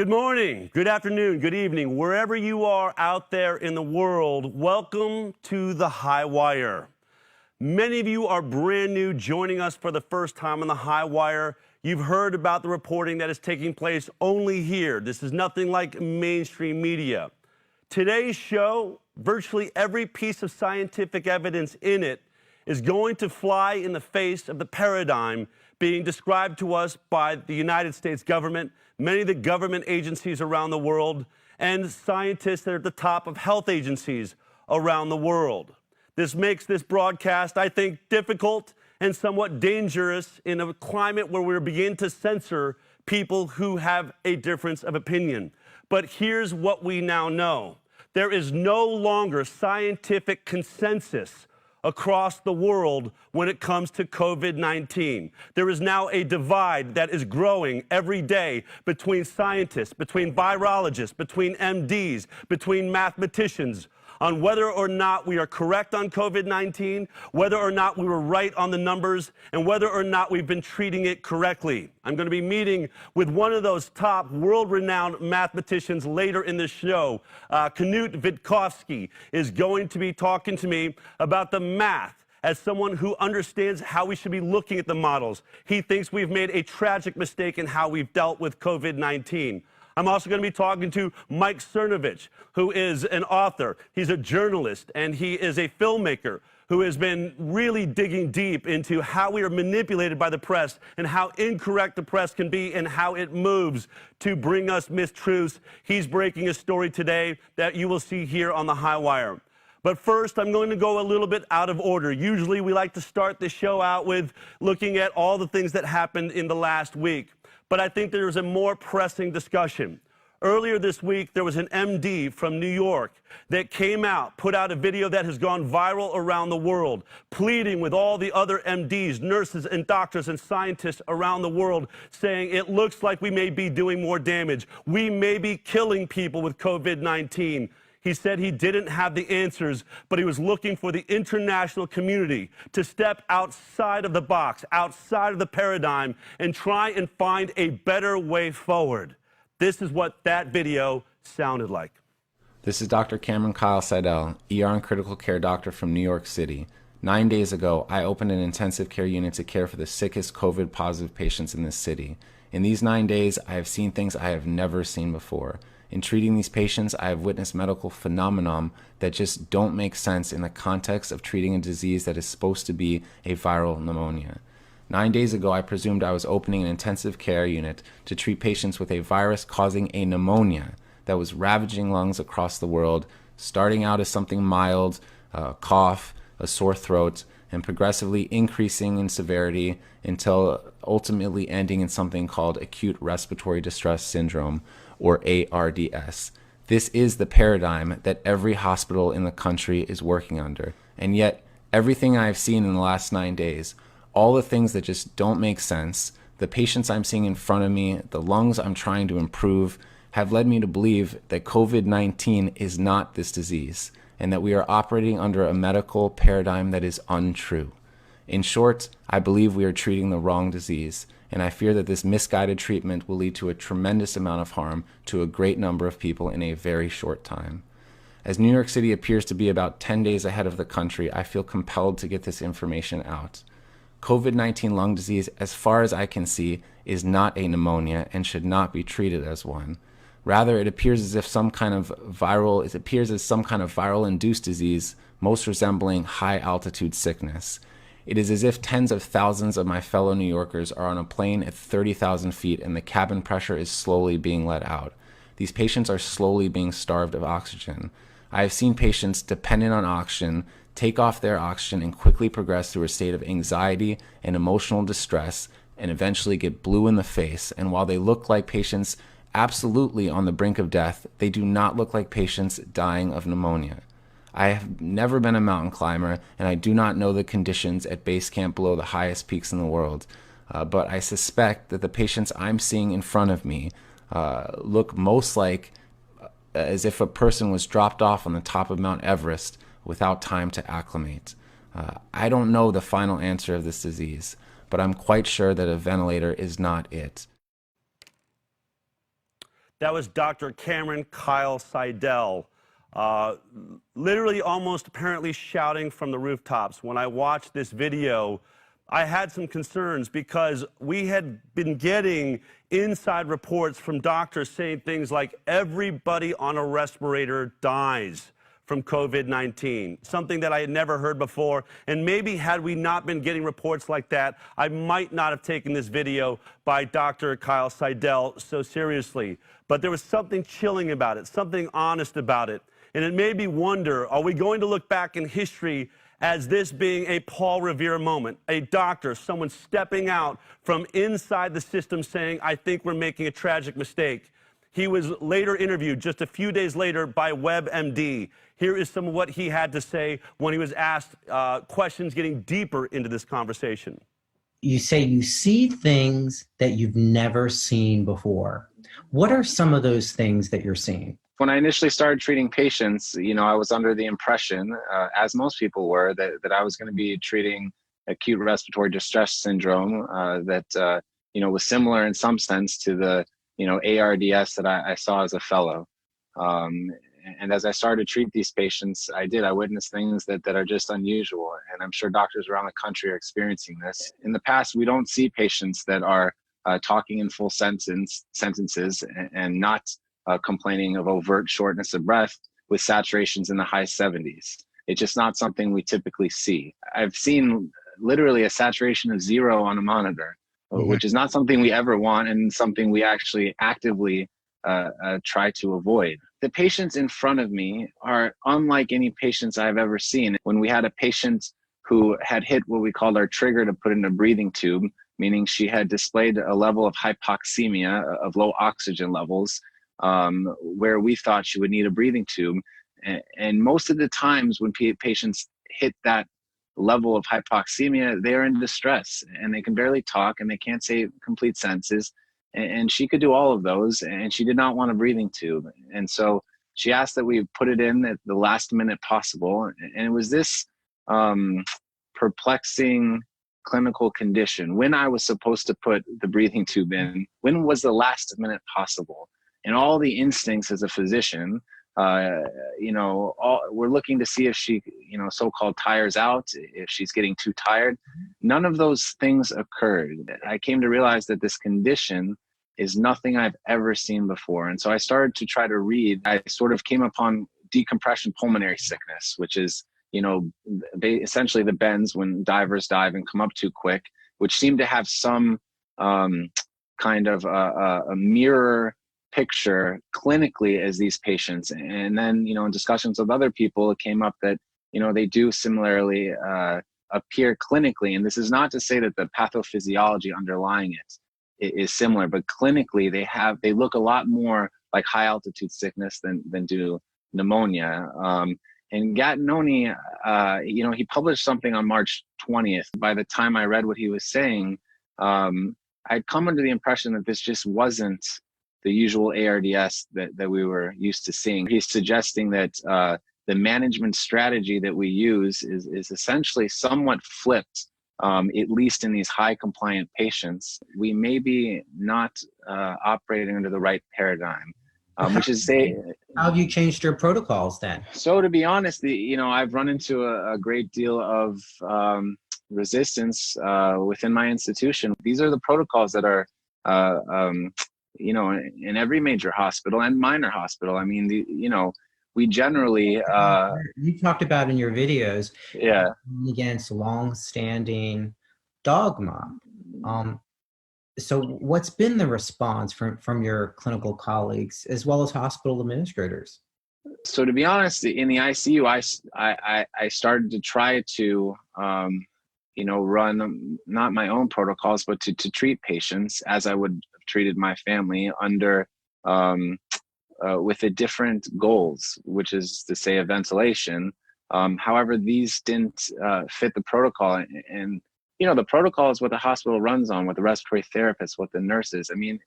Good morning, good afternoon, good evening, wherever you are out there in the world, welcome to The High Wire. Many of you are brand new, joining us for the first time on The High Wire. You've heard about the reporting that is taking place only here. This is nothing like mainstream media. Today's show, virtually every piece of scientific evidence in it is going to fly in the face of the paradigm being described to us by the United States government, many of the government agencies around the world, and scientists that are at the top of health agencies around the world. This makes this broadcast, I think, difficult and somewhat dangerous in a climate where we're beginning to censor people who have a difference of opinion. But here's what we now know. There is no longer scientific consensus across the world when it comes to COVID-19. There is now a divide that is growing every day between scientists, between virologists, between MDs, between mathematicians, on whether or not we are correct on COVID-19, whether or not we were right on the numbers, and whether or not we've been treating it correctly. I'm going to be meeting with one of those top world-renowned mathematicians later in the show. Knut Wittkowski is going to be talking to me about the math as someone who understands how we should be looking at the models. He thinks we've made a tragic mistake in how we've dealt with COVID-19. I'm also going to be talking to Mike Cernovich, who is an author. He's a journalist, and he is a filmmaker who has been really digging deep into how we are manipulated by the press and how incorrect the press can be and how it moves to bring us mistruths. He's breaking a story today that you will see here on The High Wire. But first, I'm going to go a little bit out of order. Usually, we like to start the show out with looking at all the things that happened in the last week. But I think there's a more pressing discussion. Earlier this week, there was an MD from New York that came out, put out a video that has gone viral around the world, pleading with all the other MDs, nurses, and doctors and scientists around the world, saying it looks like we may be doing more damage. We may be killing people with COVID-19. He said he didn't have the answers, but he was looking for the international community to step outside of the box, outside of the paradigm, and try and find a better way forward. This is what that video sounded like. This is Dr. Cameron Kyle Seidel, ER and critical care doctor from New York City. 9 days ago, I opened an intensive care unit to care for the sickest COVID-positive patients in this city. In these 9 days, I have seen things I have never seen before. In treating these patients, I have witnessed medical phenomena that just don't make sense in the context of treating a disease that is supposed to be a viral pneumonia. 9 days ago, I presumed I was opening an intensive care unit to treat patients with a virus causing a pneumonia that was ravaging lungs across the world, starting out as something mild, a cough, a sore throat, and progressively increasing in severity until ultimately ending in something called acute respiratory distress syndrome, or ARDS. This is the paradigm that every hospital in the country is working under. And yet, everything I have seen in the last 9 days, all the things that just don't make sense, the patients I'm seeing in front of me, the lungs I'm trying to improve, have led me to believe that COVID-19 is not this disease, and that we are operating under a medical paradigm that is untrue. In short, I believe we are treating the wrong disease, and I fear that this misguided treatment will lead to a tremendous amount of harm to a great number of people in a very short time. As New York City appears to be about 10 days ahead of the country, I feel compelled to get this information out. COVID-19 lung disease, as far as I can see, is not a pneumonia and should not be treated as one. Rather, it appears as some kind of viral-induced disease, most resembling high-altitude sickness. It is as if tens of thousands of my fellow New Yorkers are on a plane at 30,000 feet and the cabin pressure is slowly being let out. These patients are slowly being starved of oxygen. I have seen patients dependent on oxygen take off their oxygen and quickly progress through a state of anxiety and emotional distress and eventually get blue in the face. And while they look like patients absolutely on the brink of death, they do not look like patients dying of pneumonia. I have never been a mountain climber, and I do not know the conditions at base camp below the highest peaks in the world. But I suspect that the patients I'm seeing in front of me look most like as if a person was dropped off on the top of Mount Everest without time to acclimate. I don't know the final answer of this disease, but I'm quite sure that a ventilator is not it. That was Dr. Cameron Kyle Seidel, literally almost apparently shouting from the rooftops. When I watched this video, I had some concerns because we had been getting inside reports from doctors saying things like everybody on a respirator dies from COVID-19, something that I had never heard before. And maybe had we not been getting reports like that, I might not have taken this video by Dr. Kyle Seidel so seriously. But there was something chilling about it, something honest about it. And it made me wonder, are we going to look back in history as this being a Paul Revere moment, a doctor, someone stepping out from inside the system saying, I think we're making a tragic mistake? He was later interviewed just a few days later by WebMD. Here is some of what he had to say when he was asked questions getting deeper into this conversation. You say you see things that you've never seen before. What are some of those things that you're seeing? When I initially started treating patients, I was under the impression, as most people were, that I was going to be treating acute respiratory distress syndrome that was similar in some sense to the ARDS that I saw as a fellow. And as I started to treat these patients, I witnessed things that are just unusual. And I'm sure doctors around the country are experiencing this. In the past, we don't see patients that are talking in full sentences and not complaining of overt shortness of breath with saturations in the high 70s. It's just not something we typically see. I've seen literally a saturation of 0 on a monitor, which is not something we ever want and something we actually actively try to avoid. The patients in front of me are unlike any patients I've ever seen. When we had a patient who had hit what we called our trigger to put in a breathing tube, meaning she had displayed a level of hypoxemia, of low oxygen levels, where we thought she would need a breathing tube. And most of the times when patients hit that level of hypoxemia, they're in distress and they can barely talk and they can't say complete sentences. And she could do all of those, and she did not want a breathing tube. And so she asked that we put it in at the last minute possible. And it was this perplexing clinical condition. When I was supposed to put the breathing tube in, when was the last minute possible? And all the instincts as a physician, we're looking to see if she, so-called tires out, if she's getting too tired. None of those things occurred. I came to realize that this condition is nothing I've ever seen before. And so I started to try to read. I sort of came upon decompression pulmonary sickness, which is, essentially the bends when divers dive and come up too quick, which seemed to have some kind of a mirror picture clinically as these patients. And then, in discussions with other people, it came up that, they do similarly appear clinically. And this is not to say that the pathophysiology underlying it is similar, but clinically they look a lot more like high altitude sickness than do pneumonia. And Gattinoni, he published something on March 20th. By the time I read what he was saying, I'd come under the impression that this just wasn't the usual ARDS that we were used to seeing. He's suggesting that the management strategy that we use is essentially somewhat flipped, at least in these high compliant patients. We may be not operating under the right paradigm, which is how have you changed your protocols then? So to be honest, I've run into a great deal of resistance within my institution. These are the protocols that are in every major hospital and minor hospital. I mean, we generally you talked about in your videos, against long-standing dogma. So what's been the response from your clinical colleagues as well as hospital administrators? So to be honest, in the ICU, I started to try to run not my own protocols, but to treat patients as I would have treated my family under with the different goals, which is to say a ventilation. However, these didn't fit the protocol. And the protocol is what the hospital runs on, what the respiratory therapists, what the nurses. I mean,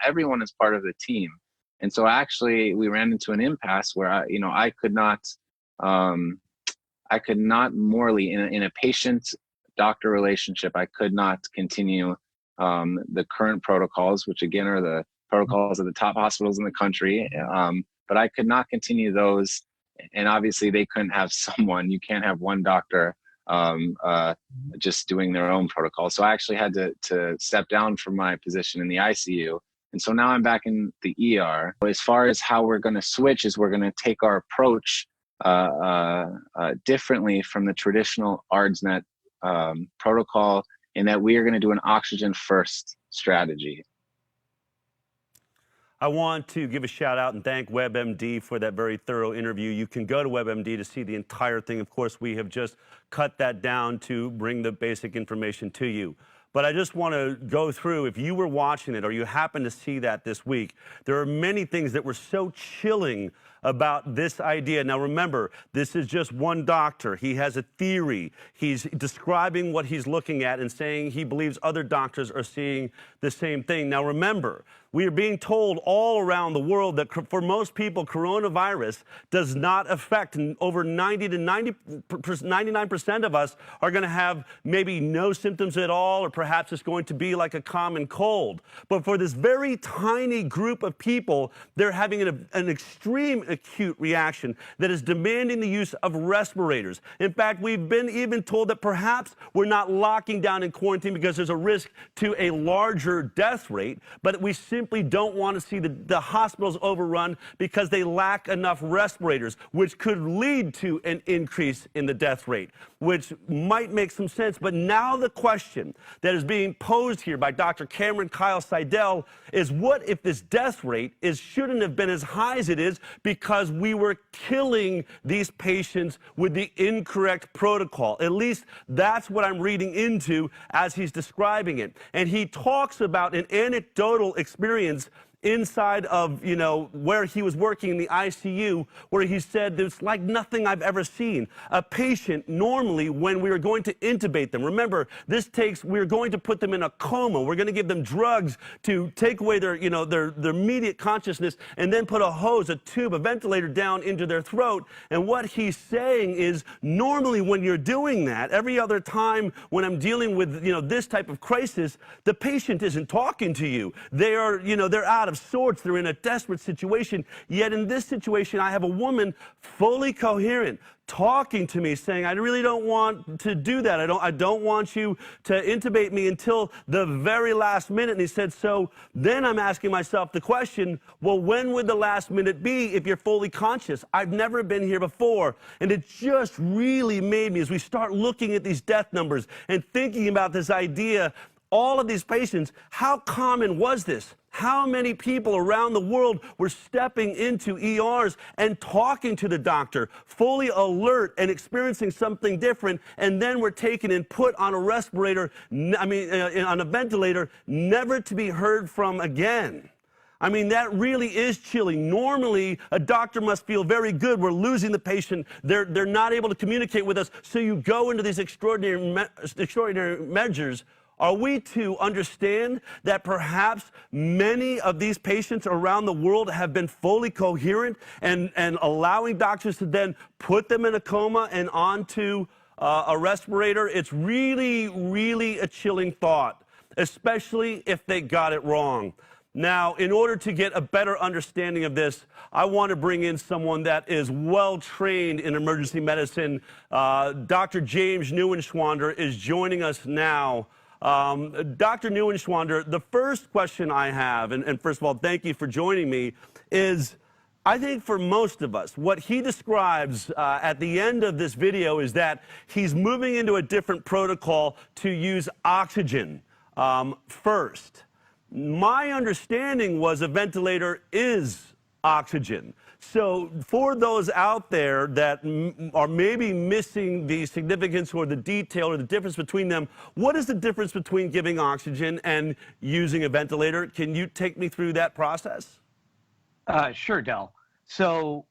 everyone is part of the team. And so actually we ran into an impasse where I could not morally in a patient-doctor relationship, I could not continue the current protocols, which again are the protocols at the top hospitals in the country. But I could not continue those. And obviously they couldn't have someone, you can't have one doctor just doing their own protocol. So I actually had to step down from my position in the ICU. And so now I'm back in the ER. As far as how we're going to switch is we're going to take our approach differently from the traditional ARDSNet protocol, in that we are going to do an oxygen first strategy. I want to give a shout out and thank WebMD for that very thorough interview. You can go to WebMD to see the entire thing. Of course, we have just cut that down to bring the basic information to you. But I just want to go through, if you were watching it or you happen to see that this week, there are many things that were so chilling about this idea. Now remember, this is just one doctor. He has a theory. He's describing what he's looking at and saying he believes other doctors are seeing the same thing. Now remember, we are being told all around the world that for most people, coronavirus does not affect, over 99% of us are going to have maybe no symptoms at all, or perhaps it's going to be like a common cold. But for this very tiny group of people, they're having an extreme acute reaction that is demanding the use of respirators. In fact, we've been even told that perhaps we're not locking down in quarantine because there's a risk to a larger death rate, but we simply don't want to see the hospitals overrun because they lack enough respirators, which could lead to an increase in the death rate, which might make some sense. But now the question that is being posed here by Dr. Cameron Kyle Seidel is, what if this death rate shouldn't have been as high as it is because we were killing these patients with the incorrect protocol? At least that's what I'm reading into as he's describing it. And he talks about an anecdotal experience inside of, where he was working in the ICU, where he said there's like nothing I've ever seen. A patient, normally when we were going to intubate them, remember, we're going to put them in a coma. We're going to give them drugs to take away their immediate consciousness, and then put a hose, a tube, a ventilator down into their throat. And what he's saying is, normally when you're doing that, every other time when I'm dealing with, this type of crisis, the patient isn't talking to you. They're out of sorts. They're in a desperate situation. Yet in this situation, I have a woman fully coherent, talking to me, saying, I really don't want to do that. I don't want you to intubate me until the very last minute. And he said, so then I'm asking myself the question, well, when would the last minute be if you're fully conscious? I've never been here before. And it just really made me, as we start looking at these death numbers and thinking about this idea, all of these patients, how common was this? How many people around the world were stepping into ERs and talking to the doctor, fully alert and experiencing something different, and then were taken and put on a respirator, on a ventilator, never to be heard from again? I mean, that really is chilling. Normally, a doctor must feel very good. We're losing the patient. They're not able to communicate with us. So you go into these extraordinary measures. Are we to understand that perhaps many of these patients around the world have been fully coherent and allowing doctors to then put them in a coma and onto a respirator? It's really, really a chilling thought, especially if they got it wrong. Now, in order to get a better understanding of this, I want to bring in someone that is well-trained in emergency medicine. Dr. James Neuenschwander is joining us now. Dr. Neuenschwander, the first question I have, and first of all, thank you for joining me, is I think for most of us, what he describes at the end of this video is that he's moving into a different protocol to use oxygen first. My understanding was a ventilator is oxygen. So for those out there that are maybe missing the significance or the detail or the difference between them, what is the difference between giving oxygen and using a ventilator? Can you take me through that process? Sure, Del. So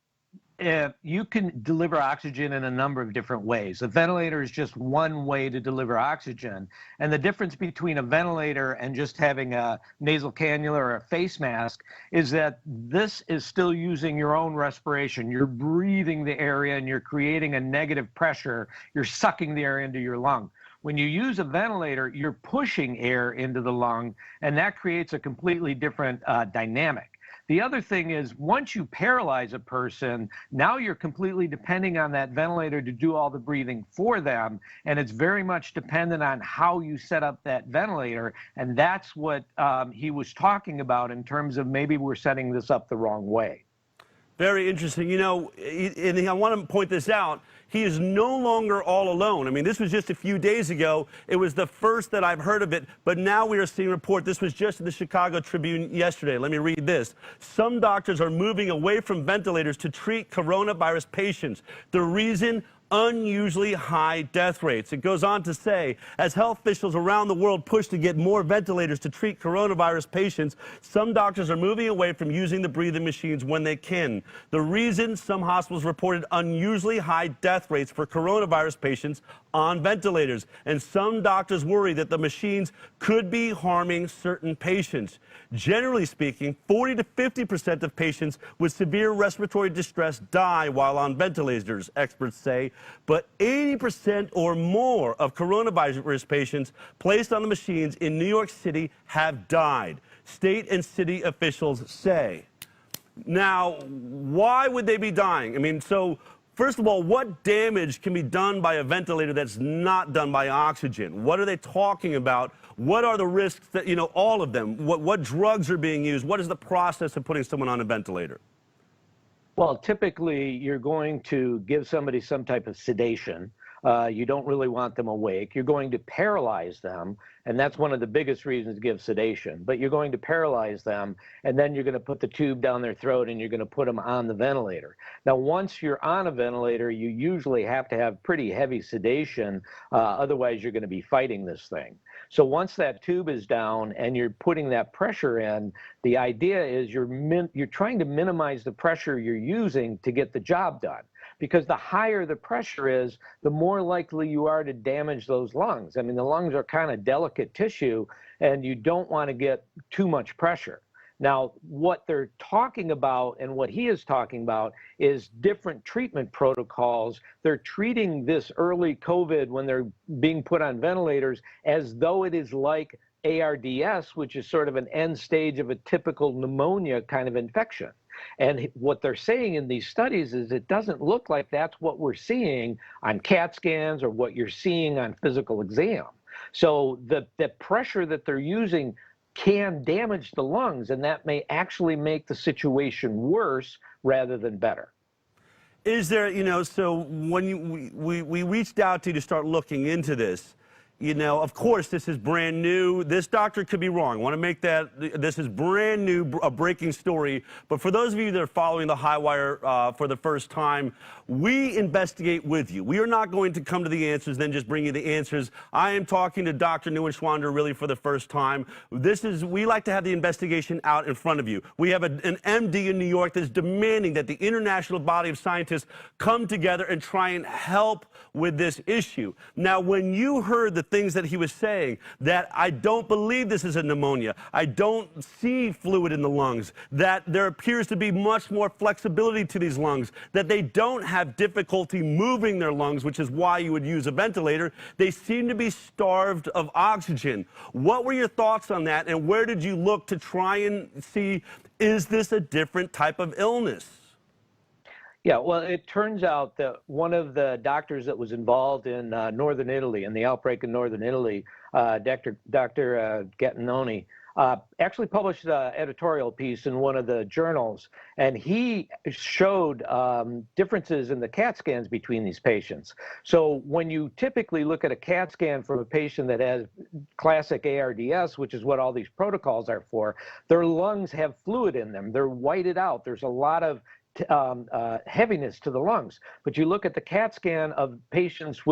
you can deliver oxygen in a number of different ways. A ventilator is just one way to deliver oxygen. And the difference between a ventilator and just having a nasal cannula or a face mask is that this is still using your own respiration. You're breathing the air in, you're creating a negative pressure, you're sucking the air into your lung. When you use a ventilator, you're pushing air into the lung, and that creates a completely different dynamic. The other thing is, once you paralyze a person, now you're completely depending on that ventilator to do all the breathing for them, and it's very much dependent on how you set up that ventilator, and that's what he was talking about in terms of maybe we're setting this up the wrong way. Very interesting. You know, and I want to point this out. He is no longer all alone. I mean, this was just a few days ago. It was the first that I've heard of it, but now we are seeing a report. This was just in the Chicago Tribune yesterday. Let me read this. Some doctors are moving away from ventilators to treat coronavirus patients. The reason? Unusually high death rates. It goes on to say, as health officials around the world push to get more ventilators to treat coronavirus patients, some doctors are moving away from using the breathing machines when they can. The reason? Some hospitals reported unusually high death rates for coronavirus patients on ventilators, and some doctors worry that the machines could be harming certain patients. Generally speaking, 40 to 50% of patients with severe respiratory distress die while on ventilators, experts say, but 80% or more of coronavirus patients placed on the machines in New York City have died, state and city officials say. Now, why would they be dying? I mean, so first of all, what damage can be done by a ventilator that's not done by oxygen? What are they talking about? What are the risks that, you know, all of them? What drugs are being used? What is the process of putting someone on a ventilator? Well, typically, you're going to give somebody some type of sedation. You don't really want them awake. You're going to paralyze them, and that's one of the biggest reasons to give sedation. But you're going to paralyze them, and then you're going to put the tube down their throat, and you're going to put them on the ventilator. Now, once you're on a ventilator, you usually have to have pretty heavy sedation. Otherwise, you're going to be fighting this thing. So once that tube is down and you're putting that pressure in, the idea is you're trying to minimize the pressure you're using to get the job done. Because the higher the pressure is, the more likely you are to damage those lungs. I mean, the lungs are kind of delicate tissue, and you don't want to get too much pressure. Now, what they're talking about and what he is talking about is different treatment protocols. They're treating this early COVID when they're being put on ventilators as though it is like ARDS, which is sort of an end stage of a typical pneumonia kind of infection. And what they're saying in these studies is it doesn't look like that's what we're seeing on CAT scans or what you're seeing on physical exam. So the pressure that they're using can damage the lungs, and that may actually make the situation worse rather than better. Is there, you know, so when we reached out to you to start looking into this, you know, of course, this is brand new. This doctor could be wrong. I want to make that, this is brand new, a breaking story. But for those of you that are following the High Wire for the first time, we investigate with you. We are not going to come to the answers, then just bring you the answers. I am talking to Dr. Neuenschwander really for the first time. We like to have the investigation out in front of you. We have an MD in New York that's demanding that the international body of scientists come together and try and help with this issue. Now, when you heard the things that he was saying, that I don't believe this is a pneumonia, I don't see fluid in the lungs, that there appears to be much more flexibility to these lungs, that they don't have difficulty moving their lungs, which is why you would use a ventilator, they seem to be starved of oxygen. What were your thoughts on that, and where did you look to try and see, is this a different type of illness? Yeah, well, it turns out that one of the doctors that was involved in northern Italy, in the outbreak in northern Italy, Dr. Gattinoni, actually published an editorial piece in one of the journals, and he showed differences in the CAT scans between these patients. So when you typically look at a CAT scan from a patient that has classic ARDS, which is what all these protocols are for, their lungs have fluid in them. They're whited out. There's a lot of heaviness to the lungs. But you look at the CAT scan of patients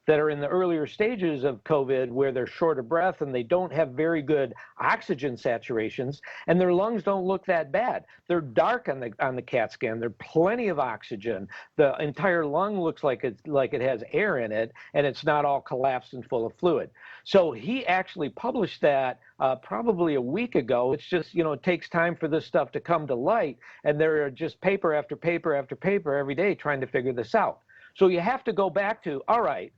that are in the earlier stages of COVID where they're short of breath and they don't have very good oxygen saturations, and their lungs don't look that bad. They're dark on the CAT scan. There's plenty of oxygen. The entire lung looks like it has air in it, and it's not all collapsed and full of fluid. So he actually published that probably a week ago. It's just, you know, it takes time for this stuff to come to light, and there are just paper after paper after paper every day trying to figure this out. So you have to go back to, all right,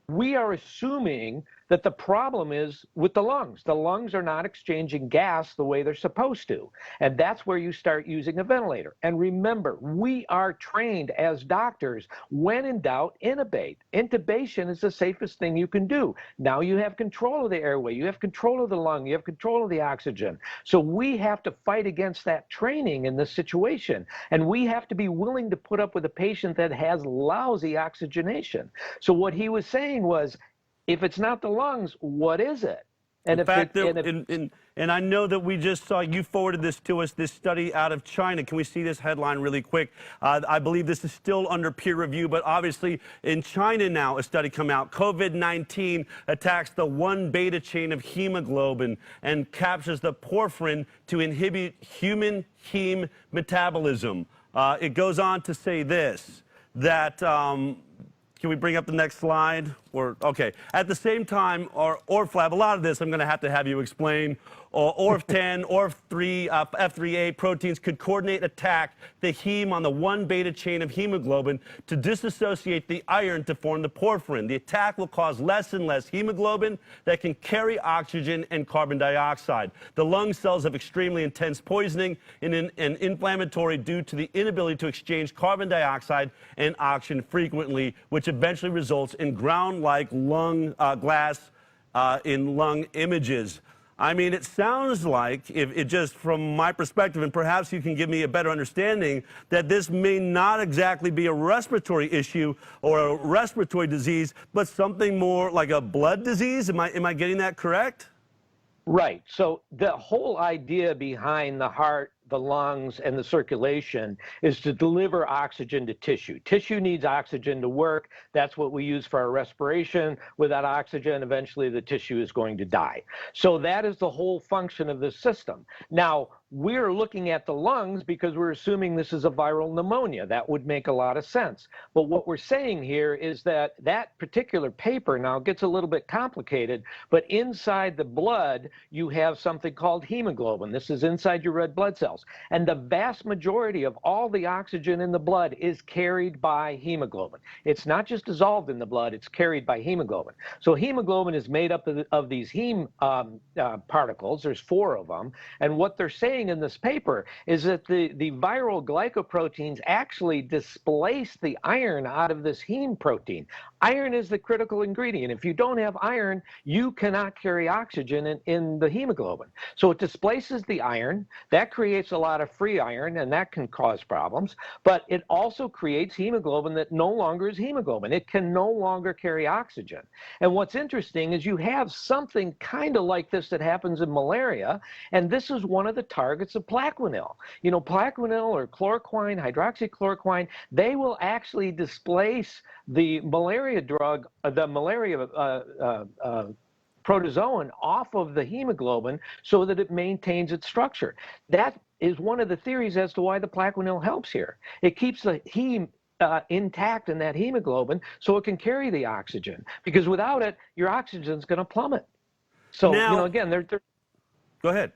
we are assuming that the problem is with the lungs. The lungs are not exchanging gas the way they're supposed to. And that's where you start using a ventilator. And remember, we are trained as doctors, when in doubt, intubate. Intubation is the safest thing you can do. Now you have control of the airway, you have control of the lung, you have control of the oxygen. So we have to fight against that training in this situation. And we have to be willing to put up with a patient that has lousy oxygenation. So what he was saying was, if it's not the lungs, what is it? And in fact, and I know that we just saw, you forwarded this to us, this study out of China. Can we see this headline really quick? I believe this is still under peer review, but obviously in China now, a study come out. COVID-19 attacks the 1-beta chain of hemoglobin and captures the porphyrin to inhibit human heme metabolism. It goes on to say this, that can we bring up the next slide? Okay. At the same time, Orflab, a lot of this I'm going to have you explain. ORF10, ORF3, F3A proteins could coordinate attack the heme on the 1-beta chain of hemoglobin to disassociate the iron to form the porphyrin. The attack will cause less and less hemoglobin that can carry oxygen and carbon dioxide. The lung cells have extremely intense poisoning and inflammatory due to the inability to exchange carbon dioxide and oxygen frequently, which eventually results in ground-like lung glass in lung images. I mean, it sounds like, if it just from my perspective, and perhaps you can give me a better understanding, that this may not exactly be a respiratory issue or a respiratory disease, but something more like a blood disease. Am I getting that correct? Right. So the whole idea behind the heart, the lungs, and the circulation is to deliver oxygen to tissue. Tissue needs oxygen to work. That's what we use for our respiration. Without oxygen, eventually the tissue is going to die. So that is the whole function of this system. Now, we're looking at the lungs because we're assuming this is a viral pneumonia. That would make a lot of sense. But what we're saying here is that that particular paper now gets a little bit complicated, but inside the blood, you have something called hemoglobin. This is inside your red blood cells. And the vast majority of all the oxygen in the blood is carried by hemoglobin. It's not just dissolved in the blood, it's carried by hemoglobin. So hemoglobin is made up of these heme particles. There's 4 of them. And what they're saying in this paper is that the viral glycoproteins actually displace the iron out of this heme protein. Iron is the critical ingredient. If you don't have iron, you cannot carry oxygen in the hemoglobin. So it displaces the iron. That creates a lot of free iron, and that can cause problems. But it also creates hemoglobin that no longer is hemoglobin. It can no longer carry oxygen. And what's interesting is you have something kind of like this that happens in malaria, and this is one of the targets of Plaquenil. You know, Plaquenil or chloroquine, hydroxychloroquine, they will actually displace the malaria drug, the malaria protozoan off of the hemoglobin so that it maintains its structure. That is one of the theories as to why the Plaquenil helps here. It keeps the heme intact in that hemoglobin so it can carry the oxygen, because without it, your oxygen is going to plummet. So, now, you know, again, Go ahead.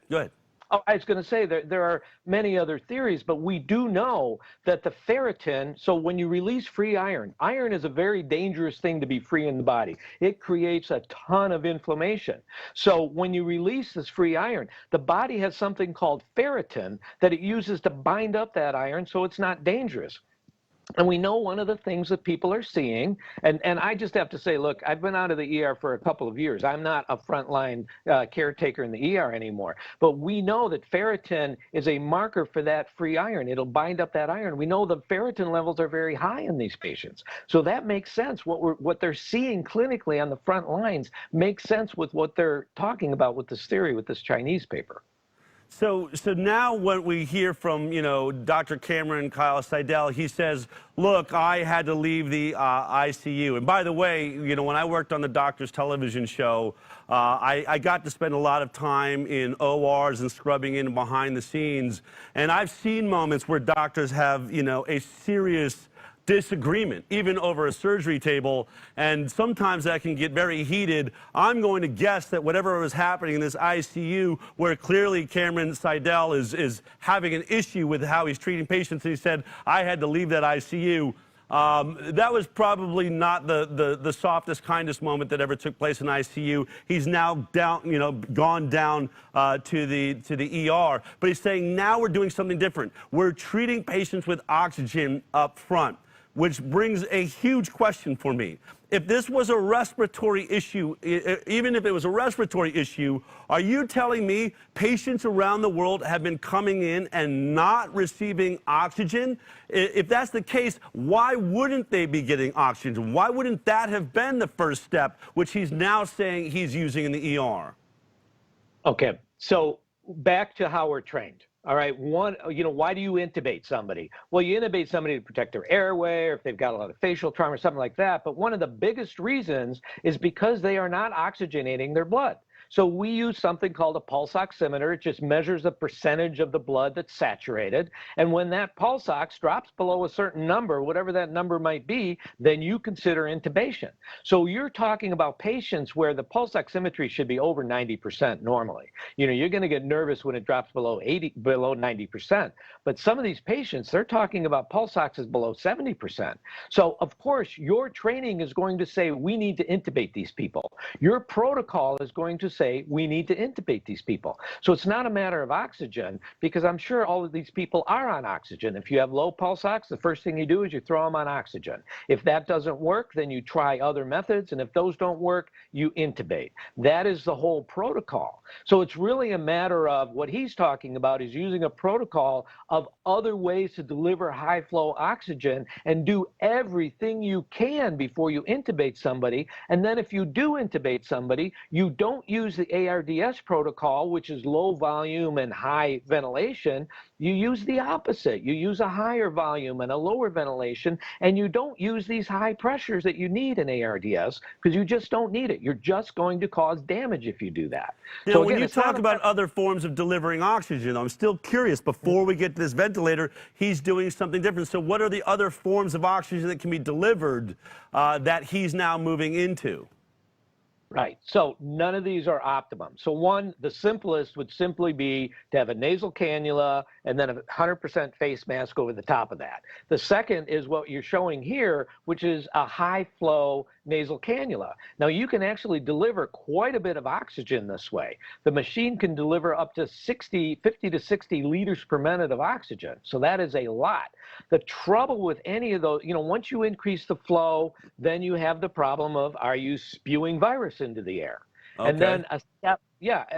Oh, I was going to say there are many other theories, but we do know that the ferritin, so when you release free iron, iron is a very dangerous thing to be free in the body. It creates a ton of inflammation. So when you release this free iron, the body has something called ferritin that it uses to bind up that iron so it's not dangerous. And we know one of the things that people are seeing, and I just have to say, look, I've been out of the ER for a couple of years. I'm not a frontline caretaker in the ER anymore. But we know that ferritin is a marker for that free iron. It'll bind up that iron. We know the ferritin levels are very high in these patients. So that makes sense. What they're seeing clinically on the front lines makes sense with what they're talking about with this theory, with this Chinese paper. So now what we hear from, you know, Dr. Cameron Kyle Seidel, he says, look, I had to leave the ICU. And by the way, you know, when I worked on the Doctor's Television show, I got to spend a lot of time in ORs and scrubbing in behind the scenes. And I've seen moments where doctors have, you know, a serious disagreement, even over a surgery table, and sometimes that can get very heated. I'm going to guess that whatever was happening in this ICU, where clearly Cameron Seidel is having an issue with how he's treating patients, and he said, I had to leave that ICU. That was probably not the softest, kindest moment that ever took place in ICU. He's now down, gone down to the ER. But he's saying now we're doing something different. We're treating patients with oxygen up front, which brings a huge question for me. If this was a respiratory issue, even if it was a respiratory issue, are you telling me patients around the world have been coming in and not receiving oxygen? If that's the case, why wouldn't they be getting oxygen? Why wouldn't that have been the first step, which he's now saying he's using in the ER? Okay, so back to how we're trained. All right, why do you intubate somebody? Well, you intubate somebody to protect their airway, or if they've got a lot of facial trauma or something like that. But one of the biggest reasons is because they are not oxygenating their blood. So we use something called a pulse oximeter. It just measures the percentage of the blood that's saturated. And when that pulse ox drops below a certain number, whatever that number might be, then you consider intubation. So you're talking about patients where the pulse oximetry should be over 90% normally. You're going to get nervous when it drops below 90%. But some of these patients, they're talking about pulse oxes below 70%. So of course, your training is going to say, we need to intubate these people. Your protocol is going to say we need to intubate these people. So it's not a matter of oxygen, because I'm sure all of these people are on oxygen. If you have low pulse ox, the first thing you do is you throw them on oxygen. If that doesn't work, then you try other methods, and if those don't work, you intubate. That is the whole protocol. So it's really a matter of what he's talking about is using a protocol of other ways to deliver high flow oxygen and do everything you can before you intubate somebody. And then if you do intubate somebody, you don't use the ARDS protocol, which is low volume and high ventilation. You use the opposite. You use a higher volume and a lower ventilation, and you don't use these high pressures that you need in ARDS, because you just don't need it. You're just going to cause damage if you do that. Now, So when again, you talk about other forms of delivering oxygen, I'm still curious. Before we get to this ventilator, he's doing something different. So what are the other forms of oxygen that can be delivered that he's now moving into? Right. So none of these are optimum. So one, the simplest would simply be to have a nasal cannula and then a 100% face mask over the top of that. The second is what you're showing here, which is a high flow nasal cannula. Now you can actually deliver quite a bit of oxygen this way. The machine can deliver up to 50 to 60 liters per minute of oxygen. So that is a lot. The trouble with any of those, once you increase the flow, then you have the problem of, are you spewing virus into the air? Okay. And then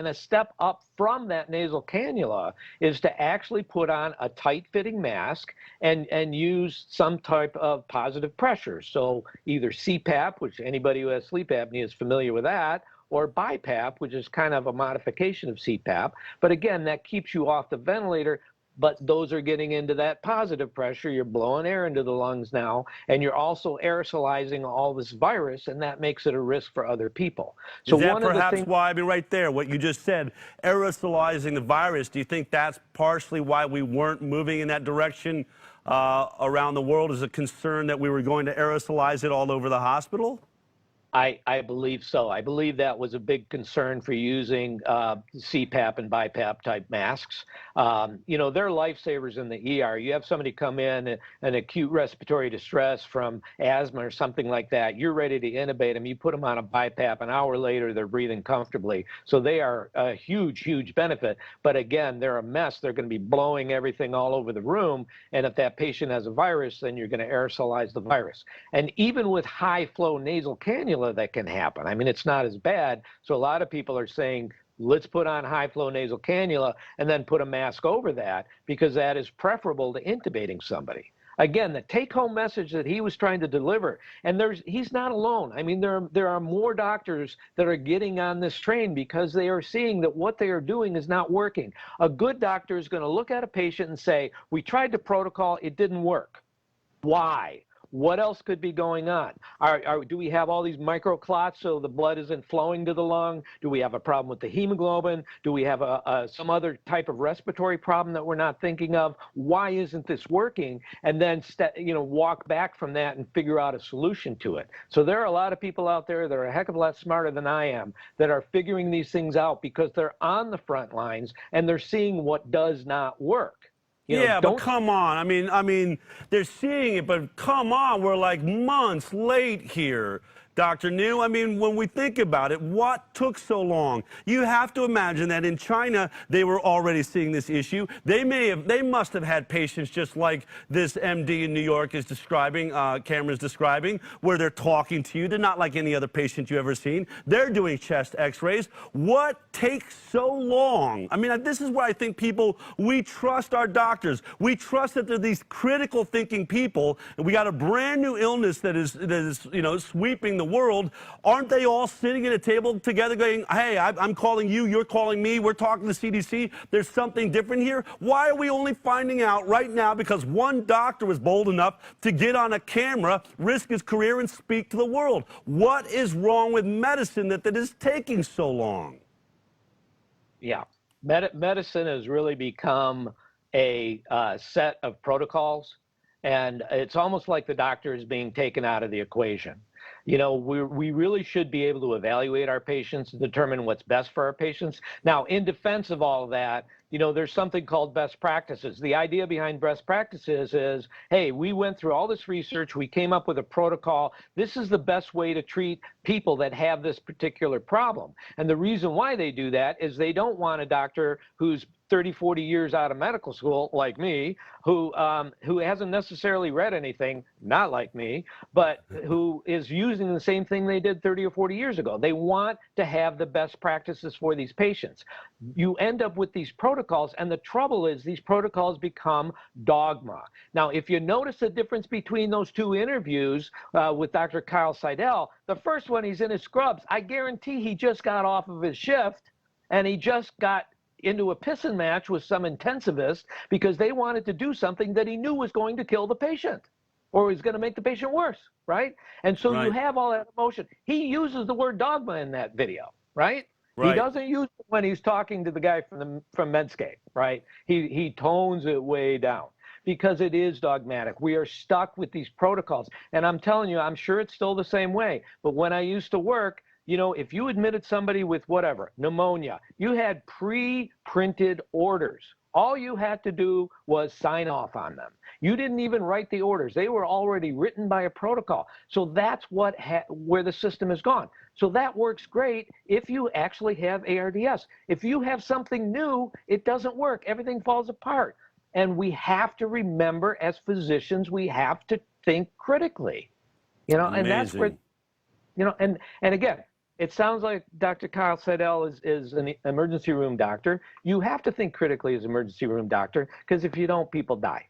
a step up from that nasal cannula is to actually put on a tight-fitting mask and use some type of positive pressure. So either CPAP, which anybody who has sleep apnea is familiar with that, or BiPAP, which is kind of a modification of CPAP. But again, that keeps you off the ventilator. But those are getting into that positive pressure. You're blowing air into the lungs now, and you're also aerosolizing all this virus, and that makes it a risk for other people. So is that perhaps why, right there, what you just said, aerosolizing the virus, do you think that's partially why we weren't moving in that direction around the world? Is a concern that we were going to aerosolize it all over the hospital? I believe so. I believe that was a big concern for using CPAP and BiPAP type masks. They're lifesavers in the ER. You have somebody come in an acute respiratory distress from asthma or something like that. You're ready to intubate them. You put them on a BiPAP. An hour later, they're breathing comfortably. So they are a huge, huge benefit. But again, they're a mess. They're going to be blowing everything all over the room. And if that patient has a virus, then you're going to aerosolize the virus. And even with high flow nasal cannula, that can happen. I mean, it's not as bad. So a lot of people are saying, let's put on high flow nasal cannula and then put a mask over that, because that is preferable to intubating somebody. Again, the take-home message that he was trying to deliver, and he's not alone. I mean, there are more doctors that are getting on this train because they are seeing that what they are doing is not working. A good doctor is going to look at a patient and say, we tried the protocol, it didn't work. Why? What else could be going on? Do we have all these microclots so the blood isn't flowing to the lung? Do we have a problem with the hemoglobin? Do we have some other type of respiratory problem that we're not thinking of? Why isn't this working? And then walk back from that and figure out a solution to it. So there are a lot of people out there that are a heck of a lot smarter than I am that are figuring these things out because they're on the front lines and they're seeing what does not work. Yeah, but come on. I mean, they're seeing it, but come on, we're like months late here, Dr. New. I mean, when we think about it, what took so long? You have to imagine that in China, they were already seeing this issue. They must have had patients just like this MD in New York is describing, Cameron's describing, where they're talking to you. They're not like any other patient you've ever seen. They're doing chest x-rays. What takes so long? I mean, this is where I think we trust our doctors. We trust that they're these critical thinking people, and we got a brand new illness that is sweeping the world. Aren't they all sitting at a table together going, hey, I'm calling you, you're calling me, we're talking to CDC, there's something different here? Why are we only finding out right now because one doctor was bold enough to get on a camera, risk his career, and speak to the world? What is wrong with medicine that is taking so long? Yeah, medicine has really become a set of protocols, and it's almost like the doctor is being taken out of the equation. We really should be able to evaluate our patients and determine what's best for our patients. Now, in defense of all of that, there's something called best practices. The idea behind best practices is, hey, we went through all this research, we came up with a protocol. This is the best way to treat people that have this particular problem. And the reason why they do that is they don't want a doctor who's 30, 40 years out of medical school, like me, who hasn't necessarily read anything, not like me, but who is using the same thing they did 30 or 40 years ago. They want to have the best practices for these patients. You end up with these protocols, and the trouble is these protocols become dogma. Now, if you notice the difference between those two interviews with Dr. Kyle Seidel, the first one, he's in his scrubs. I guarantee he just got off of his shift, and he just got into a pissing match with some intensivist because they wanted to do something that he knew was going to kill the patient or was going to make the patient worse, right? And so you have all that emotion. He uses the word dogma in that video, right? He doesn't use it when he's talking to the guy from Medscape, right? He tones it way down because it is dogmatic. We are stuck with these protocols. And I'm telling you, I'm sure it's still the same way. But when I used to work, if you admitted somebody with whatever, pneumonia, you had pre-printed orders. All you had to do was sign off on them. You didn't even write the orders. They were already written by a protocol. So that's where the system has gone. So that works great if you actually have ARDS. If you have something new, it doesn't work. Everything falls apart. And we have to remember, as physicians, we have to think critically. And that's where, and again, it sounds like Dr. Kyle Seidel is an emergency room doctor. You have to think critically as an emergency room doctor, because if you don't, people die,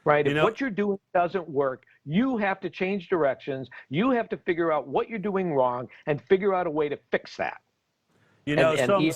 right? If what you're doing doesn't work, you have to change directions. You have to figure out what you're doing wrong and figure out a way to fix that.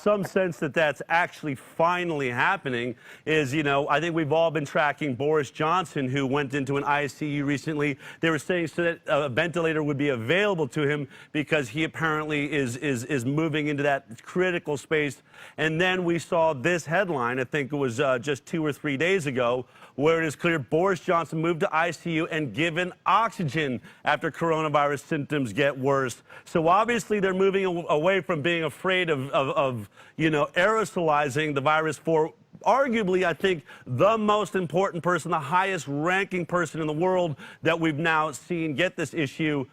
Some sense that that's actually finally happening is, I think we've all been tracking Boris Johnson, who went into an ICU recently. They were saying so that a ventilator would be available to him because he apparently is moving into that critical space. And then we saw this headline, I think it was just 2 or 3 days ago, where it is clear Boris Johnson moved to ICU and given oxygen after coronavirus symptoms get worse. So obviously they're moving away from being afraid of aerosolizing the virus for arguably, I think, the most important person, the highest ranking person in the world that we've now seen get this issue.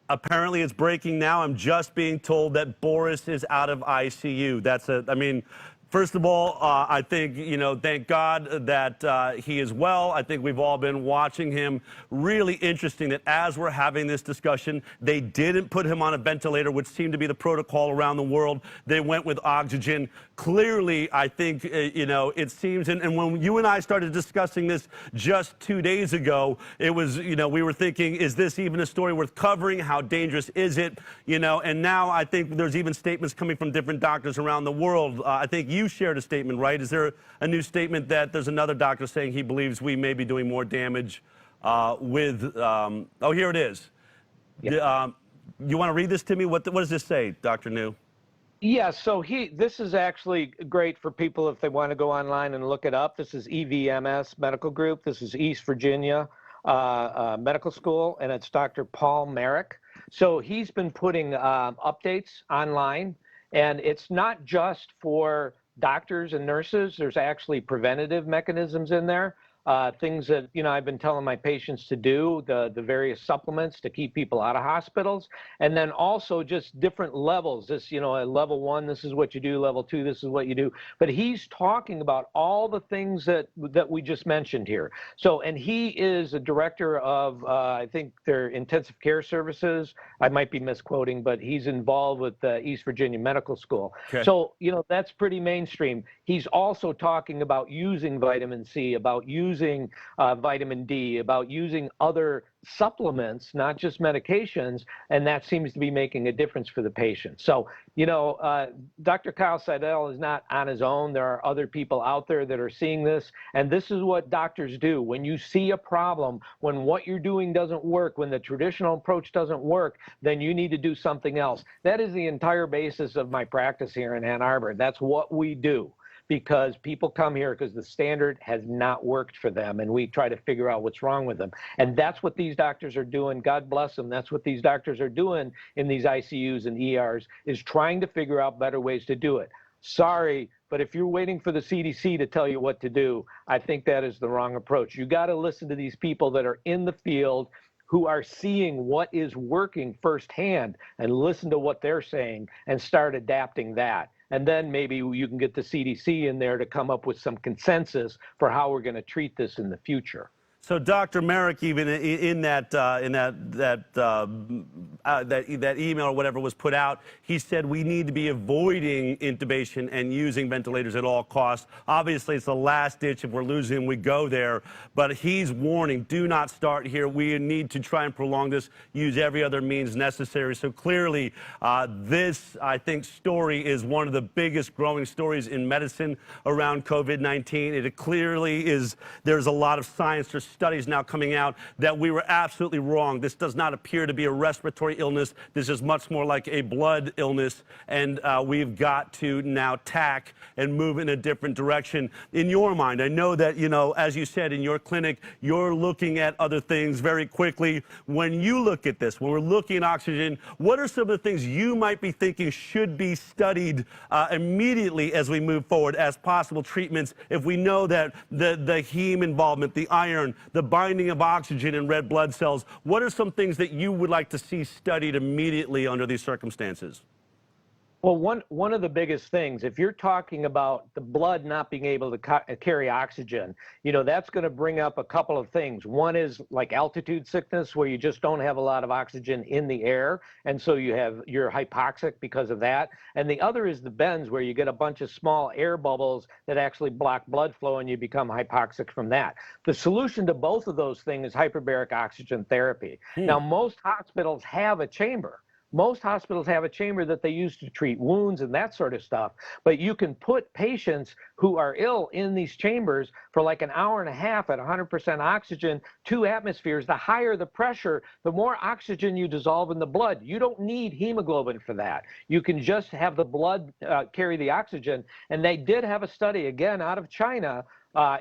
Apparently it's breaking now. I'm just being told that Boris is out of ICU. First of all, I think, thank God that he is well. I think we've all been watching him. Really interesting that as we're having this discussion, they didn't put him on a ventilator, which seemed to be the protocol around the world. They went with oxygen. Clearly, I think, it seems, and when you and I started discussing this just 2 days ago, it was, we were thinking, is this even a story worth covering? How dangerous is it? And now I think there's even statements coming from different doctors around the world. I think you shared a statement, right? Is there a new statement that there's another doctor saying he believes we may be doing more damage with, oh, here it is. Yeah. You want to read this to me? What does this say, Dr. New? Yeah, so this is actually great for people if they want to go online and look it up. This is EVMS Medical Group. This is East Virginia Medical School, and it's Dr. Paul Merrick. So he's been putting updates online, and it's not just for doctors and nurses, there's actually preventative mechanisms in there. Things that, I've been telling my patients to do, the various supplements to keep people out of hospitals, and then also just different levels. This, at level 1, this is what you do, level 2, this is what you do. But he's talking about all the things that we just mentioned here. So, and he is a director of, I think their intensive care services. I might be misquoting, but he's involved with the East Virginia Medical School. Okay. So, that's pretty mainstream. He's also talking about using vitamin C, about using vitamin D, about using other supplements, not just medications, and that seems to be making a difference for the patient. So, Dr. Kyle Seidel is not on his own. There are other people out there that are seeing this, and this is what doctors do. When you see a problem, when what you're doing doesn't work, when the traditional approach doesn't work, then you need to do something else. That is the entire basis of my practice here in Ann Arbor. That's what we do, because people come here because the standard has not worked for them, and we try to figure out what's wrong with them. And that's what these doctors are doing. God bless them. That's what these doctors are doing in these ICUs and ERs, is trying to figure out better ways to do it. Sorry, but if you're waiting for the CDC to tell you what to do, I think that is the wrong approach. You got to listen to these people that are in the field, who are seeing what is working firsthand, and listen to what they're saying and start adapting that. And then maybe you can get the CDC in there to come up with some consensus for how we're going to treat this in the future. So, Dr. Marik, even in that email or whatever was put out, he said we need to be avoiding intubation and using ventilators at all costs. Obviously, it's the last ditch. If we're losing, we go there. But he's warning, do not start here. We need to try and prolong this, use every other means necessary. So clearly, this, I think, story is one of the biggest growing stories in medicine around COVID-19. It clearly is. There's a lot of science. There's studies now coming out that we were absolutely wrong. This does not appear to be a respiratory illness. This is much more like a blood illness, and we've got to now tack and move in a different direction. In your mind, I know that, as you said, in your clinic, you're looking at other things very quickly. When you look at this, when we're looking at oxygen, what are some of the things you might be thinking should be studied immediately as we move forward as possible treatments, if we know that the heme involvement, the iron, the binding of oxygen in red blood cells? What are some things that you would like to see studied immediately under these circumstances? Well, one of the biggest things, if you're talking about the blood not being able to carry oxygen, that's going to bring up a couple of things. One is like altitude sickness, where you just don't have a lot of oxygen in the air, and so you're hypoxic because of that. And the other is the bends, where you get a bunch of small air bubbles that actually block blood flow, and you become hypoxic from that. The solution to both of those things is hyperbaric oxygen therapy. Now, most hospitals have a chamber. Most hospitals have a chamber that they use to treat wounds and that sort of stuff. But you can put patients who are ill in these chambers for like an hour and a half at 100% oxygen, 2 atmospheres. The higher the pressure, the more oxygen you dissolve in the blood. You don't need hemoglobin for that. You can just have the blood carry the oxygen. And they did have a study, again, out of China.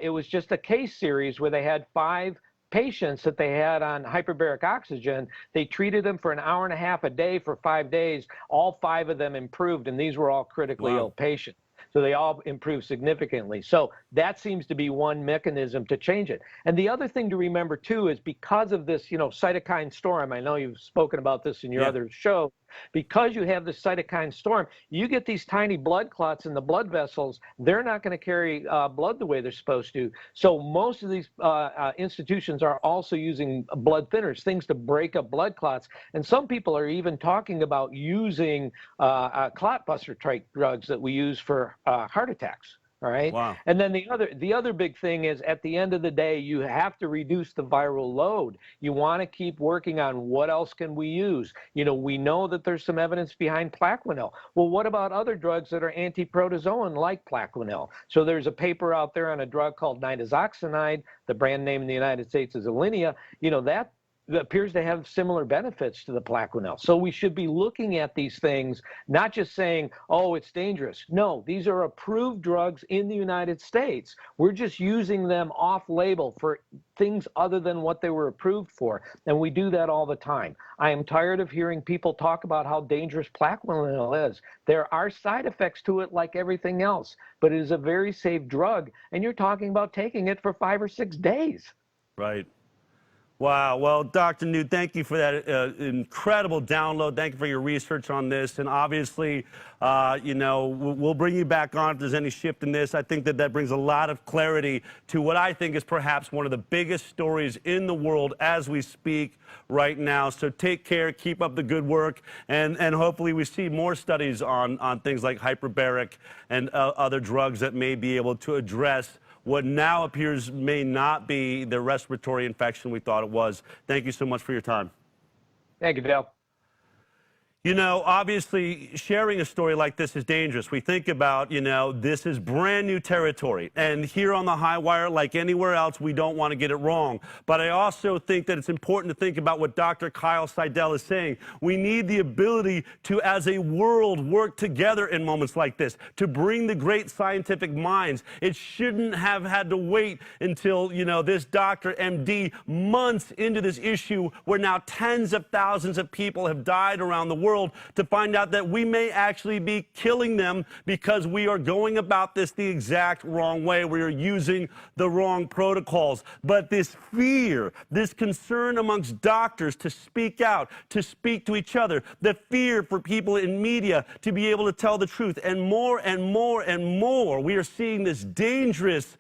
It was just a case series where they had 5 patients that they had on hyperbaric oxygen. They treated them for an hour and a half a day for 5 days. All 5 of them improved, and these were all critically ill patients. So they all improved significantly. So that seems to be one mechanism to change it. And the other thing to remember, too, is because of this, cytokine storm, I know you've spoken about this in your other show, because you have this cytokine storm, you get these tiny blood clots in the blood vessels. They're not going to carry blood the way they're supposed to. So most of these institutions are also using blood thinners, things to break up blood clots. And some people are even talking about using clot buster type drugs that we use for heart attacks. All right. Wow. And then the other big thing is, at the end of the day, you have to reduce the viral load. You want to keep working on what else can we use. We know that there's some evidence behind Plaquenil. Well, what about other drugs that are anti-protozoan like Plaquenil? So there's a paper out there on a drug called nitazoxanide. The brand name in the United States is Alinea. appears to have similar benefits to the Plaquenil. So we should be looking at these things, not just saying, oh, it's dangerous. No, these are approved drugs in the United States. We're just using them off-label for things other than what they were approved for. And we do that all the time. I am tired of hearing people talk about how dangerous Plaquenil is. There are side effects to it like everything else, but it is a very safe drug. And you're talking about taking it for 5 or 6 days. Right. Wow. Well, Dr. New, thank you for that incredible download. Thank you for your research on this. And obviously, you know, we'll bring you back on if there's any shift in this. I think that brings a lot of clarity to what I think is perhaps one of the biggest stories in the world as we speak right now. So take care, keep up the good work, and hopefully we see more studies on things like hyperbaric and other drugs that may be able to address what now appears may not be the respiratory infection we thought it was. Thank you so much for your time. Thank you, Dale. You know, obviously, sharing a story like this is dangerous. We think about, you know, this is brand new territory. And here on the High Wire, like anywhere else, we don't want to get it wrong. But I also think that it's important to think about what Dr. Kyle Seidel is saying. We need the ability to, as a world, work together in moments like this, to bring the great scientific minds. It shouldn't have had to wait until, you know, this Dr. MD, months into this issue, where now tens of thousands of people have died around the world, to find out that we may actually be killing them because we are going about this the exact wrong way. We are using the wrong protocols. But this fear, this concern amongst doctors to speak out, to speak to each other, the fear for people in media to be able to tell the truth, and more and more and more, we are seeing this dangerous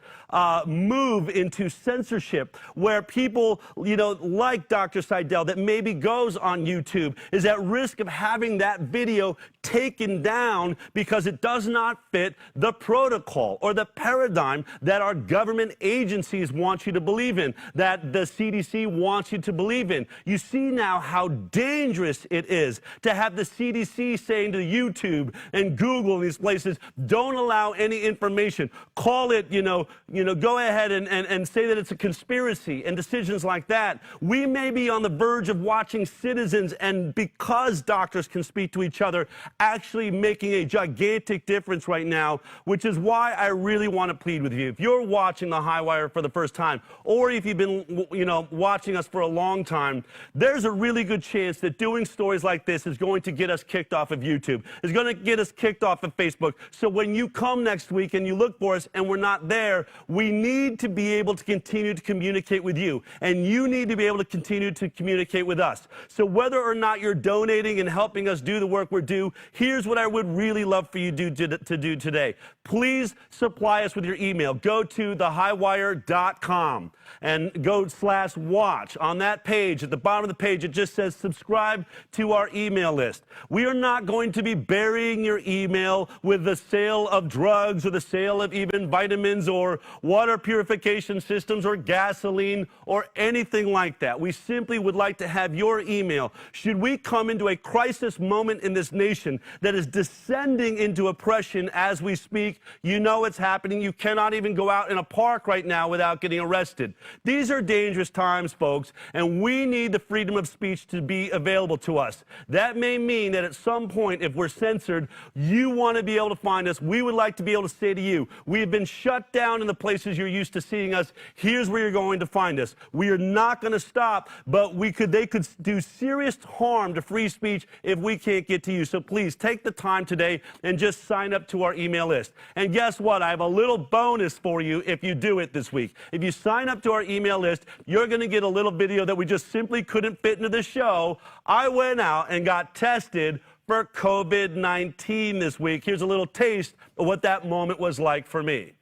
move into censorship, where people, you know, like Dr. Seidel, that maybe goes on YouTube, is at risk of having that video taken down because it does not fit the protocol or the paradigm that our government agencies want you to believe in, that the CDC wants you to believe in. You see now how dangerous it is to have the CDC saying to YouTube and Google and these places, don't allow any information. Call it, go ahead and say that it's a conspiracy and decisions like that. We may be on the verge of watching citizens, and because doctors can speak to each other, actually making a gigantic difference right now, which is why I really want to plead with you. If you're watching the High Wire for the first time, or if you've been, watching us for a long time, there's a really good chance that doing stories like this is going to get us kicked off of YouTube, is going to get us kicked off of Facebook. So when you come next week and you look for us and we're not there, we need to be able to continue to communicate with you, and you need to be able to continue to communicate with us. So whether or not you're donating and helping us do the work we're due, here's what I would really love for you to do today. Please supply us with your email. Go to thehighwire.com and go /watch. On that page, at the bottom of the page, it just says subscribe to our email list. We are not going to be burying your email with the sale of drugs or the sale of even vitamins or water purification systems or gasoline or anything like that. We simply would like to have your email. Should we come into a crisis moment in this nation that is descending into oppression as we speak, you know it's happening. You cannot even go out in a park right now without getting arrested. These are dangerous times, folks, and we need the freedom of speech to be available to us. That may mean that at some point, if we're censored, you want to be able to find us. We would like to be able to say to you, we have been shut down in the places you're used to seeing us. Here's where you're going to find us. We are not going to stop, but they could do serious harm to free speech if we can't get to you. So please take the time today and just sign up to our email list. And guess what? I have a little bonus for you if you do it this week. If you sign up to our email list, you're going to get a little video that we just simply couldn't fit into the show. I went out and got tested for COVID-19 this week. Here's a little taste of what that moment was like for me.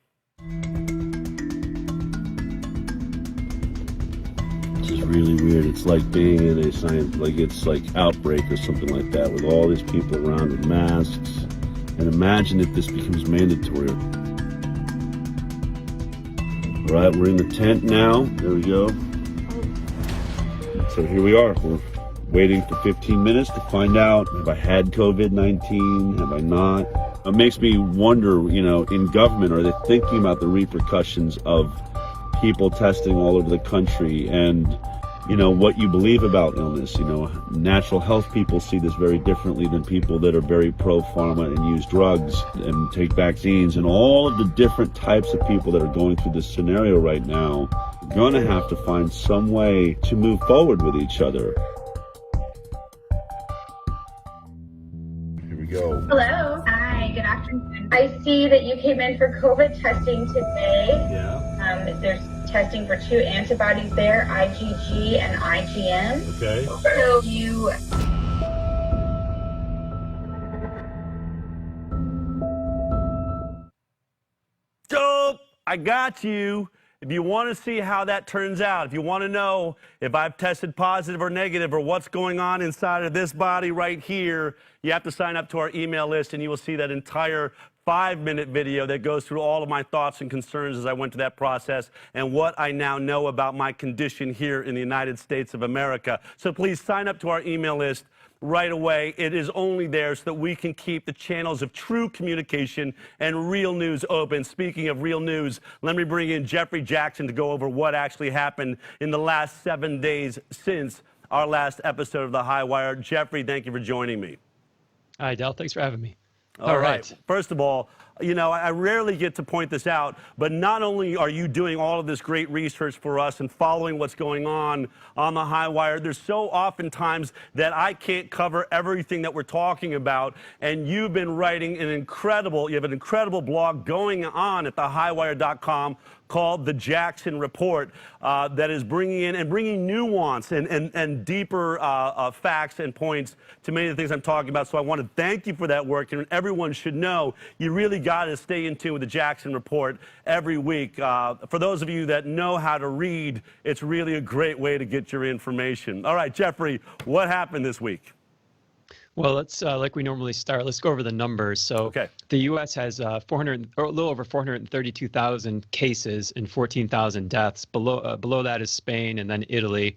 This is really weird. It's like being in a science, it's like outbreak or something like that, with all these people around with masks. And imagine if this becomes mandatory. All right, we're in the tent now. There we go. So here we are. We're waiting for 15 minutes to find out, have I had COVID-19? Have I not? It makes me wonder, in government, are they thinking about the repercussions of people testing all over the country? And, what you believe about illness. Natural health people see this very differently than people that are very pro-pharma and use drugs and take vaccines. And all of the different types of people that are going through this scenario right now are going to have to find some way to move forward with each other. Here we go. Hello. Hi, good afternoon. I see that you came in for COVID testing today. Yeah. There's testing for 2 antibodies there, IgG and IgM. Okay. So you... Dope! I got you. If you want to see how that turns out, if you want to know if I've tested positive or negative or what's going on inside of this body right here, you have to sign up to our email list and you will see that entire 5-minute video that goes through all of my thoughts and concerns as I went through that process and what I now know about my condition here in the United States of America. So please sign up to our email list right away. It is only there so that we can keep the channels of true communication and real news open. Speaking of real news, let me bring in Jeffrey Jackson to go over what actually happened in the last 7 days since our last episode of The High Wire. Jeffrey, thank you for joining me. Hi, Del. Thanks for having me. All right. First of all, I rarely get to point this out, but not only are you doing all of this great research for us and following what's going on the High Wire, there's so oftentimes that I can't cover everything that we're talking about, and you've been writing you have an incredible blog going on at thehighwire.com called The Jackson Report that is bringing nuance and deeper facts and points to many of the things I'm talking about. So I want to thank you for that work, and everyone should know you really got to stay in tune with The Jackson Report every week. For those of you that know how to read, it's really a great way to get your information. All right, Jeffrey, what happened this week? Well, let's like we normally start. Let's go over the numbers. So the U.S. has a little over 432,000 cases and 14,000 deaths. Below that is Spain and then Italy.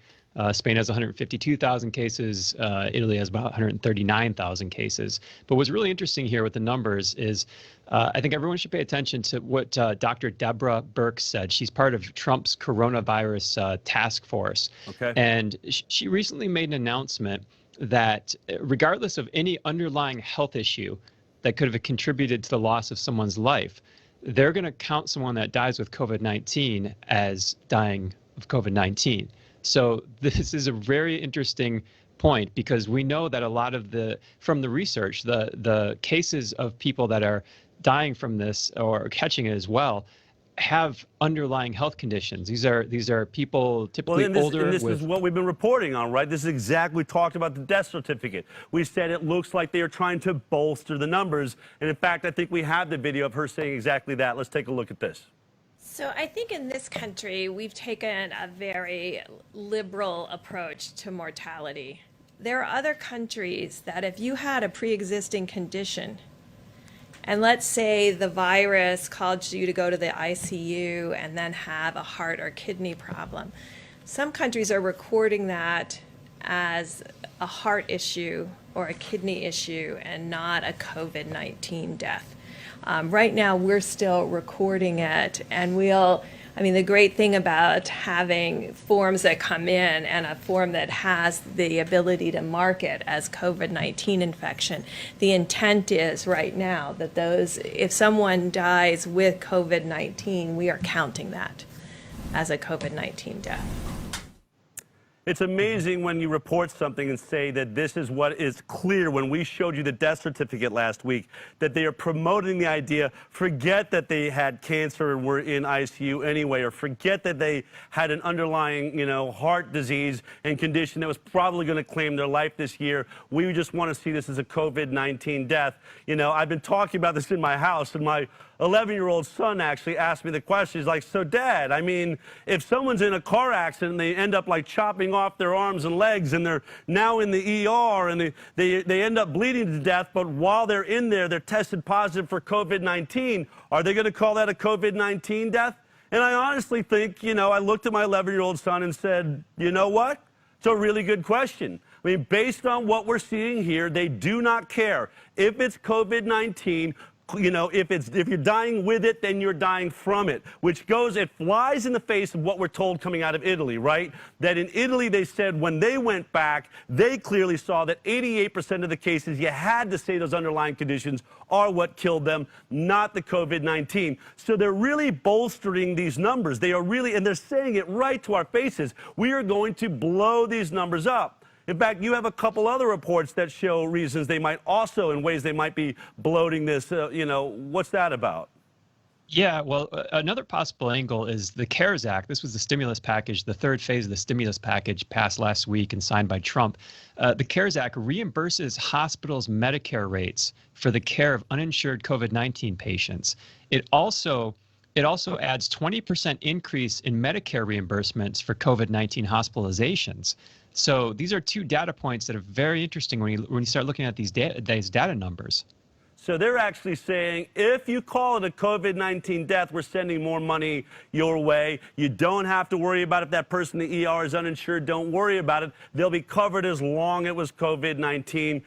Spain has 152,000 cases. Italy has about 139,000 cases. But what's really interesting here with the numbers is I think everyone should pay attention to what Dr. Deborah Birx said. She's part of Trump's coronavirus task force. And she recently made an announcement that regardless of any underlying health issue that could have contributed to the loss of someone's life, they're going to count someone that dies with COVID-19 as dying of COVID-19. So this is a very interesting point because we know that a lot of from the research, the cases of people that are dying from this or catching it as well have underlying health conditions. These are people typically older. And this is what we've been reporting on, right? This is exactly, we talked about the death certificate. We said it looks like they are trying to bolster the numbers. And in fact, I think we have the video of her saying exactly that. Let's take a look at this. So I think in this country, we've taken a very liberal approach to mortality. There are other countries that if you had a pre-existing condition, and let's say the virus caused you to go to the ICU and then have a heart or kidney problem. Some countries are recording that as a heart issue or a kidney issue and not a COVID-19 death. Right now, we're still recording it, and the great thing about having forms that come in and a form that has the ability to mark it as COVID-19 infection, the intent is right now that if someone dies with COVID-19, we are counting that as a COVID-19 death. It's amazing when you report something and say that this is what is clear. When we showed you the death certificate last week, that they are promoting the idea, forget that they had cancer and were in ICU anyway, or forget that they had an underlying, heart disease and condition that was probably going to claim their life this year. We just want to see this as a COVID-19 death. I've been talking about this in my house, and my 11-year-old son actually asked me the question. He's like, so Dad, if someone's in a car accident and they end up like chopping off their arms and legs and they're now in the ER and they end up bleeding to death, but while they're in there, they're tested positive for COVID-19, are they going to call that a COVID-19 death? And I honestly think, I looked at my 11-year-old son and said, you know what? It's a really good question. Based on what we're seeing here, they do not care if it's COVID-19. if you're dying with it, then you're dying from it, it flies in the face of what we're told coming out of Italy, right? That in Italy, they said when they went back, they clearly saw that 88% of the cases, you had to say those underlying conditions are what killed them, not the COVID-19. So they're really bolstering these numbers. They are really, and they're saying it right to our faces. We are going to blow these numbers up. In fact, you have a couple other reports that show reasons they might also, in ways they might be bloating this. What's that about? Yeah, well, another possible angle is the CARES Act. This was the stimulus package, the third phase of the stimulus package passed last week and signed by Trump. The CARES Act reimburses hospitals' Medicare rates for the care of uninsured COVID-19 patients. It also adds 20% increase in Medicare reimbursements for COVID-19 hospitalizations. So these are two data points that are very interesting when you start looking at these data numbers. So they're actually saying, if you call it a COVID-19 death, we're sending more money your way. You don't have to worry about if that person in the ER is uninsured. Don't worry about it. They'll be covered as long as it was COVID-19,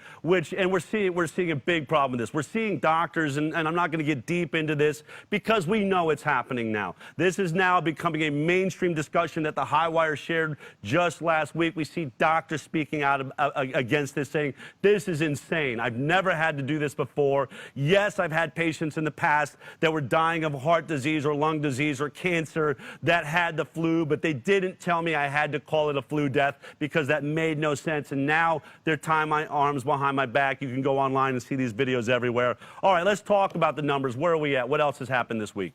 and we're seeing a big problem with this. We're seeing doctors, and I'm not going to get deep into this because we know it's happening now. This is now becoming a mainstream discussion that the Highwire shared just last week. We see doctors speaking out against this, saying, this is insane. I've never had to do this before. Yes, I've had patients in the past that were dying of heart disease or lung disease or cancer that had the flu, but they didn't tell me I had to call it a flu death because that made no sense. And now they're tying my arms behind my back. You can go online and see these videos everywhere. All right, let's talk about the numbers. Where are we at? What else has happened this week?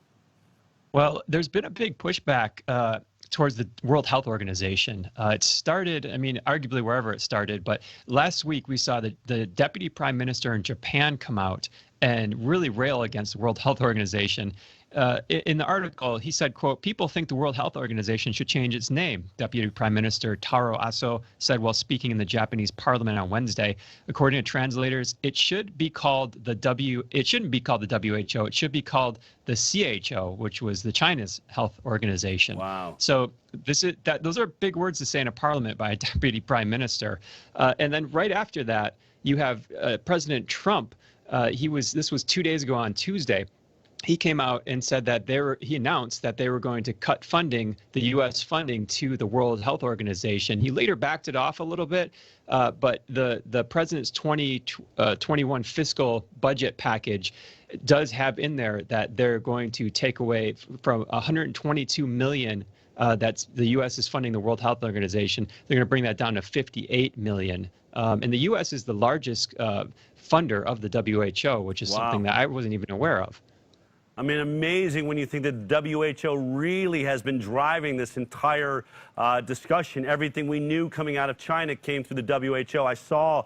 Well, there's been a big pushback towards the World Health Organization. It started, arguably wherever it started, but last week we saw the Deputy Prime Minister in Japan come out and really rail against the World Health Organization. In the article, he said, quote, people think the World Health Organization should change its name. Deputy Prime Minister Taro Aso said while speaking in the Japanese parliament on Wednesday. According to translators, it should be called it shouldn't be called the WHO. It should be called the CHO, which was the China's health organization. Wow. So those are big words to say in a parliament by a deputy prime minister. And then right after that, you have President Trump. This was 2 days ago on Tuesday. He came out and said that he announced that they were going to cut funding, the U.S. funding to the World Health Organization. He later backed it off a little bit, but the president's 2021 fiscal budget package does have in there that they're going to take away from 122 million that's the U.S. is funding the World Health Organization. They're going to bring that down to 58 million. And the U.S. is the largest funder of the WHO, which is something that I wasn't even aware of. Amazing when you think that the WHO really has been driving this entire discussion. Everything we knew coming out of China came through the WHO. I saw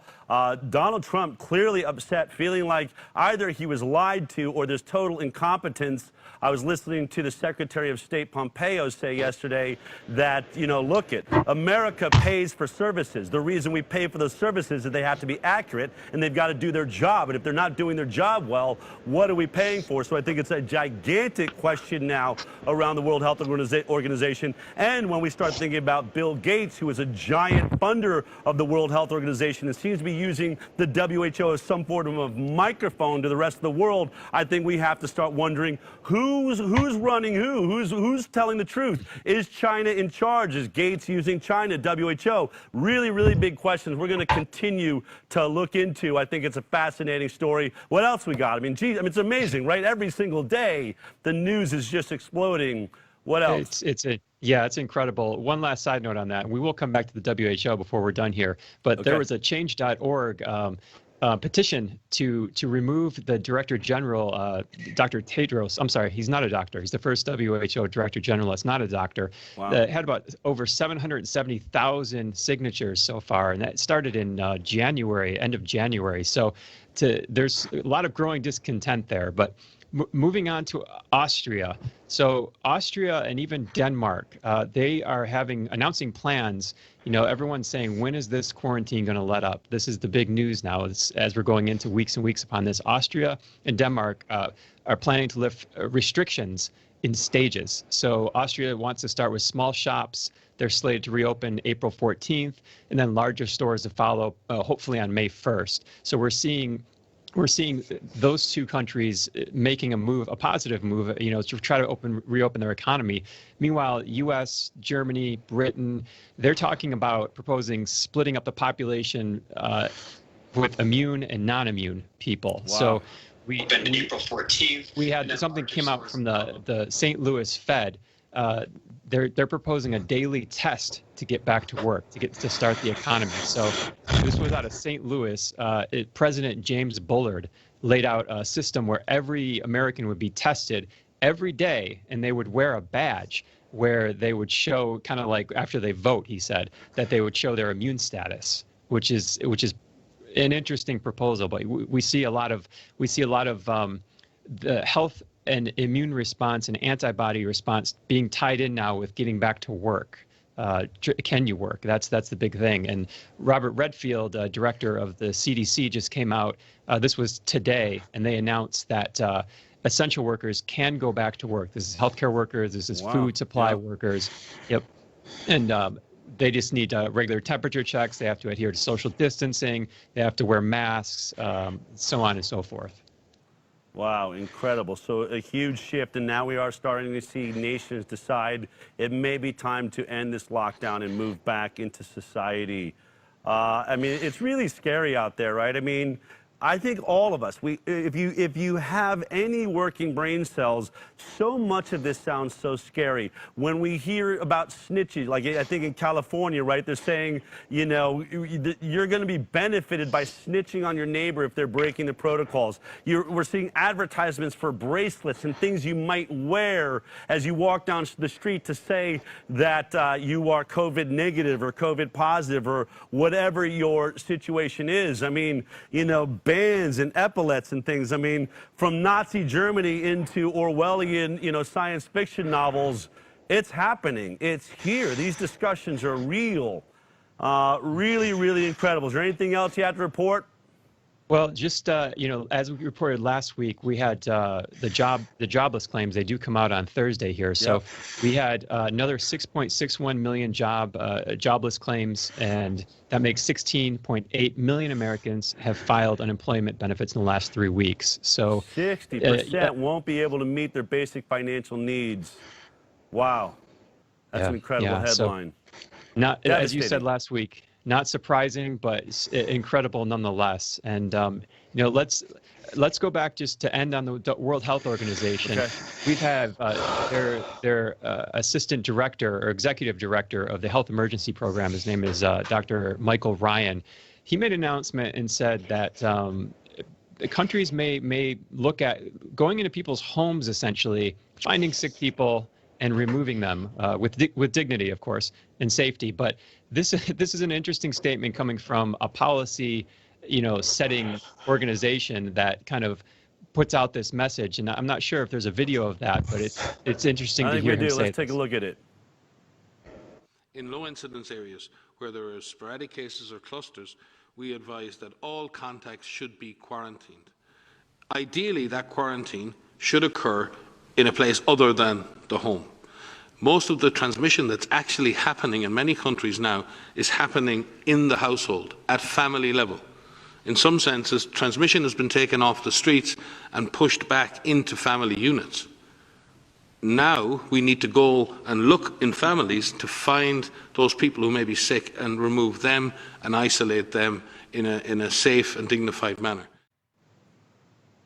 Donald Trump clearly upset, feeling like either he was lied to or there's total incompetence. I was listening to the Secretary of State Pompeo say yesterday that, look, America pays for services. The reason we pay for those services is they have to be accurate and they've got to do their job. And if they're not doing their job well, what are we paying for? So I think it's a gigantic question now around the World Health Organization. And when we start thinking about Bill Gates, who is a giant funder of the World Health Organization and seems to be using the WHO as some form of microphone to the rest of the world, I think we have to start wondering who's running who's telling the truth. Is China in charge? Is Gates using China, WHO? Really, really big questions we're going to continue to look into. I think it's a fascinating story. What else we got? It's amazing, right? Every single day, the news is just exploding. What else? It's incredible. One last side note on that. We will come back to the WHO before we're done here. But there was a change.org petition to remove the Director General, Dr. Tedros. I'm sorry, he's not a doctor. He's the first WHO Director General that's not a doctor. Wow. That had about over 770,000 signatures so far, and that started in January, end of January. So there's a lot of growing discontent there. But moving on to Austria. So Austria and even Denmark, they are announcing plans. Everyone's saying, when is this quarantine going to let up? This is the big news now as we're going into weeks and weeks upon this. Austria and Denmark are planning to lift restrictions in stages. So Austria wants to start with small shops. They're slated to reopen April 14th, and then larger stores to follow, hopefully on May 1st. So we're seeing we're seeing those two countries making a positive move, to try to reopen their economy. Meanwhile, U.S., Germany, Britain, they're talking about proposing splitting up the population with immune and non-immune people. Wow. So April 14th. We had something came out from the St. Louis Fed. They're proposing a daily test to get back to work, to start the economy. So this was out of St. Louis. President James Bullard laid out a system where every American would be tested every day, and they would wear a badge where they would show, kind of like after they vote, he said, that they would show their immune status, which is an interesting proposal. But we see a lot of the health and immune response and antibody response being tied in now with getting back to work. Can you work? That's the big thing. And Robert Redfield, director of the CDC, just came out. This was today, and they announced that essential workers can go back to work. This is healthcare workers. This is food supply workers. Yep. And they just need regular temperature checks. They have to adhere to social distancing. They have to wear masks, so on and so forth. Wow, incredible. So a huge shift, and now we are starting to see nations decide it may be time to end this lockdown and move back into society. I mean, it's really scary out there, right? I mean, I think all of us, if you have any working brain cells, so much of this sounds so scary. When we hear about snitches, like I think in California, right, they're saying, you're going to be benefited by snitching on your neighbor if they're breaking the protocols. We're seeing advertisements for bracelets and things you might wear as you walk down the street to say that you are COVID negative or COVID positive or whatever your situation is. I mean, bands and epaulets and things. I mean, from Nazi Germany into Orwellian, science fiction novels, it's happening. It's here. These discussions are real. Really, really incredible. Is there anything else you have to report? Well, just, as we reported last week, we had the jobless claims. They do come out on Thursday here. So we had another 6.61 million jobless claims, and that makes 16.8 million Americans have filed unemployment benefits in the last 3 weeks. So 60% won't be able to meet their basic financial needs. Wow. That's an incredible headline. So as you said last week, not surprising, but incredible nonetheless. And let's go back just to end on the World Health Organization. Okay. We have their assistant director or executive director of the Health Emergency Program. His name is Dr. Michael Ryan. He made an announcement and said that the countries may look at going into people's homes, essentially finding sick people and removing them with dignity, of course, and safety. But this is an interesting statement coming from a policy, setting organization that kind of puts out this message. And I'm not sure if there's a video of that, but it's interesting to hear him say. Let's take a look at it. In low incidence areas where there are sporadic cases or clusters, we advise that all contacts should be quarantined. Ideally, that quarantine should occur in a place other than the home. Most of the transmission that's actually happening in many countries now is happening in the household, at family level. In some senses, transmission has been taken off the streets and pushed back into family units. Now we need to go and look in families to find those people who may be sick and remove them and isolate them in a safe and dignified manner.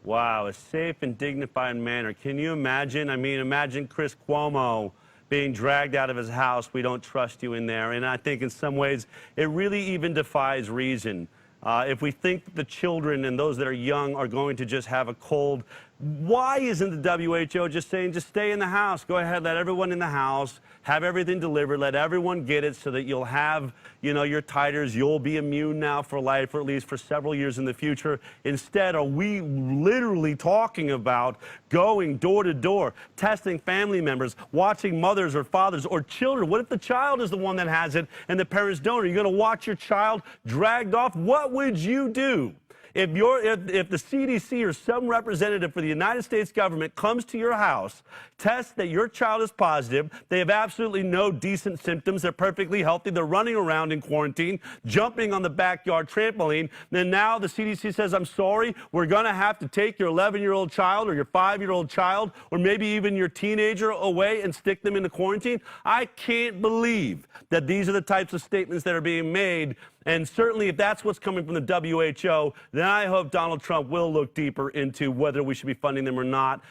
Wow, a safe and dignified manner. Can you imagine? I mean, imagine Chris Cuomo being dragged out of his house. We don't trust you in there. And I think in some ways it really even defies reason. If we think that the children and those that are young are going to just have a cold, why isn't the WHO just saying, just stay in the house? Go ahead, let everyone in the house, have everything delivered, let everyone get it so that you'll have, your titers, you'll be immune now for life, or at least for several years in the future. Instead, are we literally talking about going door to door, testing family members, watching mothers or fathers or children? What if the child is the one that has it and the parents don't? Are you going to watch your child dragged off? What would you do if the CDC or some representative for the United States government comes to your house, tests that your child is positive, they have absolutely no decent symptoms, they're perfectly healthy, they're running around in quarantine, jumping on the backyard trampoline, then now the CDC says, I'm sorry, we're going to have to take your 11-year-old child or your 5-year-old child or maybe even your teenager away and stick them into quarantine. I can't believe that these are the types of statements that are being made. And certainly if that's what's coming from the WHO, then I hope Donald Trump will look deeper into whether we should be funding them or not.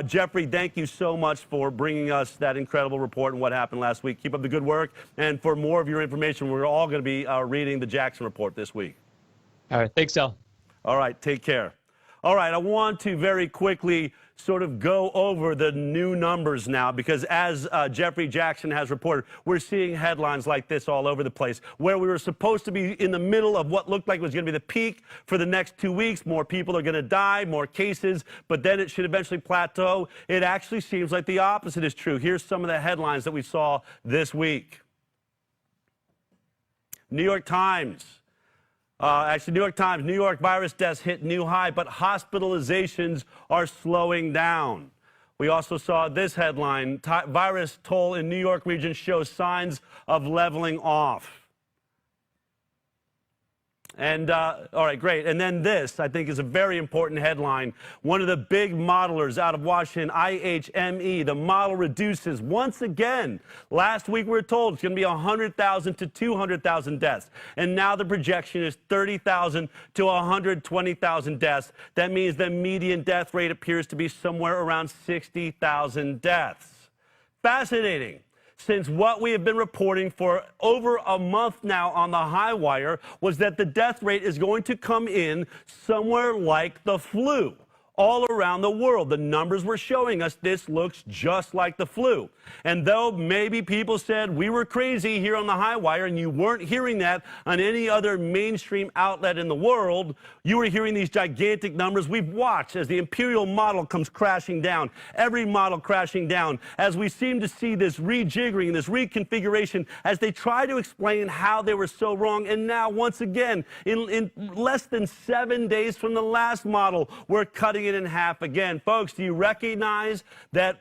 Jeffrey, thank you so much for bringing us that incredible report and what happened last week. Keep up the good work. And for more of your information, we're all going to be reading the Jackson Report this week. All right. Thanks, Del. All right. Take care. All right. I want to very quickly sort of go over the new numbers now, because as Jeffrey Jackson has reported, we're seeing headlines like this all over the place, where we were supposed to be in the middle of what looked like was going to be the peak for the next 2 weeks. More people are going to die, more cases, but then it should eventually plateau. It actually seems like the opposite is true. Here's some of the headlines that we saw this week. New York Times. New York Times, New York virus deaths hit new high, but hospitalizations are slowing down. We also saw this headline, virus toll in New York region shows signs of leveling off. And, all right, great. And then this, I think, is a very important headline. One of the big modelers out of Washington, IHME, the model reduces once again. Last week we were told it's going to be 100,000 to 200,000 deaths. And now the projection is 30,000 to 120,000 deaths. That means the median death rate appears to be somewhere around 60,000 deaths. Fascinating. Since what we have been reporting for over a month now on the High Wire was that the death rate is going to come in somewhere like the flu. All around the world, the numbers were showing us this looks just like the flu. And though maybe people said we were crazy here on the High Wire and you weren't hearing that on any other mainstream outlet in the world, you were hearing these gigantic numbers. We've watched as the imperial model comes crashing down, every model crashing down, as we seem to see this rejiggering, this reconfiguration, as they try to explain how they were so wrong. And now, once again, in less than 7 days from the last model, we're cutting it in half again. Folks, do you recognize that,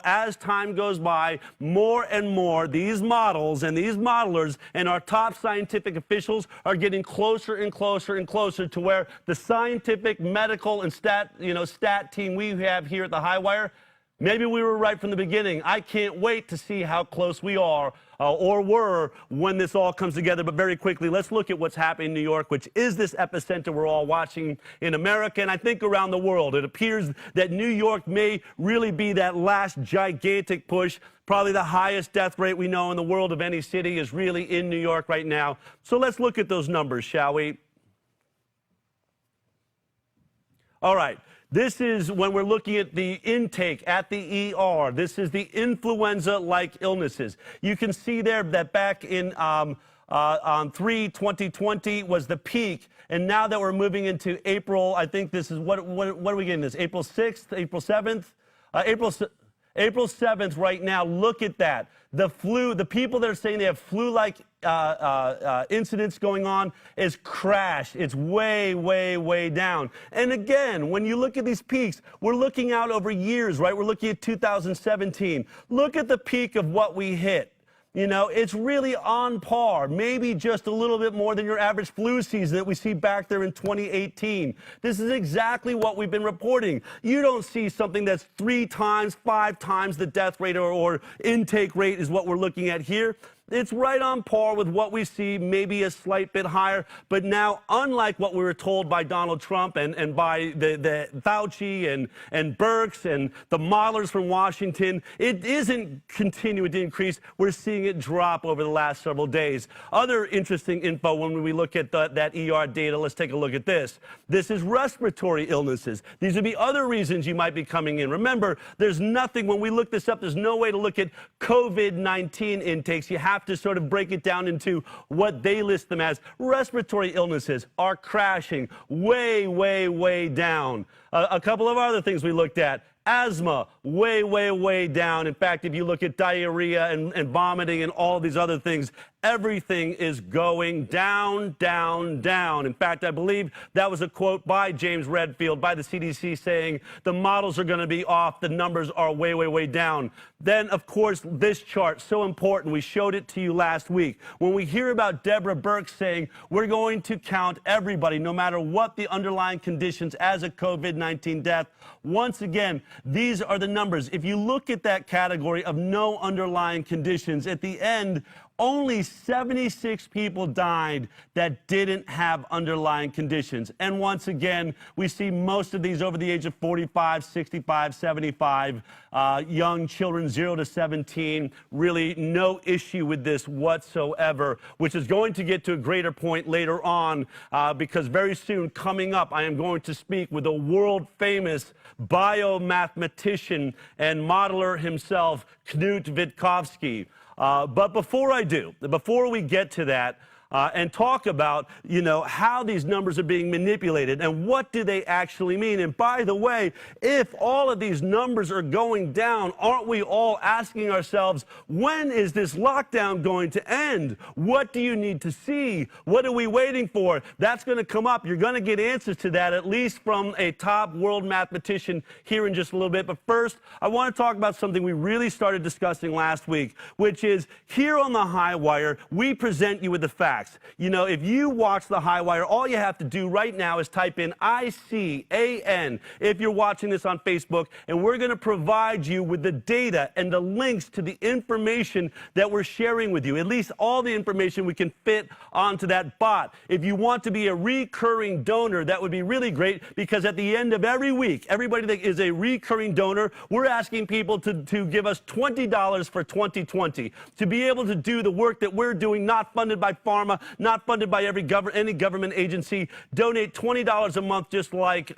as time goes by, more and more these models and these modelers and our top scientific officials are getting closer and closer and closer to where the scientific, medical, and stat team we have here at the High Wire, maybe we were right from the beginning. I can't wait to see how close we are or were when this all comes together. But very quickly, let's look at what's happening in New York, which is this epicenter we're all watching in America and I think around the world. It appears that New York may really be that last gigantic push. Probably the highest death rate we know in the world of any city is really in New York right now. So let's look at those numbers, shall we? All right. This is when we're looking at the intake at the ER. This is the influenza-like illnesses. You can see there that back in on 3/2020 was the peak, and now that we're moving into April, I think this is what are we getting this? April 6th, April 7th, April 7th right now. Look at that. The flu, the people that are saying they have flu-like incidents going on is crashed. It's way, way, way down. And again, when you look at these peaks, we're looking out over years, right? We're looking at 2017. Look at the peak of what we hit. It's really on par, maybe just a little bit more than your average flu season that we see back there in 2018. This is exactly what we've been reporting. You don't see something that's 3 times, 5 times the death rate or intake rate is what we're looking at here. It's right on par with what we see, maybe a slight bit higher. But now, unlike what we were told by Donald Trump and by the Fauci and Birx and the modelers from Washington, it isn't continuing to increase. We're seeing it drop over the last several days. Other interesting info when we look at that ER data, let's take a look at this. This is respiratory illnesses. These would be other reasons you might be coming in. Remember, there's nothing, when we look this up, there's no way to look at COVID-19 intakes. You have to sort of break it down into what they list them as. Respiratory illnesses are crashing way, way, way down. A couple of other things we looked at. Asthma, way, way, way down. In fact, if you look at diarrhea and vomiting and all these other things, everything is going down, down, down. In fact, I believe that was a quote by James Redfield, by the CDC, saying the models are going to be off, the numbers are way, way, way down. Then, of course, this chart, so important. We showed it to you last week. When we hear about Deborah Birx saying we're going to count everybody, no matter what the underlying conditions as a COVID-19 death, once again, these are the numbers. If you look at that category of no underlying conditions, at the end, only 76 people died that didn't have underlying conditions. And once again, we see most of these over the age of 45, 65, 75, young children 0 to 17. Really no issue with this whatsoever, which is going to get to a greater point later on because very soon, coming up, I am going to speak with a world-famous biomathematician and modeler himself, Knut Wittkowski. But before I do, before we get to that, and talk about, how these numbers are being manipulated and what do they actually mean. And by the way, if all of these numbers are going down, aren't we all asking ourselves, when is this lockdown going to end? What do you need to see? What are we waiting for? That's going to come up. You're going to get answers to that, at least from a top world mathematician here in just a little bit. But first, I want to talk about something we really started discussing last week, which is here on the High Wire, we present you with the facts. If you watch the High Wire, all you have to do right now is type in ICAN if you're watching this on Facebook, and we're going to provide you with the data and the links to the information that we're sharing with you, at least all the information we can fit onto that bot. If you want to be a recurring donor, that would be really great, because at the end of every week, everybody that is a recurring donor, we're asking people to give us $20 for 2020 to be able to do the work that we're doing, not funded by pharma, not funded by any government agency. Donate $20 a month, just like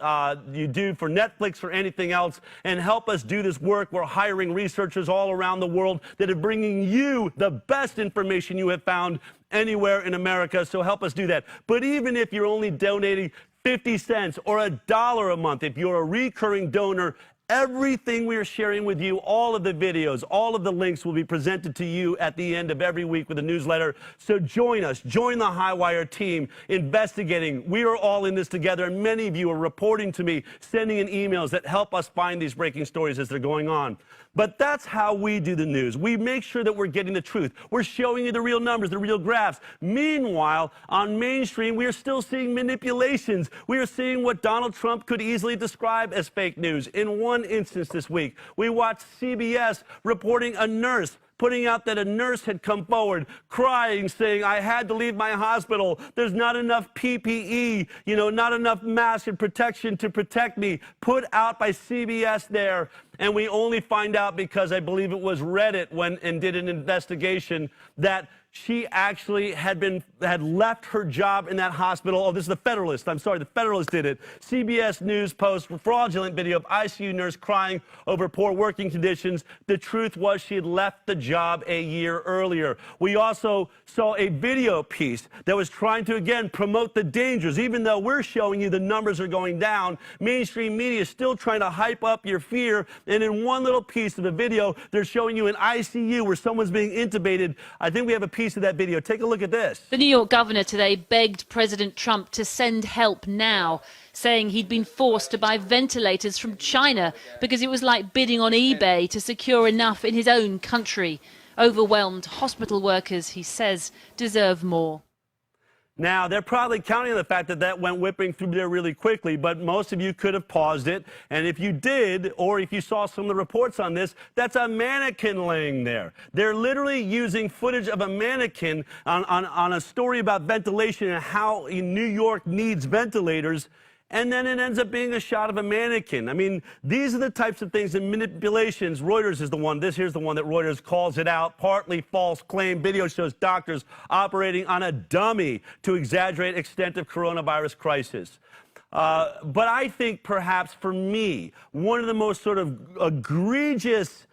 you do for Netflix or anything else, and help us do this work. We're hiring researchers all around the world that are bringing you the best information you have found anywhere in America, so help us do that. But even if you're only donating 50 cents or $1 a month, if you're a recurring donor, everything we are sharing with you, all of the videos, all of the links will be presented to you at the end of every week with a newsletter. So join us, join the High Wire team investigating. We are all in this together, and many of you are reporting to me, sending in emails that help us find these breaking stories as they're going on. But that's how we do the news. We make sure that we're getting the truth. We're showing you the real numbers, the real graphs. Meanwhile, on mainstream, we are still seeing manipulations. We are seeing what Donald Trump could easily describe as fake news. In one instance this week, we watched CBS reporting a nurse putting out that a nurse had come forward crying, saying, I had to leave my hospital. There's not enough PPE, not enough mask and protection to protect me. Put out by CBS there. And we only find out because I believe it was Reddit went and did an investigation that she actually had left her job in that hospital. Oh, this is the Federalist. I'm sorry, the Federalist did it. CBS News posts fraudulent video of ICU nurse crying over poor working conditions. The truth was she had left the job a year earlier. We also saw a video piece that was trying to, again, promote the dangers. Even though we're showing you the numbers are going down, mainstream media is still trying to hype up your fear. And in one little piece of the video, they're showing you an ICU where someone's being intubated. I think we have a piece of that video. Take a look at this. The New York governor today begged President Trump to send help now, saying he'd been forced to buy ventilators from China because it was like bidding on eBay to secure enough in his own country. Overwhelmed hospital workers, he says, deserve more. Now, they're probably counting on the fact that that went whipping through there really quickly, but most of you could have paused it. And if you did, or if you saw some of the reports on this, that's a mannequin laying there. They're literally using footage of a mannequin on a story about ventilation and how New York needs ventilators. And then it ends up being a shot of a mannequin. I mean, these are the types of things and manipulations. Reuters is the one. Here's the one that Reuters calls it out. Partly false claim. Video shows doctors operating on a dummy to exaggerate extent of coronavirus crisis. But I think perhaps for me, one of the most sort of egregious,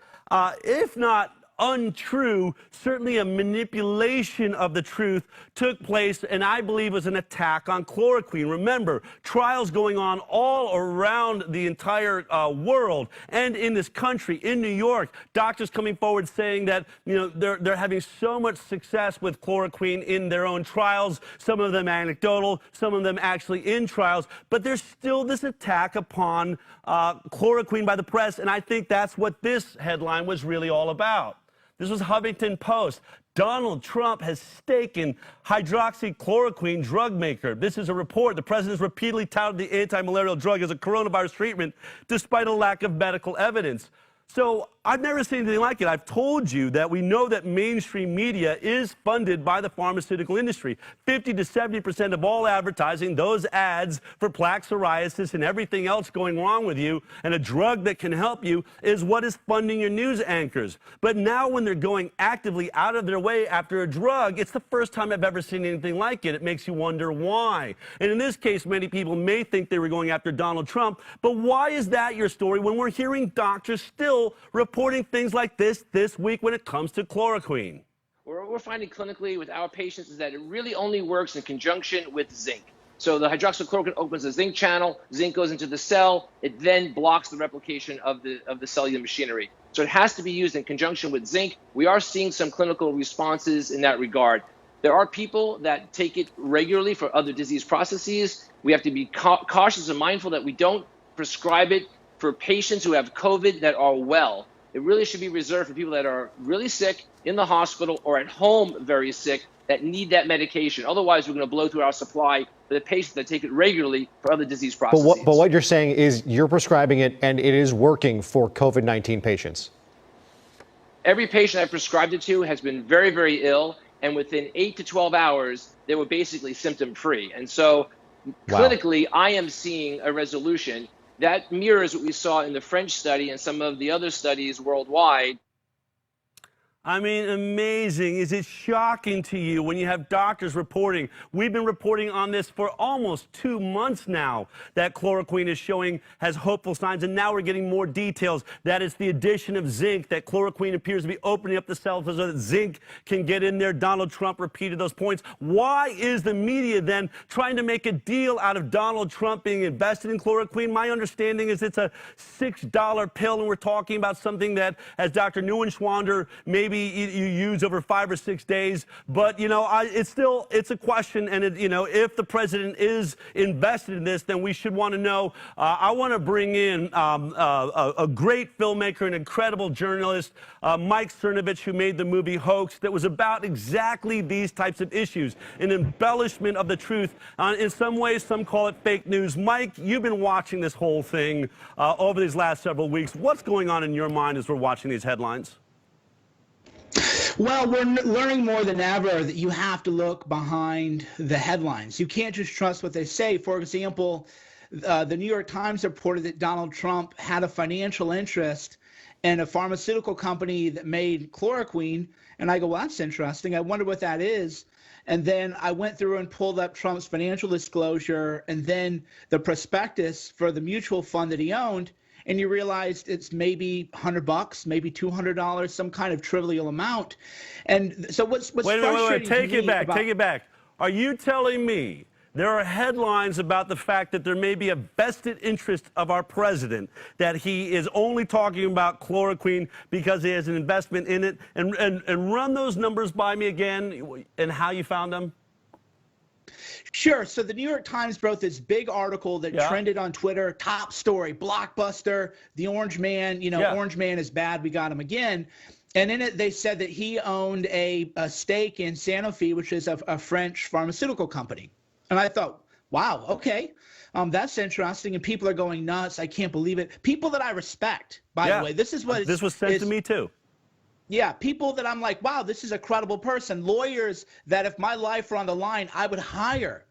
if not untrue, certainly a manipulation of the truth took place, and I believe was an attack on chloroquine. Remember, trials going on all around the entire world and in this country, in New York, doctors coming forward saying that, you know, they're having so much success with chloroquine in their own trials, some of them anecdotal, some of them actually in trials, but there's still this attack upon chloroquine by the press, and I think that's what this headline was really all about. This was Huffington Post. Donald Trump has staken hydroxychloroquine drug maker. This is a report. The president has repeatedly touted the anti-malarial drug as a coronavirus treatment despite a lack of medical evidence. So I've never seen anything like it. I've told you that we know that mainstream media is funded by the pharmaceutical industry. 50 to 70% of all advertising, those ads for plaque psoriasis and everything else going wrong with you and a drug that can help you is what is funding your news anchors. But now when they're going actively out of their way after a drug, it's the first time I've ever seen anything like it. It makes you wonder why. And in this case, many people may think they were going after Donald Trump, but why is that your story when we're hearing doctors still reporting things like this week when it comes to chloroquine? What we're finding clinically with our patients is that it really only works in conjunction with zinc. So the hydroxychloroquine opens the zinc channel, zinc goes into the cell, it then blocks the replication of the cellular machinery. So it has to be used in conjunction with zinc. We are seeing some clinical responses in that regard. There are people that take it regularly for other disease processes. We have to be cautious and mindful that we don't prescribe it for patients who have COVID that are well. It really should be reserved for people that are really sick in the hospital or at home very sick that need that medication. Otherwise, we're going to blow through our supply for the patients that take it regularly for other disease processes. But what you're saying is you're prescribing it and it is working for COVID-19 patients. Every patient I prescribed it to has been very, very ill, and within 8 to 12 hours, they were basically symptom-free. And so clinically, I am seeing a resolution. That mirrors what we saw in the French study and some of the other studies worldwide. I mean, amazing. Is it shocking to you when you have doctors reporting? We've been reporting on this for almost 2 months now, that chloroquine is showing has hopeful signs, and now we're getting more details that it's the addition of zinc, that chloroquine appears to be opening up the cells so that zinc can get in there. Donald Trump repeated those points. Why is the media then trying to make a deal out of Donald Trump being invested in chloroquine? My understanding is it's a $6 pill, and we're talking about something that, as Dr. Neuenschwander maybe you use over 5 or 6 days, but you know, it's a question, and you know, if the president is invested in this, then we should want to know. I want to bring in a great filmmaker, an incredible journalist, Mike Cernovich, who made the movie Hoax, that was about exactly these types of issues, an embellishment of the truth. In some ways, some call it fake news. Mike, you've been watching this whole thing over these last several weeks. What's going on in your mind as we're watching these headlines? Well, we're learning more than ever that you have to look behind the headlines. You can't just trust what they say. For example, the New York Times reported that Donald Trump had a financial interest in a pharmaceutical company that made chloroquine. And I go, well, that's interesting. I wonder what that is. And then I went through and pulled up Trump's financial disclosure and then the prospectus for the mutual fund that he owned. And you realized it's maybe $100, maybe $200, some kind of trivial amount. And so what's frustrating wait. Take to it me back. about, Take it back. Are you telling me there are headlines about the fact that there may be a vested interest of our president, that he is only talking about chloroquine because he has an investment in it? And run those numbers by me again and how you found them? Sure. So the New York Times wrote this big article that trended on Twitter, top story, blockbuster, the Orange Man, Orange Man is bad, we got him again. And in it, they said that he owned a stake in Sanofi, which is a French pharmaceutical company. And I thought, wow, okay, that's interesting. And people are going nuts. I can't believe it. People that I respect, by the way. This was sent to me, too. Yeah, people that I'm like, wow, this is a credible person. Lawyers that if my life were on the line, I would hire.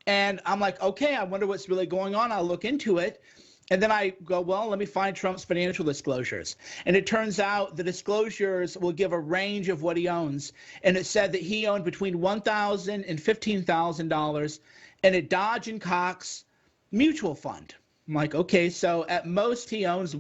And I'm like, okay, I wonder what's really going on. I'll look into it. And then I go, well, let me find Trump's financial disclosures. And it turns out the disclosures will give a range of what he owns. And it said that he owned between $1,000 and $15,000 in a Dodge and Cox mutual fund. I'm like, okay, so at most he owns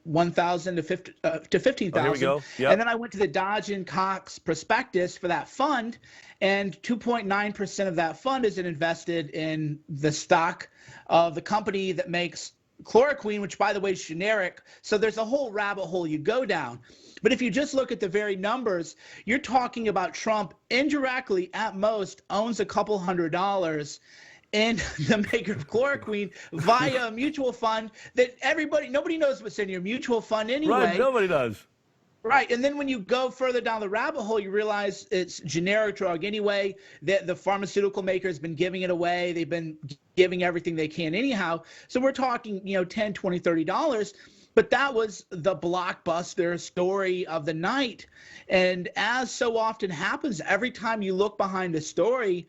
1,000 to 15,000. Oh, here we go. Yep. And then I went to the Dodge and Cox prospectus for that fund, and 2.9% of that fund is invested in the stock of the company that makes chloroquine, which, by the way, is generic. So there's a whole rabbit hole you go down. But if you just look at the very numbers, you're talking about Trump indirectly, at most, owns a couple $100 in the maker of chloroquine via a mutual fund that nobody knows what's in your mutual fund anyway. Right, nobody does. Right, and then when you go further down the rabbit hole, you realize it's generic drug anyway. The pharmaceutical maker has been giving it away. They've been giving everything they can anyhow. So we're talking, $10, $20, $30. But that was the blockbuster story of the night. And as so often happens, every time you look behind a story,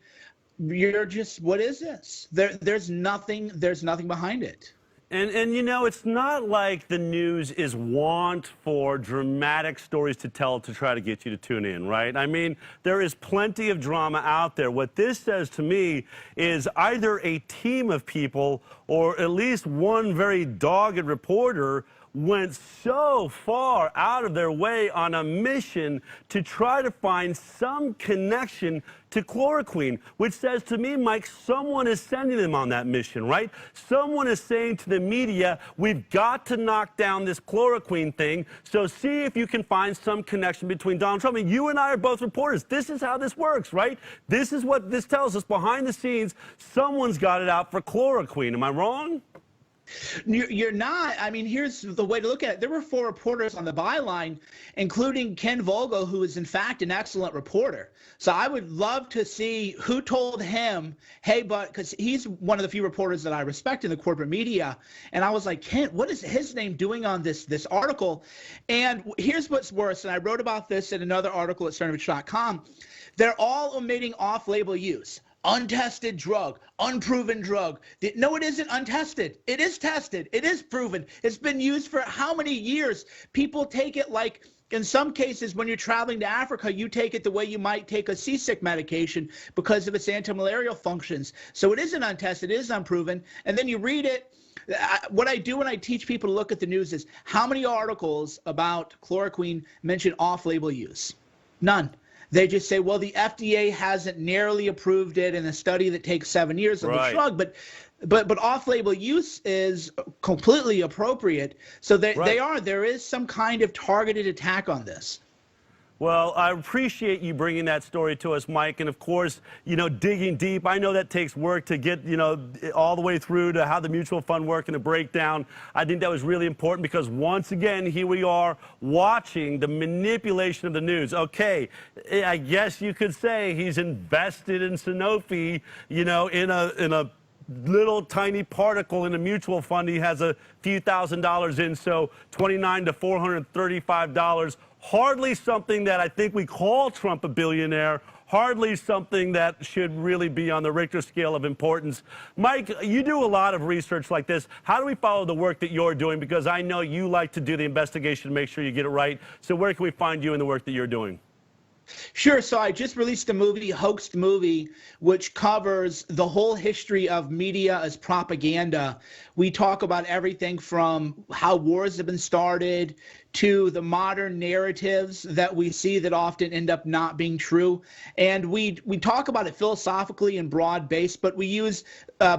you're just, what is this? There's nothing behind it. And it's not like the news is want for dramatic stories to tell to try to get you to tune in, right? I mean, there is plenty of drama out there. What this says to me is either a team of people or at least one very dogged reporter went so far out of their way on a mission to try to find some connection to chloroquine, which says to me, Mike, someone is sending them on that mission, right? Someone is saying to the media, we've got to knock down this chloroquine thing, so see if you can find some connection between Donald Trump. And you and I are both reporters. This is how this works, right? This is what this tells us. Behind the scenes, someone's got it out for chloroquine. Am I wrong? You're not. I mean, here's the way to look at it. There were 4 reporters on the byline, including Ken Vogel, who is in fact an excellent reporter. So I would love to see who told him, hey, but because he's one of the few reporters that I respect in the corporate media. And I was like, Ken, what is his name doing on this article? And here's what's worse. And I wrote about this in another article at Cernovich.com. They're all omitting off-label use. Untested drug, unproven drug. No, it isn't untested. It is tested. It is proven. It's been used for how many years? People take it like, in some cases, when you're traveling to Africa, you take it the way you might take a seasick medication because of its anti-malarial functions. So it isn't untested. It is unproven. And then you read it. What I do when I teach people to look at the news is how many articles about chloroquine mention off-label use? None. They just say, well, the FDA hasn't narrowly approved it in a study that takes 7 years of the drug, but off-label use is completely appropriate. So there is some kind of targeted attack on this. Well, I appreciate you bringing that story to us, Mike. And of course, digging deep. I know that takes work to get, all the way through to how the mutual fund work and the breakdown. I think that was really important because once again, here we are watching the manipulation of the news. Okay, I guess you could say he's invested in Sanofi, in a little tiny particle in a mutual fund. He has a few $1,000s in, so $29 to $435. Hardly something that I think we call Trump a billionaire. Hardly something that should really be on the Richter scale of importance. Mike, you do a lot of research like this. How do we follow the work that you're doing? Because I know you like to do the investigation to make sure you get it right. So where can we find you in the work that you're doing? Sure. So I just released a movie, Hoaxed Movie, which covers the whole history of media as propaganda. We talk about everything from how wars have been started to the modern narratives that we see that often end up not being true. And we talk about it philosophically and broad-based, but we use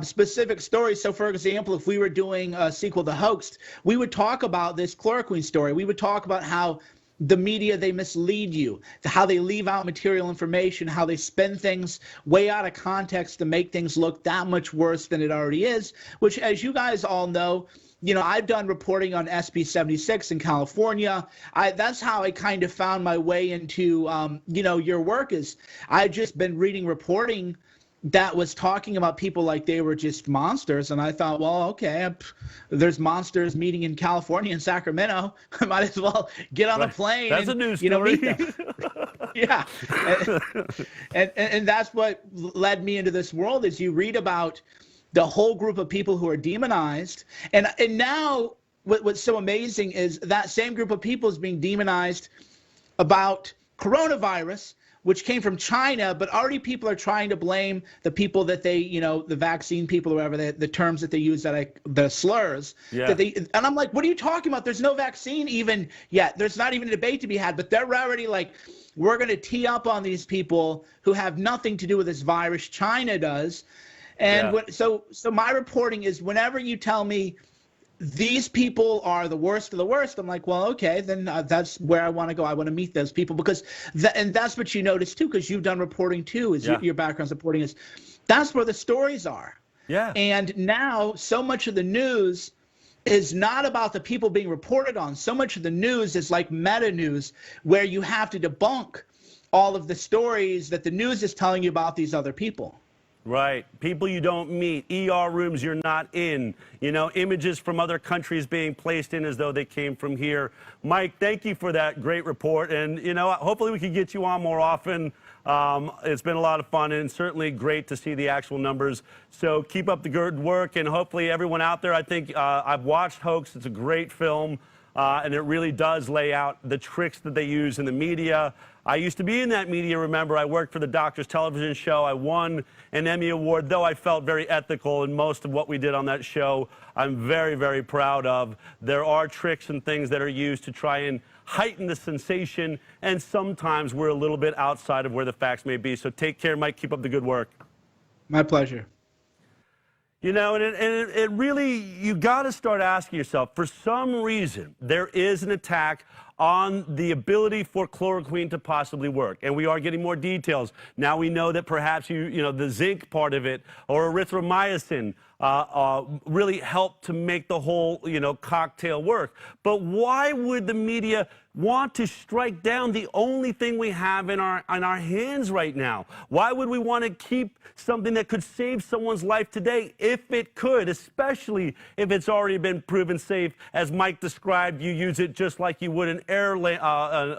specific stories. So, for example, if we were doing a sequel to Hoaxed, we would talk about this chloroquine story. We would talk about how the media, they mislead you, how they leave out material information, how they spin things way out of context to make things look that much worse than it already is, which, as you guys all know, I've done reporting on SB 76 in California. That's how I kind of found my way into, your work. Is I've just been reading reporting that was talking about people like they were just monsters. And I thought, well, okay, there's monsters meeting in California and Sacramento. I might as well get on a plane. That's and, a news story. Meet them. Yeah. And that's what led me into this world is you read about the whole group of people who are demonized. And now what's so amazing is that same group of people is being demonized about coronavirus, which came from China, but already people are trying to blame the people that they, the vaccine people or whatever, the terms that they use, the slurs. Yeah. And I'm like, what are you talking about? There's no vaccine even yet. There's not even a debate to be had, but they're already like, we're going to tee up on these people who have nothing to do with this virus. China does. And so my reporting is, whenever you tell me these people are the worst of the worst, I'm like, well, okay, then that's where I want to go. I want to meet those people, because and that's what you notice too, because you've done reporting too, is your background's reporting is, that's where the stories are. Yeah. And now so much of the news is not about the people being reported on. So much of the news is like meta news, where you have to debunk all of the stories that the news is telling you about these other people. Right. People you don't meet, ER rooms you're not in, images from other countries being placed in as though they came from here. Mike, thank you for that great report. And, hopefully we can get you on more often. It's been a lot of fun, and certainly great to see the actual numbers. So keep up the good work, and hopefully everyone out there, I think I've watched Hoax. It's a great film, and it really does lay out the tricks that they use in the media. I used to be in that media, remember. I worked for the Doctors television show. I won an Emmy Award, though I felt very ethical in most of what we did on that show. I'm very, very proud of. There are tricks and things that are used to try and heighten the sensation, and sometimes we're a little bit outside of where the facts may be. So take care, Mike. Keep up the good work. My pleasure. And it really, you got to start asking yourself, for some reason, there is an attack on the ability for chloroquine to possibly work. And we are getting more details. Now we know that perhaps the zinc part of it, or erythromycin, really helped to make the whole, cocktail work. But why would the media want to strike down the only thing we have in our hands right now? Why would we want to keep something that could save someone's life today, if it could, especially if it's already been proven safe? As Mike described, you use it just like you would an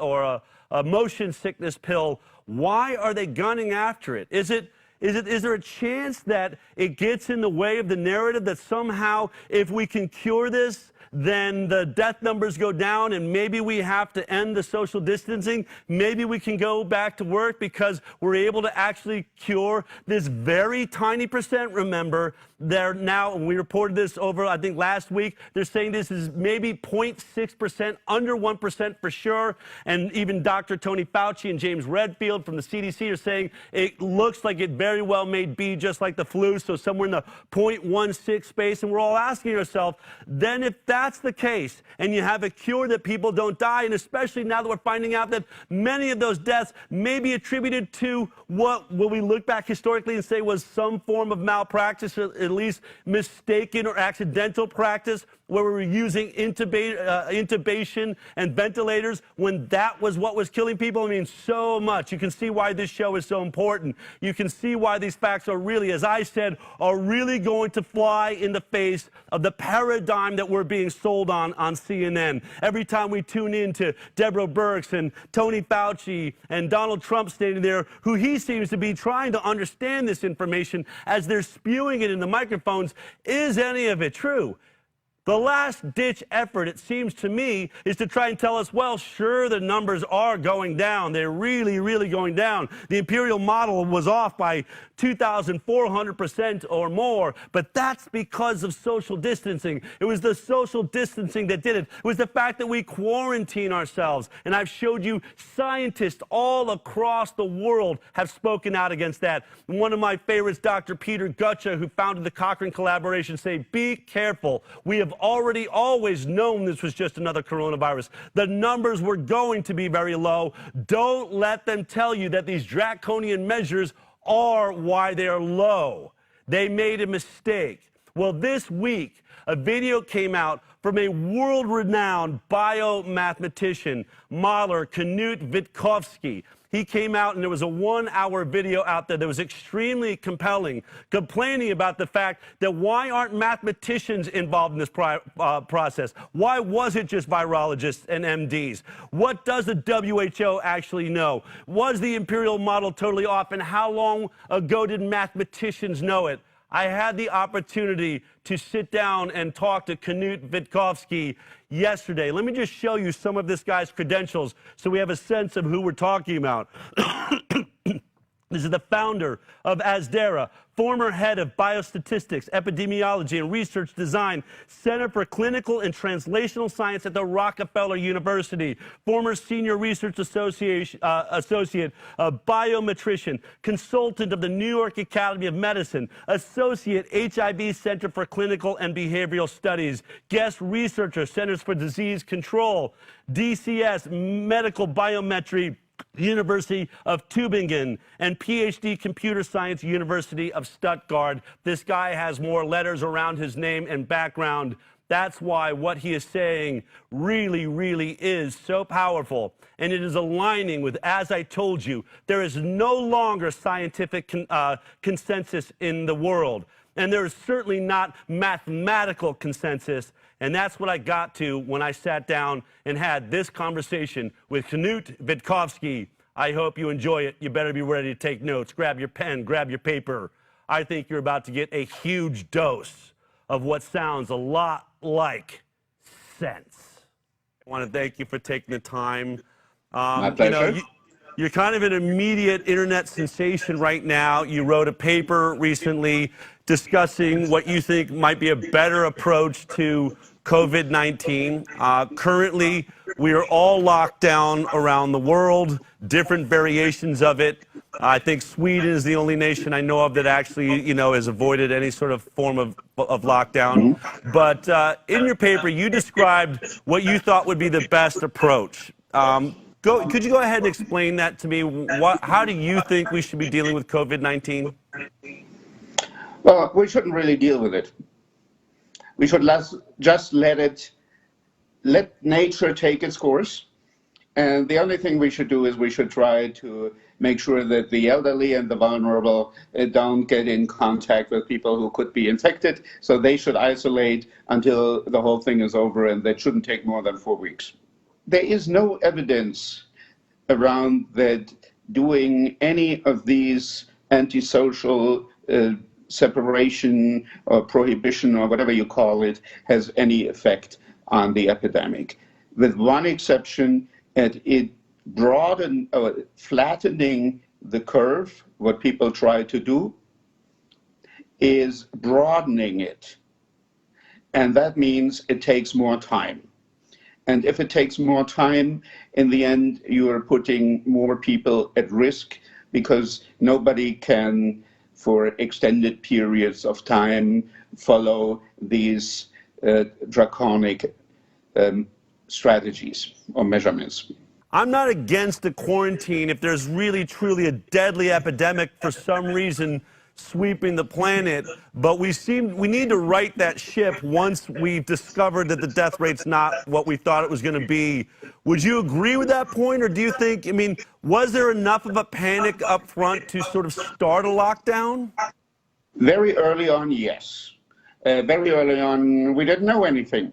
or a motion sickness pill. Why are they gunning after it? Is there a chance that it gets in the way of the narrative that somehow, if we can cure this, then the death numbers go down, and maybe we have to end the social distancing? Maybe we can go back to work because we're able to actually cure this very tiny percent. Remember, they're now, we reported this over, I think, last week, they're saying this is maybe 0.6%, under 1% for sure. And even Dr. Tony Fauci and James Redfield from the CDC are saying it looks like it very well may be just like the flu, so somewhere in the 0.16 space. And we're all asking ourselves, then if that's the case, and you have a cure that people don't die, and especially now that we're finding out that many of those deaths may be attributed to what we look back historically and say was some form of malpractice, or at least mistaken or accidental practice, where we were using intubation and ventilators when that was what was killing people. I mean, so much. You can see why this show is so important. You can see why these facts are really, as I said, are really going to fly in the face of the paradigm that we're being sold on CNN. Every time we tune in to Deborah Birx and Tony Fauci and Donald Trump standing there, who he seems to be trying to understand this information as they're spewing it in the microphones, is any of it true? The last-ditch effort, it seems to me, is to try and tell us, well, sure, the numbers are going down. They're really, really going down. The imperial model was off by 2,400% or more, but that's because of social distancing. It was the social distancing that did it. It was the fact that we quarantine ourselves. And I've showed you scientists all across the world have spoken out against that. One of my favorites, Dr. Peter Gutcha, who founded the Cochrane Collaboration, say, be careful. We have already always known this was just another coronavirus. The numbers were going to be very low. Don't let them tell you that these draconian measures are why they are low. They made a mistake. Well, this week, a video came out from a world-renowned biomathematician, modeler, Knut Wittkowski. He came out, and there was a 1-hour video out there that was extremely compelling, complaining about the fact that why aren't mathematicians involved in this process? Why was it just virologists and MDs? What does the WHO actually know? Was the imperial model totally off, and how long ago did mathematicians know it? I had the opportunity to sit down and talk to Knut Wittkowski yesterday. Let me just show you some of this guy's credentials so we have a sense of who we're talking about. This is the founder of Asdera, former head of biostatistics, epidemiology, and research design, Center for Clinical and Translational Science at the Rockefeller University, former senior research associate, biometrician, consultant of the New York Academy of Medicine, associate HIV Center for Clinical and Behavioral Studies, guest researcher, Centers for Disease Control, DCS, Medical Biometry, University of Tübingen, and PhD Computer Science, University of Stuttgart. This guy has more letters around his name and background. That's why what he is saying really, really is so powerful. And it is aligning with, as I told you, there is no longer scientific consensus in the world. And there is certainly not mathematical consensus. And that's what I got to when I sat down and had this conversation with Knut Wittkowski. I hope you enjoy it. You better be ready to take notes. Grab your pen, grab your paper. I think you're about to get a huge dose of what sounds a lot like sense. I want to thank you for taking the time. My pleasure. You're kind of an immediate internet sensation right now. You wrote a paper recently discussing what you think might be a better approach to COVID-19. Currently, we are all locked down around the world, different variations of it. I think Sweden is the only nation I know of that actually, has avoided any sort of form of lockdown. Mm-hmm. But in your paper, you described what you thought would be the best approach. Could you go ahead and explain that to me? How do you think we should be dealing with COVID-19? Well, we shouldn't really deal with it. We should just let nature take its course. And the only thing we should do is we should try to make sure that the elderly and the vulnerable don't get in contact with people who could be infected. So they should isolate until the whole thing is over, and that shouldn't take more than 4 weeks. There is no evidence around that doing any of these antisocial separation or prohibition or whatever you call it has any effect on the epidemic. With one exception, it flattening the curve, what people try to do, is broadening it. And that means it takes more time. And if it takes more time, in the end, you are putting more people at risk because nobody can, for extended periods of time, follow these draconic strategies or measurements. I'm not against the quarantine if there's really, truly a deadly epidemic for some reason sweeping the planet, but we need to right that ship once we've discovered that the death rate's not what we thought it was going to be. Would you agree with that point, or do you think, was there enough of a panic up front to sort of start a lockdown? Very early on, yes. Very early on, we didn't know anything.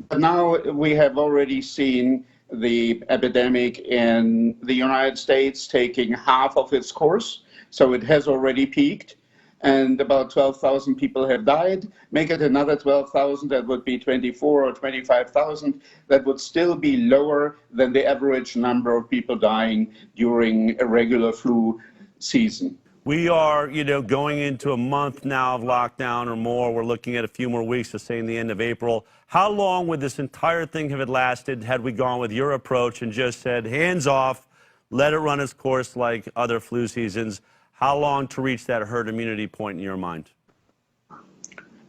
But now we have already seen the epidemic in the United States taking half of its course, so it has already peaked. And about 12,000 people have died. Make it another 12,000, that would be 24 or 25,000. That would still be lower than the average number of people dying during a regular flu season. We are, going into a month now of lockdown or more. We're looking at a few more weeks to say in the end of April. How long would this entire thing have lasted had we gone with your approach and just said, hands off, let it run its course like other flu seasons? How long to reach that herd immunity point in your mind?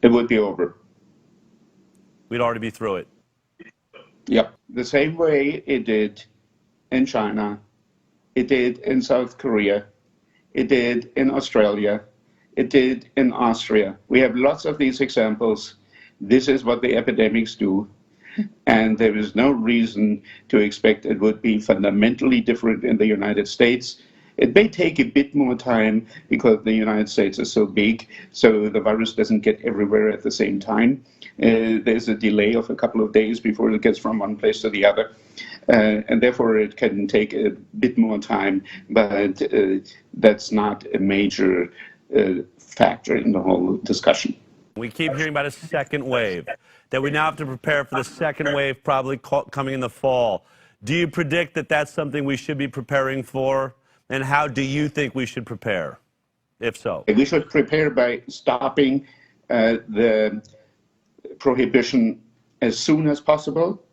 It would be over. We'd already be through it. Yep. The same way it did in China, it did in South Korea, it did in Australia, it did in Austria. We have lots of these examples. This is what the epidemics do. And there is no reason to expect it would be fundamentally different in the United States. It may take a bit more time because the United States is so big, so the virus doesn't get everywhere at the same time. There's a delay of a couple of days before it gets from one place to the other. And therefore it can take a bit more time, but that's not a major factor in the whole discussion. We keep hearing about a second wave, that we now have to prepare for the second wave probably coming in the fall. Do you predict that that's something we should be preparing for? And how do you think we should prepare, if so? We should prepare by stopping the prohibition as soon as possible,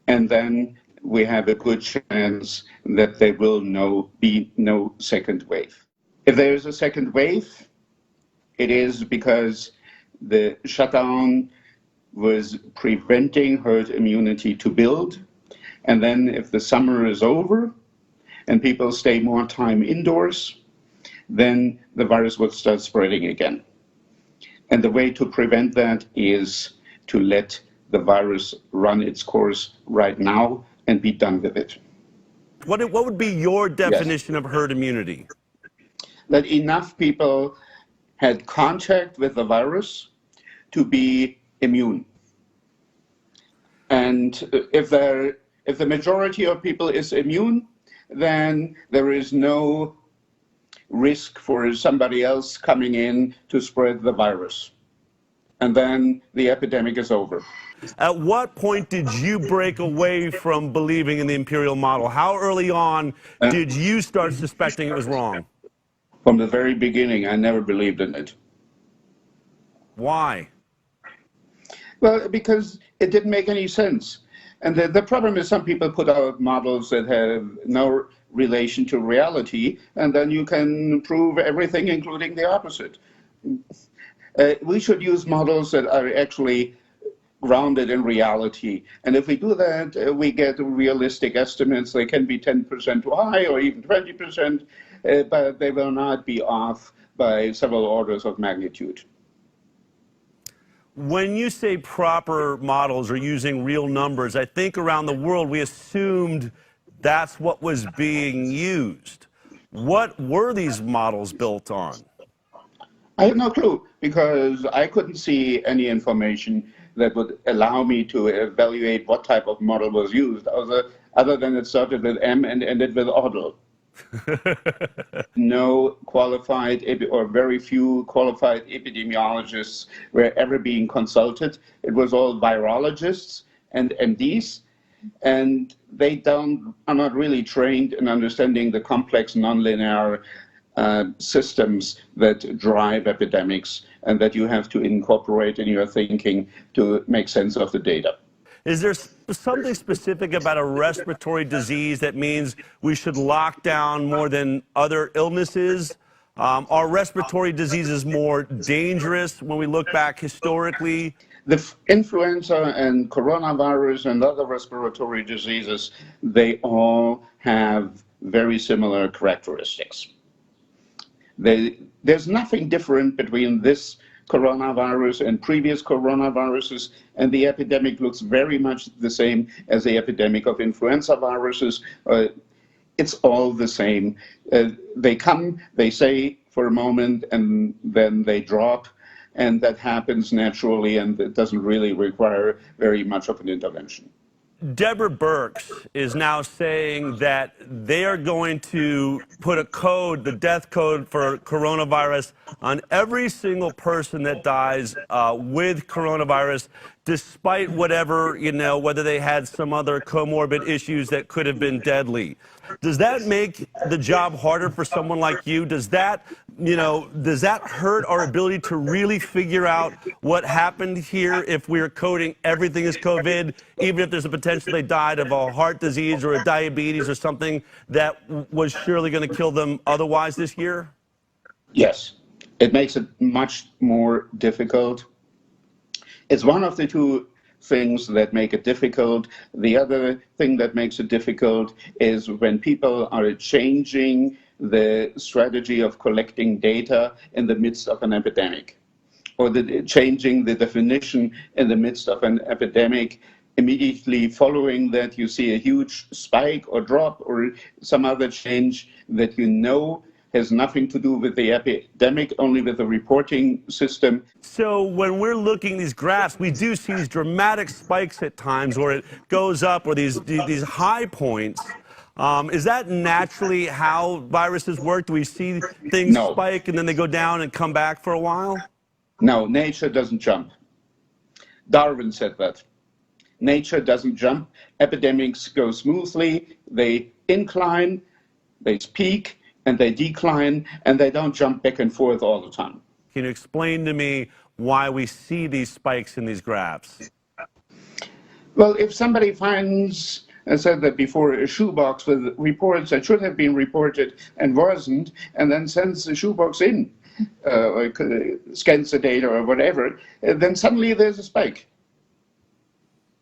and then we have a good chance that there will be no second wave. If there is a second wave, it is because the shutdown was preventing herd immunity to build, and then if the summer is over and people stay more time indoors, then the virus will start spreading again. And the way to prevent that is to let the virus run its course right now and be done with it. What would be your definition of herd immunity? That enough people had contact with the virus to be immune. And if the majority of people is immune, then there is no risk for somebody else coming in to spread the virus. And then the epidemic is over. At what point did you break away from believing in the imperial model? How early on did you start suspecting it was wrong? From the very beginning, I never believed in it. Why? Well, because it didn't make any sense. And the problem is some people put out models that have no relation to reality, and then you can prove everything, including the opposite. We should use models that are actually grounded in reality. And if we do that, we get realistic estimates. They can be 10% too high or even 20%, but they will not be off by several orders of magnitude. When you say proper models or using real numbers, I think around the world we assumed that's what was being used. What were these models built on? I have no clue, because I couldn't see any information that would allow me to evaluate what type of model was used, other than it started with M and ended with Odell. No qualified or very few qualified epidemiologists were ever being consulted. It was all virologists and MDs, and they are not really trained in understanding the complex nonlinear systems that drive epidemics and that you have to incorporate in your thinking to make sense of the data. Is there something specific about a respiratory disease that means we should lock down more than other illnesses? Are respiratory diseases more dangerous when we look back historically? The influenza and coronavirus and other respiratory diseases, they all have very similar characteristics. There's nothing different between this coronavirus and previous coronaviruses, and the epidemic looks very much the same as the epidemic of influenza viruses. It's all the same. They come, they say for a moment, and then they drop, and that happens naturally, and it doesn't really require very much of an intervention. Deborah Birx is now saying that they are going to put a code, the death code for coronavirus, on every single person that dies with coronavirus, despite whatever, whether they had some other comorbid issues that could have been deadly. Does that make the job harder for someone like you? Does that hurt our ability to really figure out what happened here if we're coding everything as COVID, even if there's a potential they died of a heart disease or a diabetes or something that was surely going to kill them otherwise this year? Yes, it makes it much more difficult. It's one of the two things that make it difficult. The other thing that makes it difficult is when people are changing the strategy of collecting data in the midst of an epidemic, or changing the definition in the midst of an epidemic. Immediately following that, you see a huge spike or drop or some other change that has nothing to do with the epidemic, only with the reporting system. So when we're looking at these graphs, we do see these dramatic spikes at times, or it goes up, or these high points. Is that naturally how viruses work? Do we see things spike and then they go down and come back for a while? No, nature doesn't jump. Darwin said that. Nature doesn't jump. Epidemics go smoothly. They incline, They peak and they decline, and they don't jump back and forth all the time. Can you explain to me why we see these spikes in these graphs? Well, if somebody finds, I said that before, a shoebox with reports that should have been reported and wasn't, and then sends the shoebox in, or scans the data or whatever, then suddenly there's a spike.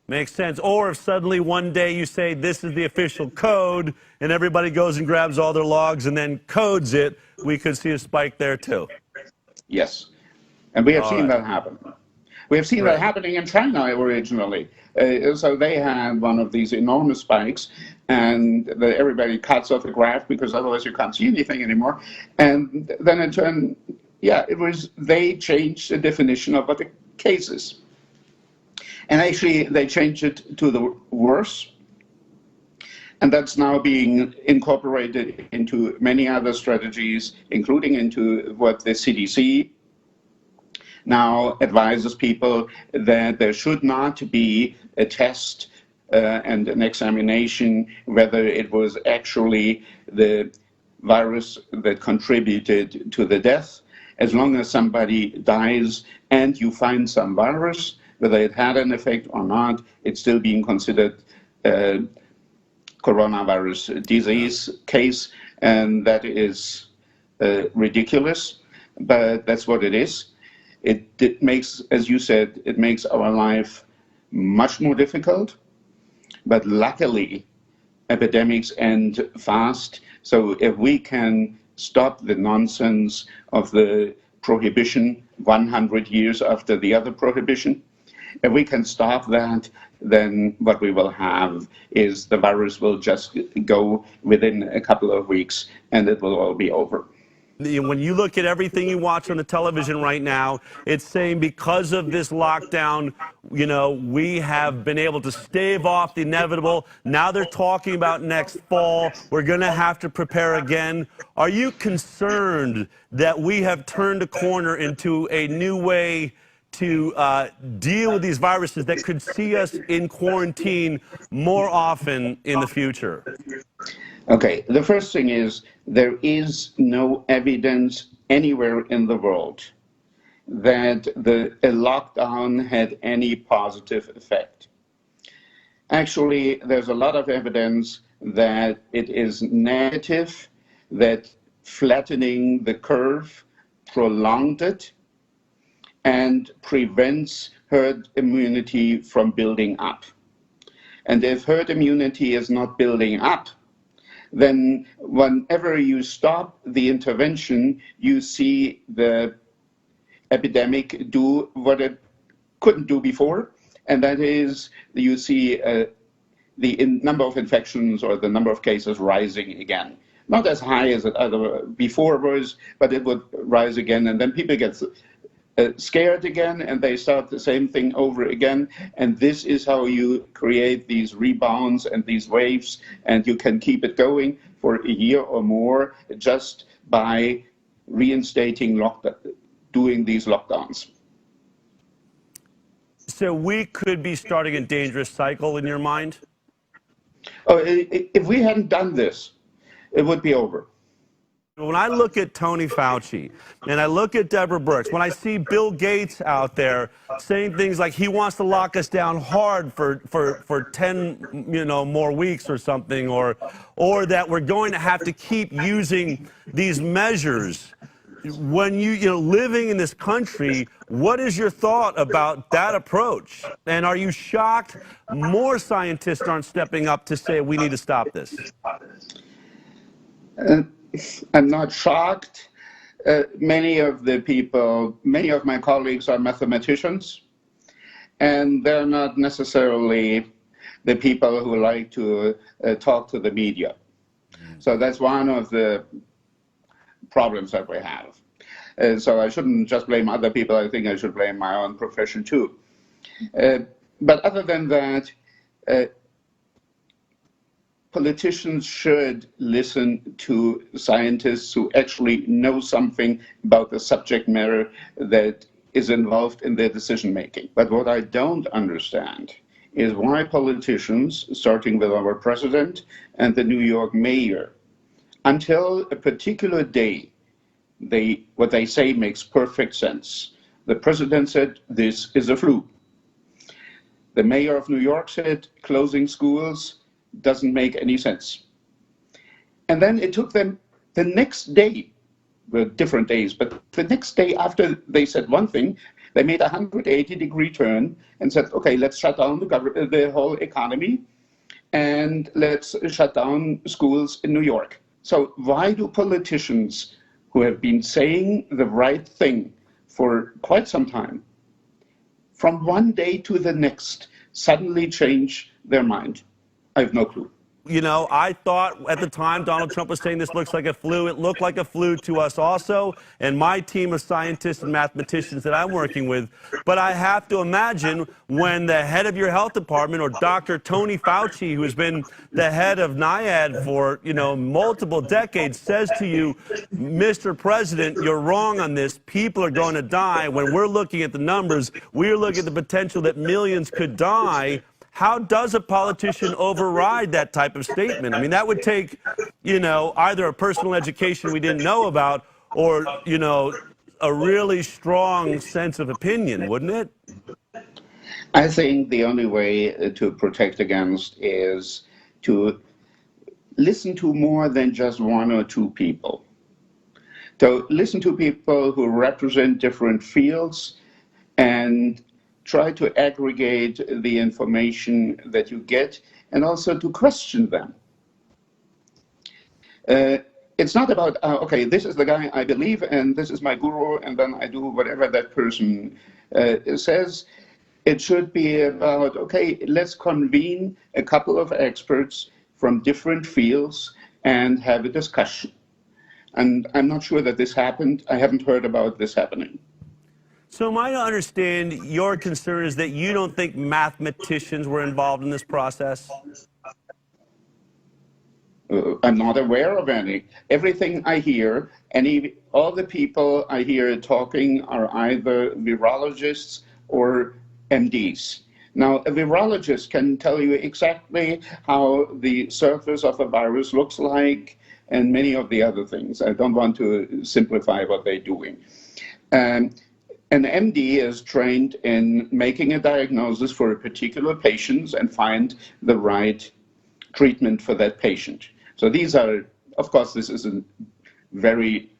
Makes sense. Or if suddenly one day you say this is the official code and everybody goes and grabs all their logs and then codes it, we could see a spike there too. Yes. And we have seen that happen. We have seen that happening in China originally. So they had one of these enormous spikes, and everybody cuts off the graph because otherwise you can't see anything anymore. And then it turned, they changed the definition of what the case is. And actually, they changed it to the worse. And that's now being incorporated into many other strategies, including into what the CDC now advises people, that there should not be a test and an examination whether it was actually the virus that contributed to the death. As long as somebody dies and you find some virus, whether it had an effect or not, it's still being considered a coronavirus disease case, and that is ridiculous, but that's what it is. It makes, as you said, it makes our life much more difficult, but luckily epidemics end fast. So if we can stop the nonsense of the prohibition 100 years after the other prohibition, if we can stop that, then what we will have is the virus will just go within a couple of weeks and it will all be over. When you look at everything you watch on the television right now, it's saying because of this lockdown, we have been able to stave off the inevitable. Now they're talking about next fall. We're going to have to prepare again. Are you concerned that we have turned a corner into a new way to deal with these viruses that could see us in quarantine more often in the future? Okay, the first thing is there is no evidence anywhere in the world that a lockdown had any positive effect. Actually, there's a lot of evidence that it is negative, that flattening the curve prolonged it and prevents herd immunity from building up. And if herd immunity is not building up, then whenever you stop the intervention, you see the epidemic do what it couldn't do before, and that is you see the number of infections or the number of cases rising again. Not as high as it before was, but it would rise again, and then people get scared again, and they start the same thing over again. And this is how you create these rebounds and these waves, and you can keep it going for a year or more just by reinstating doing these lockdowns. So we could be starting a dangerous cycle in your mind? Oh, if we hadn't done this, it would be over. When I look at Tony Fauci and I look at Deborah Birx, when I see Bill Gates out there saying things like he wants to lock us down hard for 10 more weeks or something, or that we're going to have to keep using these measures, when you're living in this country, what is your thought about that approach? And are you shocked more scientists aren't stepping up to say we need to stop this? I'm not shocked. Many of my colleagues are mathematicians, and they're not necessarily the people who like to talk to the media. So that's one of the problems that we have. So I shouldn't just blame other people. I think I should blame my own profession too. But other than that, politicians should listen to scientists who actually know something about the subject matter that is involved in their decision making. But what I don't understand is why politicians, starting with our president and the New York mayor, until a particular day, what they say makes perfect sense. The president said, this is a flu. The mayor of New York said, closing schools doesn't make any sense. And then it took them the next day, well, different days, but the next day after they said one thing, they made a 180-degree turn and said, okay, let's shut down the whole economy and let's shut down schools in New York. So why do politicians who have been saying the right thing for quite some time, from one day to the next, suddenly change their mind? I have no clue. You know, I thought at the time Donald Trump was saying this looks like a flu. It looked like a flu to us also, and my team of scientists and mathematicians that I'm working with. But I have to imagine when the head of your health department, or Dr. Tony Fauci, who has been the head of NIAID for, multiple decades, says to you, Mr. President, you're wrong on this. People are going to die. When we're looking at the numbers, we're looking at the potential that millions could die. How does a politician override that type of statement? I mean, that would take, either a personal education we didn't know about or, a really strong sense of opinion, wouldn't it? I think the only way to protect against is to listen to more than just one or two people. So listen to people who represent different fields and try to aggregate the information that you get and also to question them. It's not about, okay, this is the guy I believe and this is my guru and then I do whatever that person says. It should be about, okay, let's convene a couple of experts from different fields and have a discussion. And I'm not sure that this happened. I haven't heard about this happening. So am I to understand your concern is that you don't think mathematicians were involved in this process? I'm not aware of any. Everything I hear, all the people I hear talking are either virologists or MDs. Now, a virologist can tell you exactly how the surface of a virus looks like and many of the other things. I don't want to simplify what they're doing. An MD is trained in making a diagnosis for a particular patient and find the right treatment for that patient. So these are, of course, this is very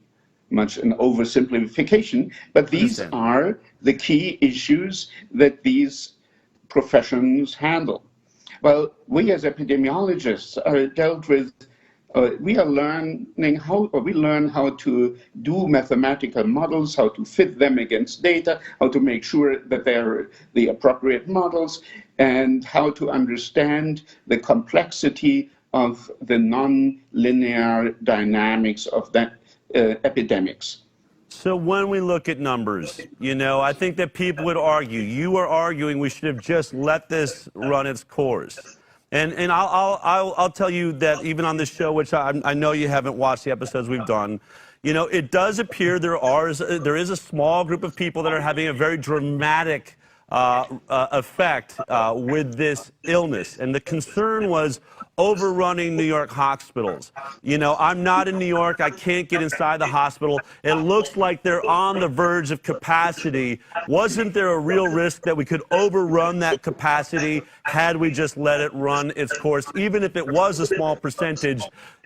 much an oversimplification, but these are the key issues that these professions handle. Well, we as epidemiologists are dealt with we learn how to do mathematical models, how to fit them against data, how to make sure that they're the appropriate models, and how to understand the complexity of the non-linear dynamics of that epidemics. So when we look at numbers, I think that people would argue, you are arguing we should have just let this run its course. And I'll tell you that even on this show, which I know you haven't watched the episodes we've done, it does appear there is a small group of people that are having a very dramatic effect with this illness. And the concern was overrunning New York hospitals. I'm not in New York. I can't get inside the hospital. It looks like they're on the verge of capacity. Wasn't there a real risk that we could overrun that capacity had we just let it run its course, even if it was a small percentage?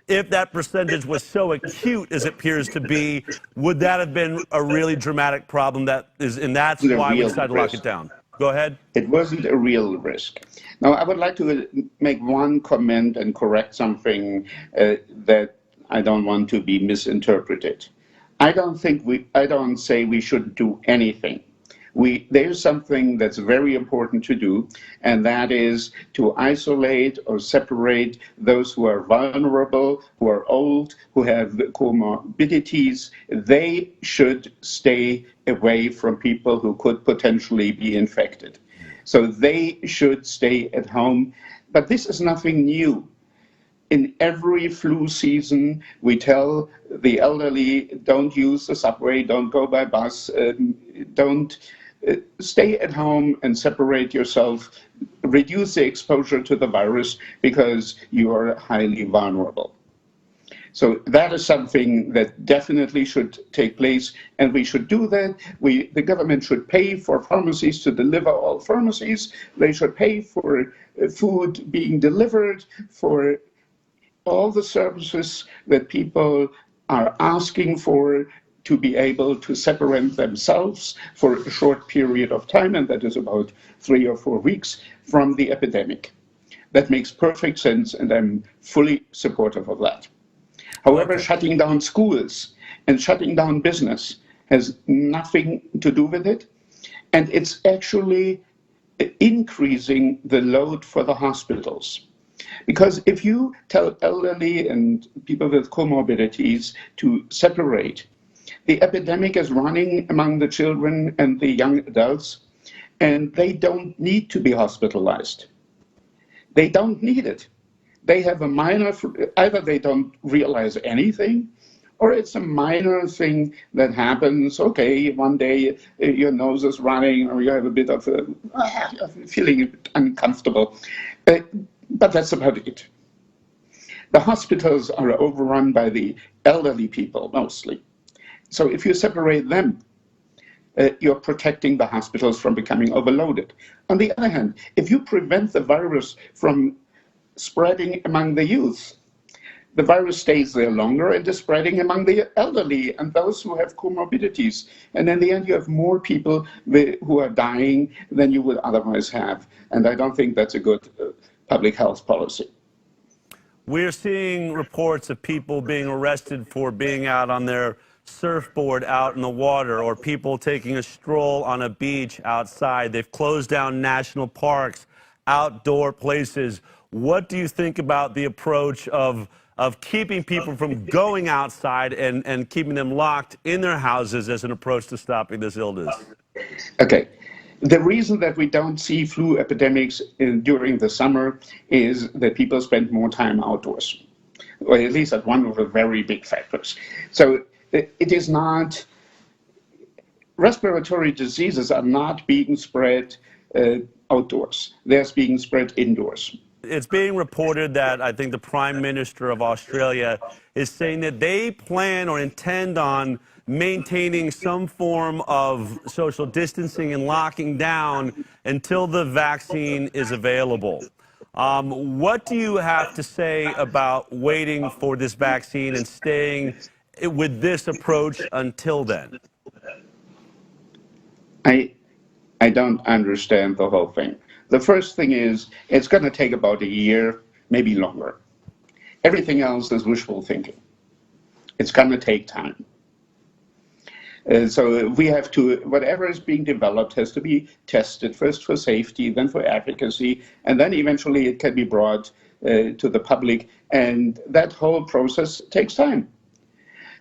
If that percentage was so acute as it appears to be, would that have been a really dramatic problem? And that's why we decided to lock it down. Go ahead. It wasn't a real risk. Now, I would like to make one comment and correct something that I don't want to be misinterpreted. I don't say we shouldn't do anything. There's something that's very important to do, and that is to isolate or separate those who are vulnerable, who are old, who have comorbidities. They should stay away from people who could potentially be infected. So they should stay at home. But this is nothing new. In every flu season, we tell the elderly, don't use the subway, don't go by bus, don't stay at home and separate yourself, reduce the exposure to the virus because you are highly vulnerable. So that is something that definitely should take place, and we should do that. The government should pay for pharmacies to deliver all pharmacies. They should pay for food being delivered, for all the services that people are asking for to be able to separate themselves for a short period of time, and that is about 3 or 4 weeks, from the epidemic. That makes perfect sense, and I'm fully supportive of that. However, shutting down schools and shutting down business has nothing to do with it, and it's actually increasing the load for the hospitals. Because if you tell elderly and people with comorbidities to separate, the epidemic is running among the children and the young adults, and they don't need to be hospitalized. They don't need it. They have a minor, either they don't realize anything, or it's a minor thing that happens. Okay, one day your nose is running, or you have a bit of feeling uncomfortable. But that's about it. The hospitals are overrun by the elderly people mostly. So if you separate them, you're protecting the hospitals from becoming overloaded. On the other hand, if you prevent the virus from spreading among the youth, the virus stays there longer and is spreading among the elderly and those who have comorbidities. And in the end, you have more people who are dying than you would otherwise have. And I don't think that's a good public health policy. We're seeing reports of people being arrested for being out on their surfboard out in the water, or people taking a stroll on a beach outside. They've closed down national parks, outdoor places. What do you think about the approach of keeping people from going outside and keeping them locked in their houses as an approach to stopping this illness? Okay. The reason that we don't see flu epidemics during the summer is that people spend more time outdoors, or at least that's one of the very big factors. So it is not, respiratory diseases are not being spread outdoors. They're being spread indoors. It's being reported that I think the Prime Minister of Australia is saying that they plan or intend on maintaining some form of social distancing and locking down until the vaccine is available. What do you have to say about waiting for this vaccine and staying with this approach until then? I don't understand the whole thing. The first thing is, it's going to take about a year, maybe longer. Everything else is wishful thinking. It's going to take time. So we have to, whatever is being developed has to be tested, first for safety, then for efficacy, and then eventually it can be brought to the public. And that whole process takes time.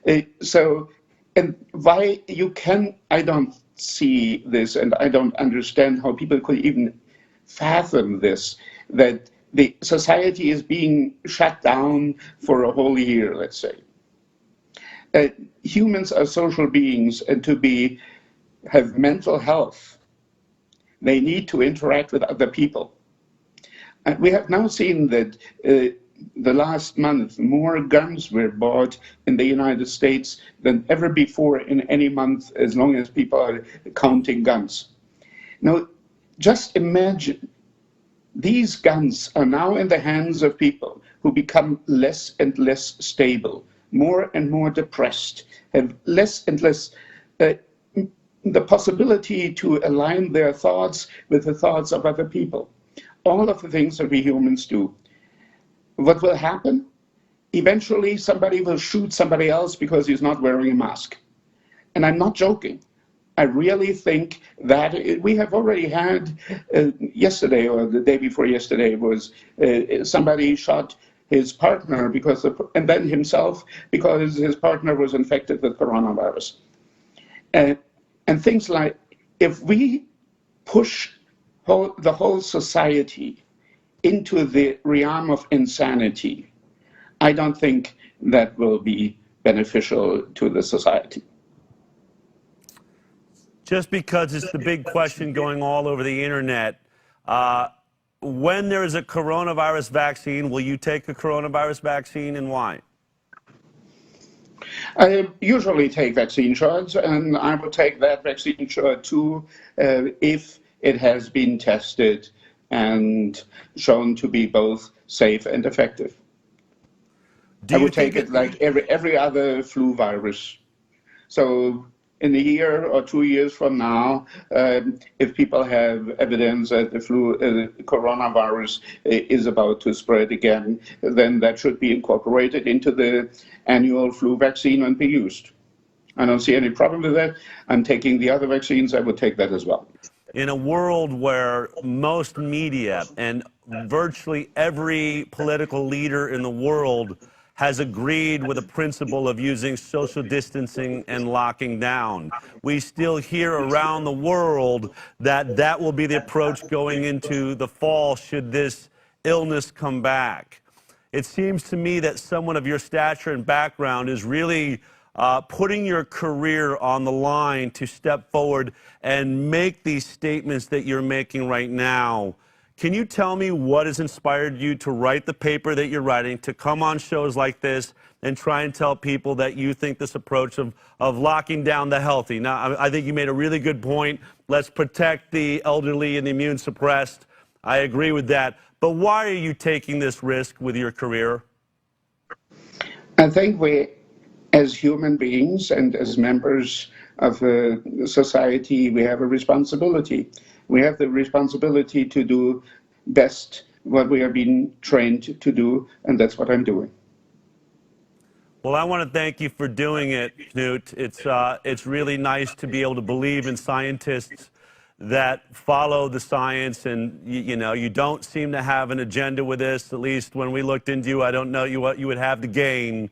And why you can, I don't see this, and I don't understand how people could even fathom this, that the society is being shut down for a whole year, let's say. Humans are social beings, and to have mental health, they need to interact with other people. And we have now seen that the last month, more guns were bought in the United States than ever before in any month, as long as people are counting guns. Now, just imagine, these guns are now in the hands of people who become less and less stable, more and more depressed, have less and less the possibility to align their thoughts with the thoughts of other people. All of the things that we humans do. What will happen? Eventually, somebody will shoot somebody else because he's not wearing a mask. And I'm not joking. I really think that we have already had, yesterday or the day before yesterday, was somebody shot his partner and then himself because his partner was infected with coronavirus. And things like, if we push the whole society into the realm of insanity, I don't think that will be beneficial to the society. Just because it's the big question going all over the internet, when there is a coronavirus vaccine, will you take a coronavirus vaccine, and why? I usually take vaccine shots, and I will take that vaccine shot too if it has been tested and shown to be both safe and effective. I would take it like every other flu virus. So in a year or 2 years from now, if people have evidence that the coronavirus is about to spread again, then that should be incorporated into the annual flu vaccine and be used. I don't see any problem with that. I'm taking the other vaccines. I would take that as well. In a world where most media and virtually every political leader in the world has agreed with the principle of using social distancing and locking down, we still hear around the world that that will be the approach going into the fall should this illness come back. It seems to me that someone of your stature and background is really putting your career on the line to step forward and make these statements that you're making right now. Can you tell me what has inspired you to write the paper that you're writing, to come on shows like this and try and tell people that you think this approach of locking down the healthy? Now, I think you made a really good point. Let's protect the elderly and the immune suppressed. I agree with that. But why are you taking this risk with your career? I think we, as human beings and as members of society, we have a responsibility. We have the responsibility to do best what we are being trained to do, and that's what I'm doing. Well, I want to thank you for doing it, Knut. It's really nice to be able to believe in scientists that follow the science, and you don't seem to have an agenda with this. At least when we looked into you, I don't know what you would have to gain.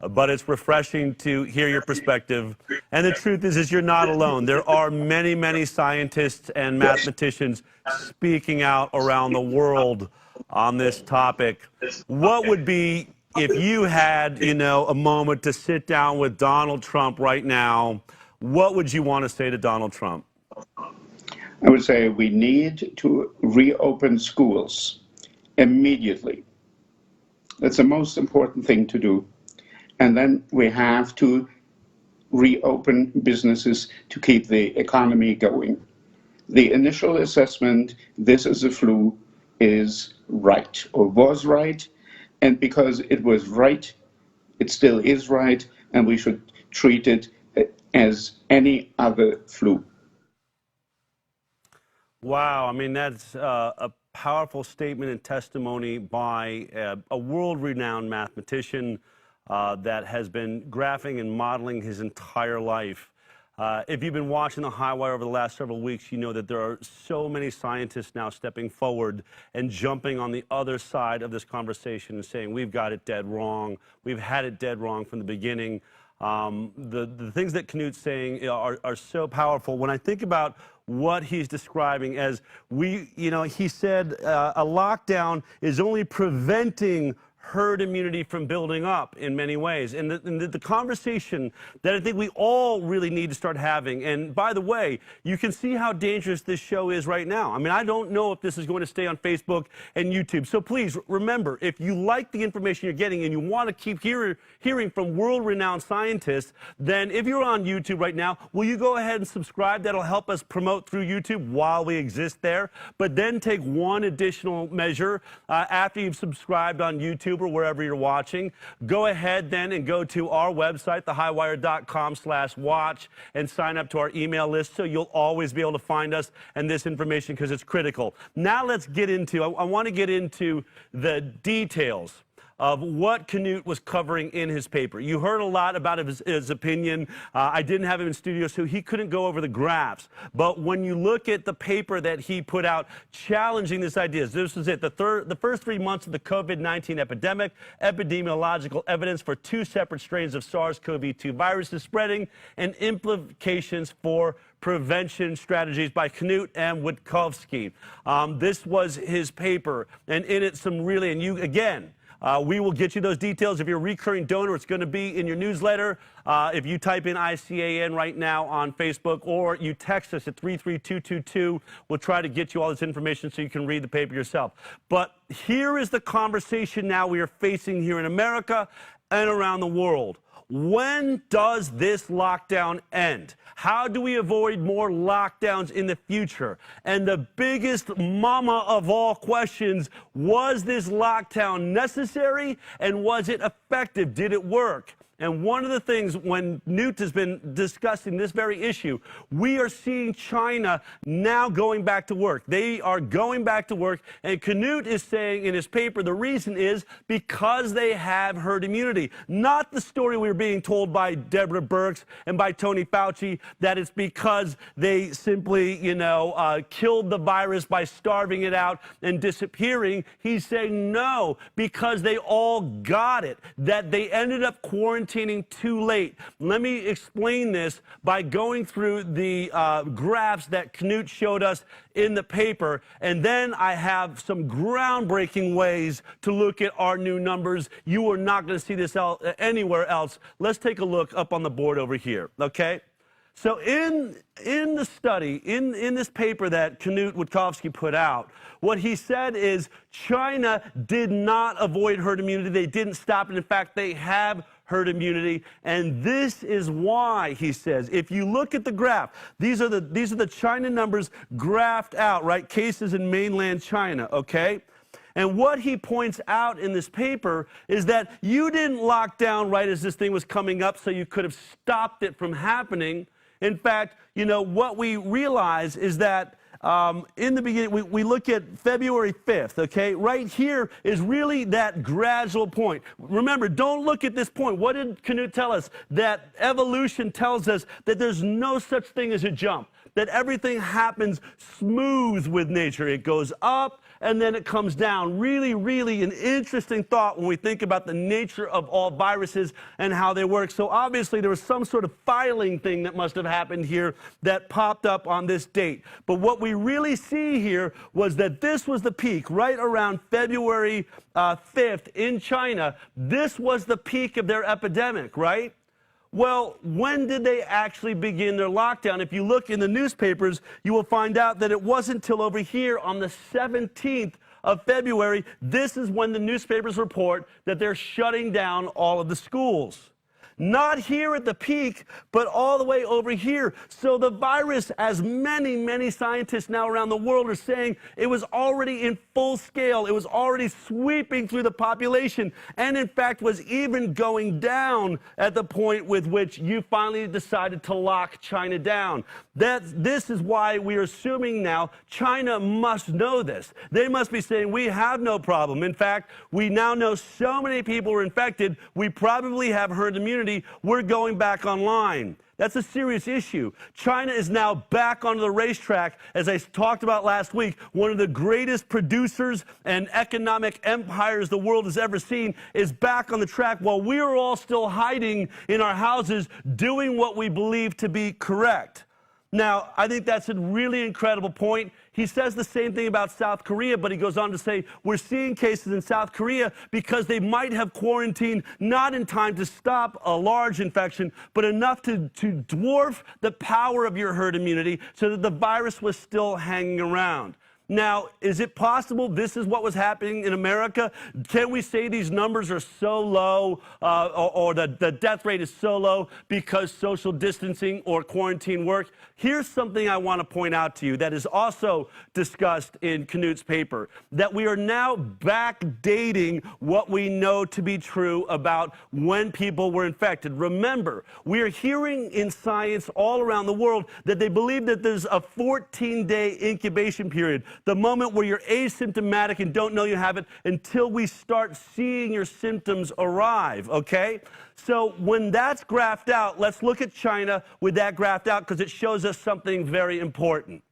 But it's refreshing to hear your perspective. And the truth is you're not alone. There are many, many scientists and mathematicians speaking out around the world on this topic. What would be, if you had, a moment to sit down with Donald Trump right now, what would you want to say to Donald Trump? I would say we need to reopen schools immediately. That's the most important thing to do. And then we have to reopen businesses to keep the economy going. The initial assessment, this is a flu, is right, or was right. And because it was right, it still is right, and we should treat it as any other flu. Wow, I mean, that's a powerful statement and testimony by a world-renowned mathematician that has been graphing and modeling his entire life. If you've been watching The High Wire over the last several weeks, you know that there are so many scientists now stepping forward and jumping on the other side of this conversation and saying, we've got it dead wrong. We've had it dead wrong from the beginning. The things that Knut's saying are so powerful. When I think about what he's describing as he said a lockdown is only preventing herd immunity from building up in many ways. And the conversation that I think we all really need to start having, and by the way, you can see how dangerous this show is right now. I mean, I don't know if this is going to stay on Facebook and YouTube. So please remember, if you like the information you're getting and you want to keep hearing from world-renowned scientists, then if you're on YouTube right now, will you go ahead and subscribe? That'll help us promote through YouTube while we exist there. But then take one additional measure after you've subscribed on YouTube or wherever you're watching. Go ahead then and go to our website, thehighwire.com/watch, and sign up to our email list so you'll always be able to find us and this information because it's critical. Now let's get into, I want to get into the details of what Knut was covering in his paper. You heard a lot about his opinion. I didn't have him in studio, so he couldn't go over the graphs. But when you look at the paper that he put out challenging this idea, this is it, the first 3 months of the COVID-19 epidemic, epidemiological evidence for 2 separate strains of SARS-CoV-2 viruses spreading, and implications for prevention strategies by Knut M. Wittkowski. This was his paper, and in it some really, and you, again, we will get you those details. If you're a recurring donor, it's going to be in your newsletter. If you type in ICAN right now on Facebook or you text us at 33222, we'll try to get you all this information so you can read the paper yourself. But here is the conversation now we are facing here in America and around the world. When does this lockdown end? How do we avoid more lockdowns in the future? And the biggest mama of all questions, was this lockdown necessary and was it effective? Did it work? And one of the things when Knut has been discussing this very issue, we are seeing China now going back to work. They are going back to work. And Knut is saying in his paper, the reason is because they have herd immunity. Not the story we were being told by Deborah Birx and by Tony Fauci, that it's because they simply, killed the virus by starving it out and disappearing. He's saying no, because they all got it, that they ended up quarantining too late. Let me explain this by going through the graphs that Knut showed us in the paper, and then I have some groundbreaking ways to look at our new numbers. You are not going to see this anywhere else. Let's take a look up on the board over here, okay? So in the study, in this paper that Knut Witkowski put out, what he said is China did not avoid herd immunity. They didn't stop it. In fact, they have herd immunity. And this is why, he says, if you look at the graph, these are the China numbers graphed out, right? Cases in mainland China, okay? And what he points out in this paper is that you didn't lock down right as this thing was coming up so you could have stopped it from happening. In fact, what we realize is that in the beginning, we look at February 5th, okay? Right here is really that gradual point. Remember, don't look at this point. What did Knut tell us? That evolution tells us that there's no such thing as a jump, that everything happens smooth with nature. It goes up and then it comes down. Really, really an interesting thought when we think about the nature of all viruses and how they work. So obviously there was some sort of filing thing that must have happened here that popped up on this date. But what we really see here was that this was the peak right around February 5th in China. This was the peak of their epidemic, right? Well, when did they actually begin their lockdown? If you look in the newspapers, you will find out that it wasn't until over here on the 17th of February. This is when the newspapers report that they're shutting down all of the schools. Not here at the peak, but all the way over here. So the virus, as many, many scientists now around the world are saying, it was already in full scale. It was already sweeping through the population, and in fact was even going down at the point with which you finally decided to lock China down. This is why we are assuming now China must know this. They must be saying, we have no problem. In fact, we now know so many people are infected, we probably have herd immunity. We're going back online. That's a serious issue. China is now back onto the racetrack. As I talked about last week, one of the greatest producers and economic empires the world has ever seen is back on the track while we are all still hiding in our houses doing what we believe to be correct. Now, I think that's a really incredible point. He says the same thing about South Korea, but he goes on to say, we're seeing cases in South Korea because they might have quarantined not in time to stop a large infection, but enough to dwarf the power of your herd immunity so that the virus was still hanging around. Now, is it possible this is what was happening in America? Can we say these numbers are so low or the death rate is so low because social distancing or quarantine worked? Here's something I want to point out to you that is also discussed in Knut's paper, that we are now backdating what we know to be true about when people were infected. Remember, we are hearing in science all around the world that they believe that there's a 14-day incubation period. The moment where you're asymptomatic and don't know you have it until we start seeing your symptoms arrive, okay? So when that's graphed out, let's look at China with that graphed out because it shows us something very important.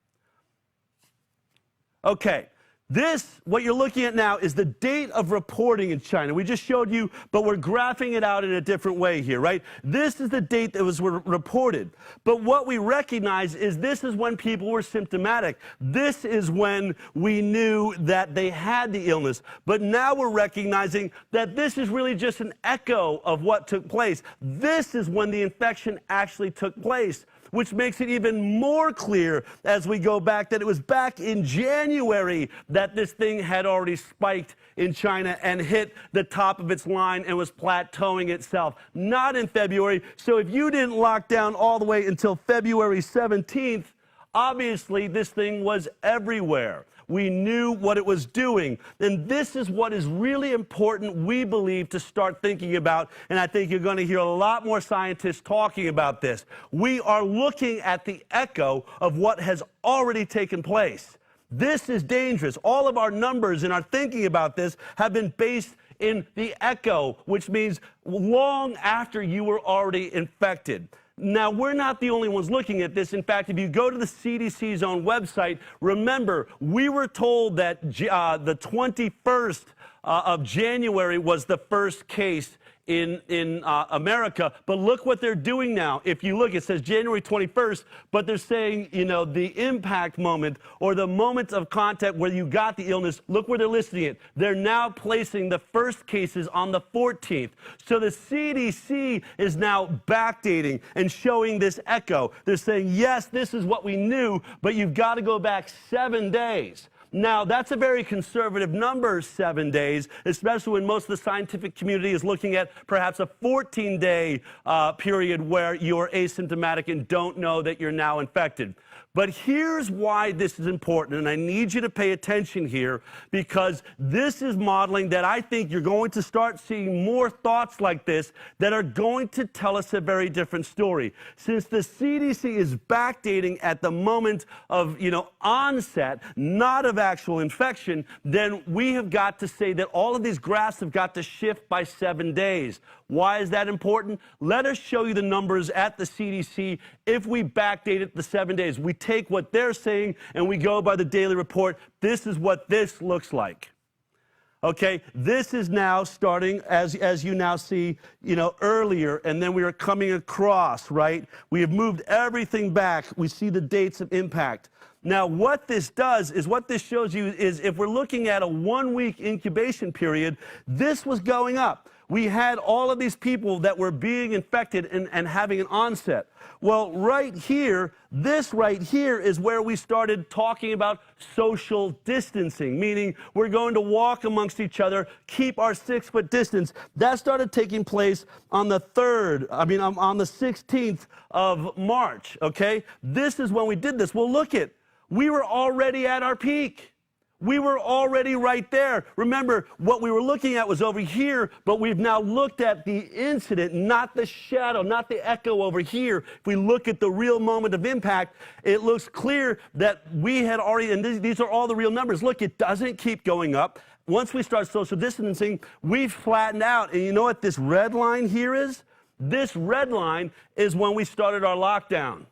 Okay. This, what you're looking at now, is the date of reporting in China. We just showed you, but we're graphing it out in a different way here, right? This is the date that was reported. But what we recognize is this is when people were symptomatic. This is when we knew that they had the illness. But now we're recognizing that this is really just an echo of what took place. This is when the infection actually took place. which makes it even more clear as we go back that it was back in January that this thing had already spiked in China and hit the top of its line and was plateauing itself, not in February. So if you didn't lock down all the way until February 17th, obviously this thing was everywhere. We knew what it was doing. And this is what is really important, we believe, to start thinking about. And I think you're going to hear a lot more scientists talking about this. We are looking at the echo of what has already taken place. This is dangerous. All of our numbers and our thinking about this have been based in the echo, which means long after you were already infected. Now, we're not the only ones looking at this. In fact, if you go to the CDC's own website, remember, we were told that the 21st of January was the first case in America. But look what they're doing now. If you look, it says January 21st, but they're saying, you know, the impact moment or the moment of contact where you got the illness, look where they're listing it. They're now placing the first cases on the 14th. So the CDC is now backdating and showing this echo. They're saying, yes, this is what we knew, but you've got to go back 7 days. Now, that's a very conservative number, 7 days, especially when most of the scientific community is looking at perhaps a 14-day period where you're asymptomatic and don't know that you're now infected. But here's why this is important, and I need you to pay attention here, because this is modeling that I think you're going to start seeing more thoughts like this that are going to tell us a very different story. Since the CDC is backdating at the moment of, onset, not of actual infection, then we have got to say that all of these graphs have got to shift by 7 days. Why is that important? Let us show you the numbers at the CDC if we backdate it the 7 days. We take what they're saying and we go by the daily report. This is what this looks like. Okay, this is now starting, as you now see, earlier, and then we are coming across, right? We have moved everything back. We see the dates of impact. Now, what this does is, what this shows you is, if we're looking at a 1-week incubation period, this was going up. We had all of these people that were being infected and having an onset. Well, right here, this right here is where we started talking about social distancing, meaning we're going to walk amongst each other, keep our 6-foot distance. That started taking place on the on the 16th of March, okay? This is when we did this. Well, look it. We were already at our peak. We were already right there. Remember, what we were looking at was over here, but we've now looked at the incident, not the shadow, not the echo over here. If we look at the real moment of impact, it looks clear that we had already, and these are all the real numbers. Look, it doesn't keep going up. Once we start social distancing, we've flattened out. And you know what this red line here is? This red line is when we started our lockdown,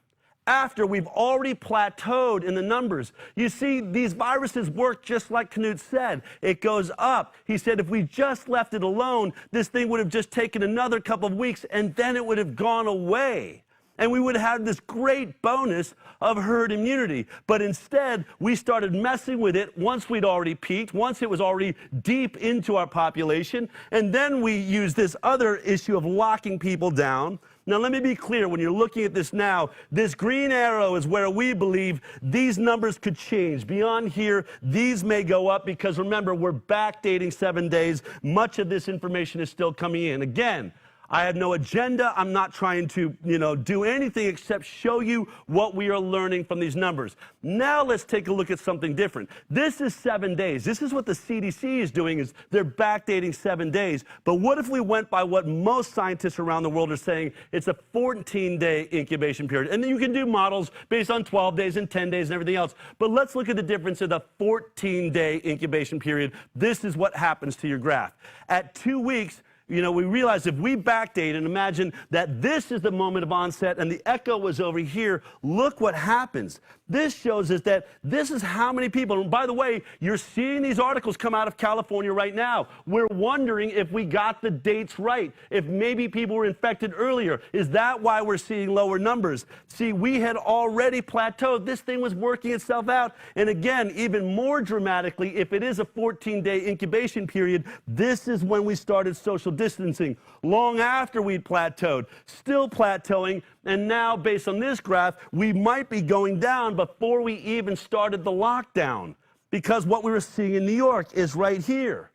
after we've already plateaued in the numbers. You see, these viruses work just like Knut said. It goes up. He said if we just left it alone, this thing would have just taken another couple of weeks, and then it would have gone away. And we would have this great bonus of herd immunity. But instead, we started messing with it once we'd already peaked, once it was already deep into our population. And then we used this other issue of locking people down. Now, let me be clear. When you're looking at this now, this green arrow is where we believe these numbers could change. Beyond here, these may go up because, remember, we're backdating 7 days. Much of this information is still coming in. Again, I have no agenda. I'm not trying to, do anything except show you what we are learning from these numbers. Now let's take a look at something different. This is 7 days. This is what the CDC is doing, is they're backdating 7 days. But what if we went by what most scientists around the world are saying? It's a 14-day incubation period. And then you can do models based on 12 days and 10 days and everything else. But let's look at the difference in the 14-day incubation period. This is what happens to your graph. At 2 weeks, we realize if we backdate and imagine that this is the moment of onset and the echo was over here, look what happens. This shows us that this is how many people, and by the way, you're seeing these articles come out of California right now. We're wondering if we got the dates right, if maybe people were infected earlier. Is that why we're seeing lower numbers? See, we had already plateaued. This thing was working itself out. And again, even more dramatically, if it is a 14-day incubation period, this is when we started social distancing long after we'd plateaued, still plateauing, and now, based on this graph, we might be going down before we even started the lockdown, because what we were seeing in New York is right here.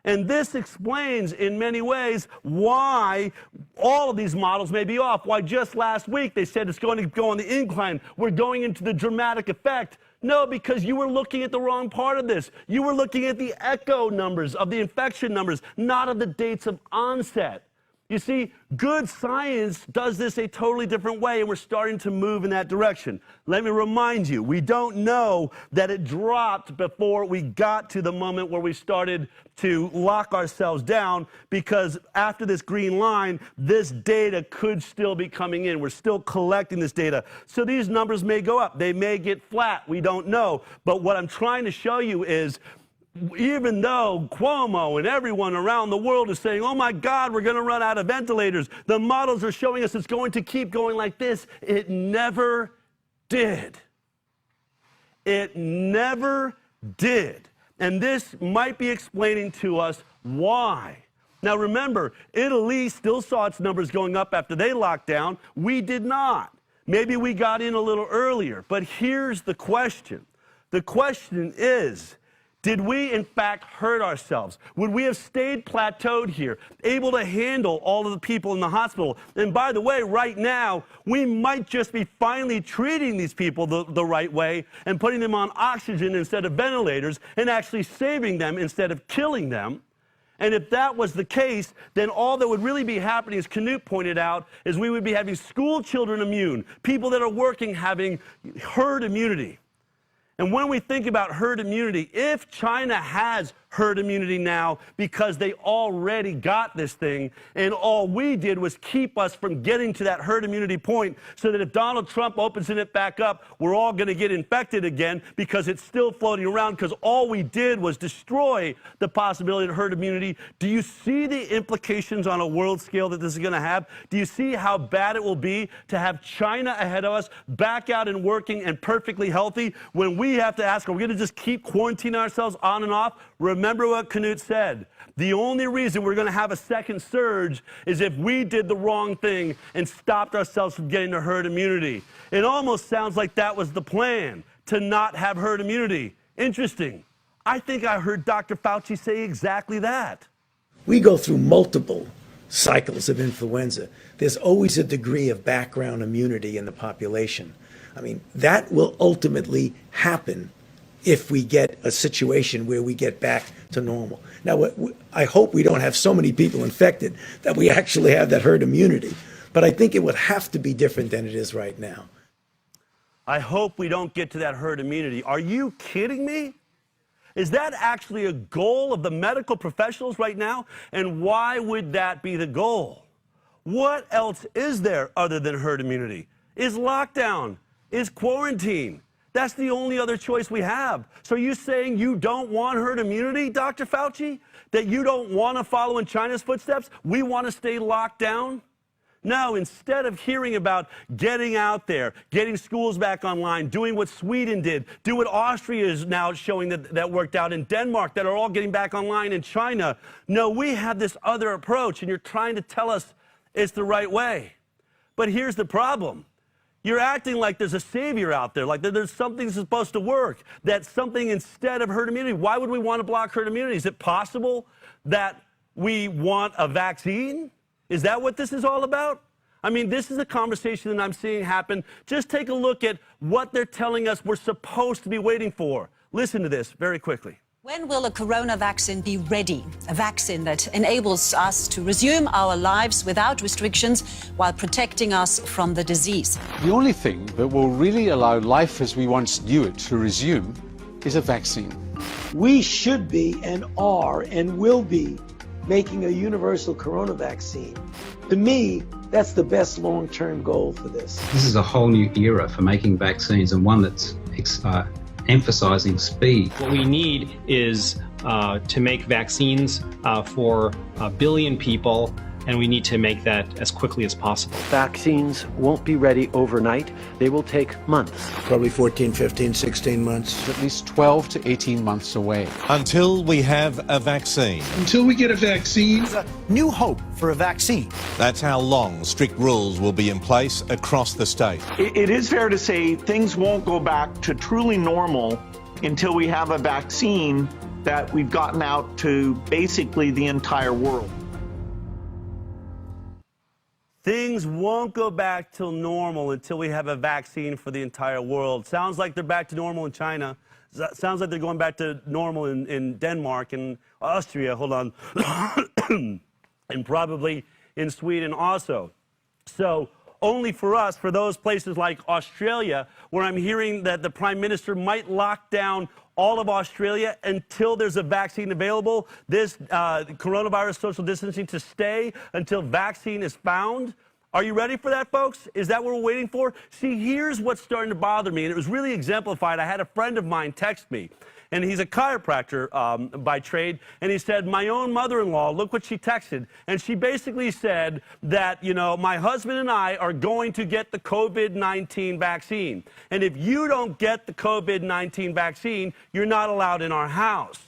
And this explains in many ways why all of these models may be off, why just last week they said it's going to go on the incline, we're going into the dramatic effect. No, because you were looking at the wrong part of this. You were looking at the echo numbers of the infection numbers, not of the dates of onset. You see, good science does this a totally different way, and we're starting to move in that direction. Let me remind you, we don't know that it dropped before we got to the moment where we started to lock ourselves down, because after this green line, this data could still be coming in. We're still collecting this data. So these numbers may go up. They may get flat. We don't know. But what I'm trying to show you is, even though Cuomo and everyone around the world is saying, oh my God, we're going to run out of ventilators, the models are showing us it's going to keep going like this. It never did. It never did. And this might be explaining to us why. Now remember, Italy still saw its numbers going up after they locked down. We did not. Maybe we got in a little earlier. But here's the question. The question is, did we, in fact, hurt ourselves? Would we have stayed plateaued here, able to handle all of the people in the hospital? And by the way, right now, we might just be finally treating these people the right way and putting them on oxygen instead of ventilators and actually saving them instead of killing them. And if that was the case, then all that would really be happening, as Knut pointed out, is we would be having school children immune, people that are working having herd immunity. And when we think about herd immunity, if China has herd immunity now because they already got this thing, and all we did was keep us from getting to that herd immunity point, so that if Donald Trump opens it back up, we're all going to get infected again because it's still floating around, because all we did was destroy the possibility of herd immunity. Do you see the implications on a world scale that this is going to have? Do you see how bad it will be to have China ahead of us, back out and working and perfectly healthy, when we have to ask, are we going to just keep quarantining ourselves on and off? Remember what Knut said. The only reason we're going to have a second surge is if we did the wrong thing and stopped ourselves from getting to herd immunity. It almost sounds like that was the plan, to not have herd immunity. Interesting. I think I heard Dr. Fauci say exactly that. We go through multiple cycles of influenza. There's always a degree of background immunity in the population. I mean, that will ultimately happen if we get a situation where we get back to normal. Now, I hope we don't have so many people infected that we actually have that herd immunity, but I think it would have to be different than it is right now. I hope we don't get to that herd immunity. Are you kidding me? Is that actually a goal of the medical professionals right now? And why would that be the goal? What else is there other than herd immunity? Is lockdown? Is quarantine? That's the only other choice we have. So are you saying you don't want herd immunity, Dr. Fauci? That you don't want to follow in China's footsteps? We want to stay locked down? No, instead of hearing about getting out there, getting schools back online, doing what Sweden did, do what Austria is now showing that worked out, in Denmark, that are all getting back online, in China, no, we have this other approach, and you're trying to tell us it's the right way. But here's the problem. You're acting like there's a savior out there, like there's something that's supposed to work, that's something instead of herd immunity. Why would we want to block herd immunity? Is it possible that we want a vaccine? Is that what this is all about? I mean, this is a conversation that I'm seeing happen. Just take a look at what they're telling us we're supposed to be waiting for. Listen to this very quickly. When will a corona vaccine be ready? A vaccine that enables us to resume our lives without restrictions while protecting us from the disease. The only thing that will really allow life as we once knew it to resume is a vaccine. We should be and are and will be making a universal corona vaccine. To me, that's the best long-term goal for this. This is a whole new era for making vaccines, and one that's emphasizing speed. What we need is to make vaccines for 1 billion people and we need to make that as quickly as possible. Vaccines won't be ready overnight. They will take months. Probably 14, 15, 16 months. At least 12 to 18 months away. Until we have a vaccine. Until we get a vaccine. There's a new hope for a vaccine. That's how long strict rules will be in place across the state. It is fair to say things won't go back to truly normal until we have a vaccine that we've gotten out to basically the entire world. Things won't go back to normal until we have a vaccine for the entire world. Sounds like they're back to normal in China. Sounds like they're going back to normal in Denmark and Austria, hold on, and probably in Sweden also. So only for us, for those places like Australia, where I'm hearing that the Prime Minister might lock down all of Australia until there's a vaccine available, this coronavirus social distancing to stay until vaccine is found. Are you ready for that, folks? Is that what we're waiting for? See, here's what's starting to bother me, and it was really exemplified. I had a friend of mine text me, and he's a chiropractor by trade, and he said, my own mother-in-law, look what she texted, and she basically said that, you know, my husband and I are going to get the COVID-19 vaccine, and if you don't get the COVID-19 vaccine, you're not allowed in our house.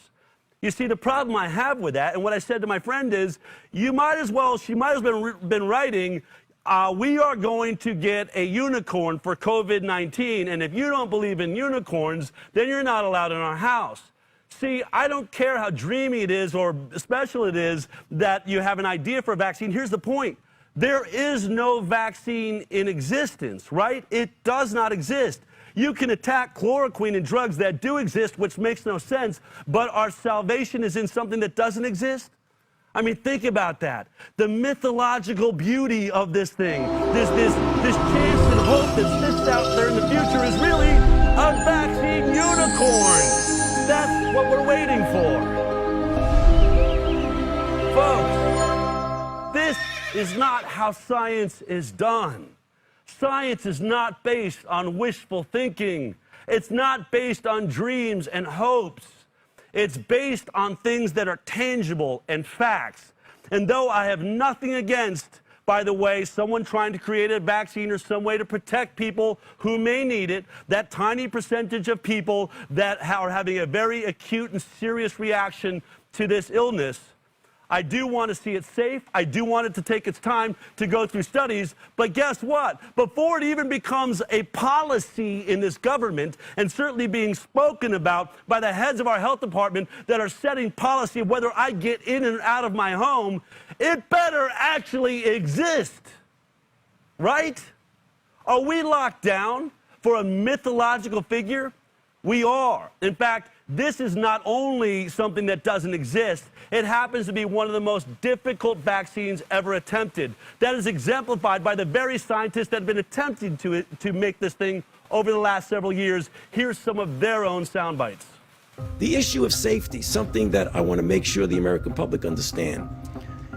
You see, the problem I have with that, and what I said to my friend is, you might as well, she might have been writing, we are going to get a unicorn for COVID-19, and if you don't believe in unicorns, then you're not allowed in our house. See, I don't care how dreamy it is or special it is that you have an idea for a vaccine. Here's the point. There is no vaccine in existence, right? It does not exist. You can attack chloroquine and drugs that do exist, which makes no sense, but our salvation is in something that doesn't exist? I mean, think about that. The mythological beauty of this thing, this chance and hope that sits out there in the future is really a vaccine unicorn. That's what we're waiting for. Folks, this is not how science is done. Science is not based on wishful thinking. It's not based on dreams and hopes. It's based on things that are tangible and facts. And though I have nothing against, by the way, someone trying to create a vaccine or some way to protect people who may need it, that tiny percentage of people that are having a very acute and serious reaction to this illness, I do want to see it safe. I do want it to take its time to go through studies. But guess what? Before it even becomes a policy in this government, and certainly being spoken about by the heads of our health department that are setting policy of whether I get in and out of my home, it better actually exist. Right? Are we locked down for a mythological figure? We are. In fact, this is not only something that doesn't exist, it happens to be one of the most difficult vaccines ever attempted. That is exemplified by the very scientists that have been attempting to make this thing over the last several years. Here's some of their own sound bites. The issue of safety, something that I want to make sure the American public understand.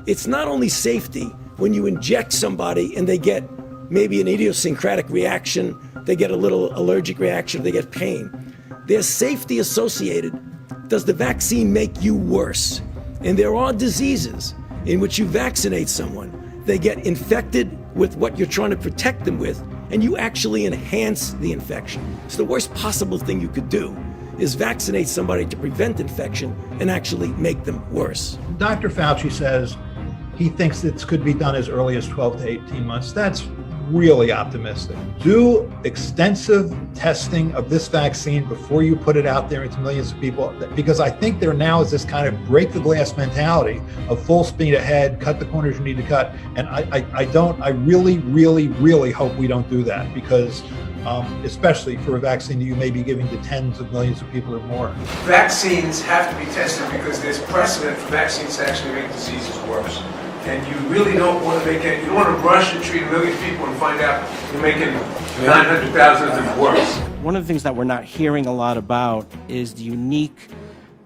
It's not only safety when you inject somebody and they get maybe an idiosyncratic reaction, they get a little allergic reaction, they get pain. There's safety associated. Does the vaccine make you worse? And there are diseases in which you vaccinate someone, they get infected with what you're trying to protect them with, and you actually enhance the infection. So the worst possible thing you could do is vaccinate somebody to prevent infection and actually make them worse. Dr. Fauci says he thinks this could be done as early as 12 to 18 months. That's really optimistic. Do extensive testing of this vaccine before you put it out there into millions of people, because I think there now is this kind of break the glass mentality of full speed ahead, cut the corners you need to cut. And I really hope we don't do that, because especially for a vaccine that you may be giving to tens of millions of people or more. Vaccines have to be tested because there's precedent for vaccines to actually make diseases worse. And you really don't want to make it, you don't want to rush and treat 1 million people and find out you're making 900,000 of them worse. One of the things that we're not hearing a lot about is the unique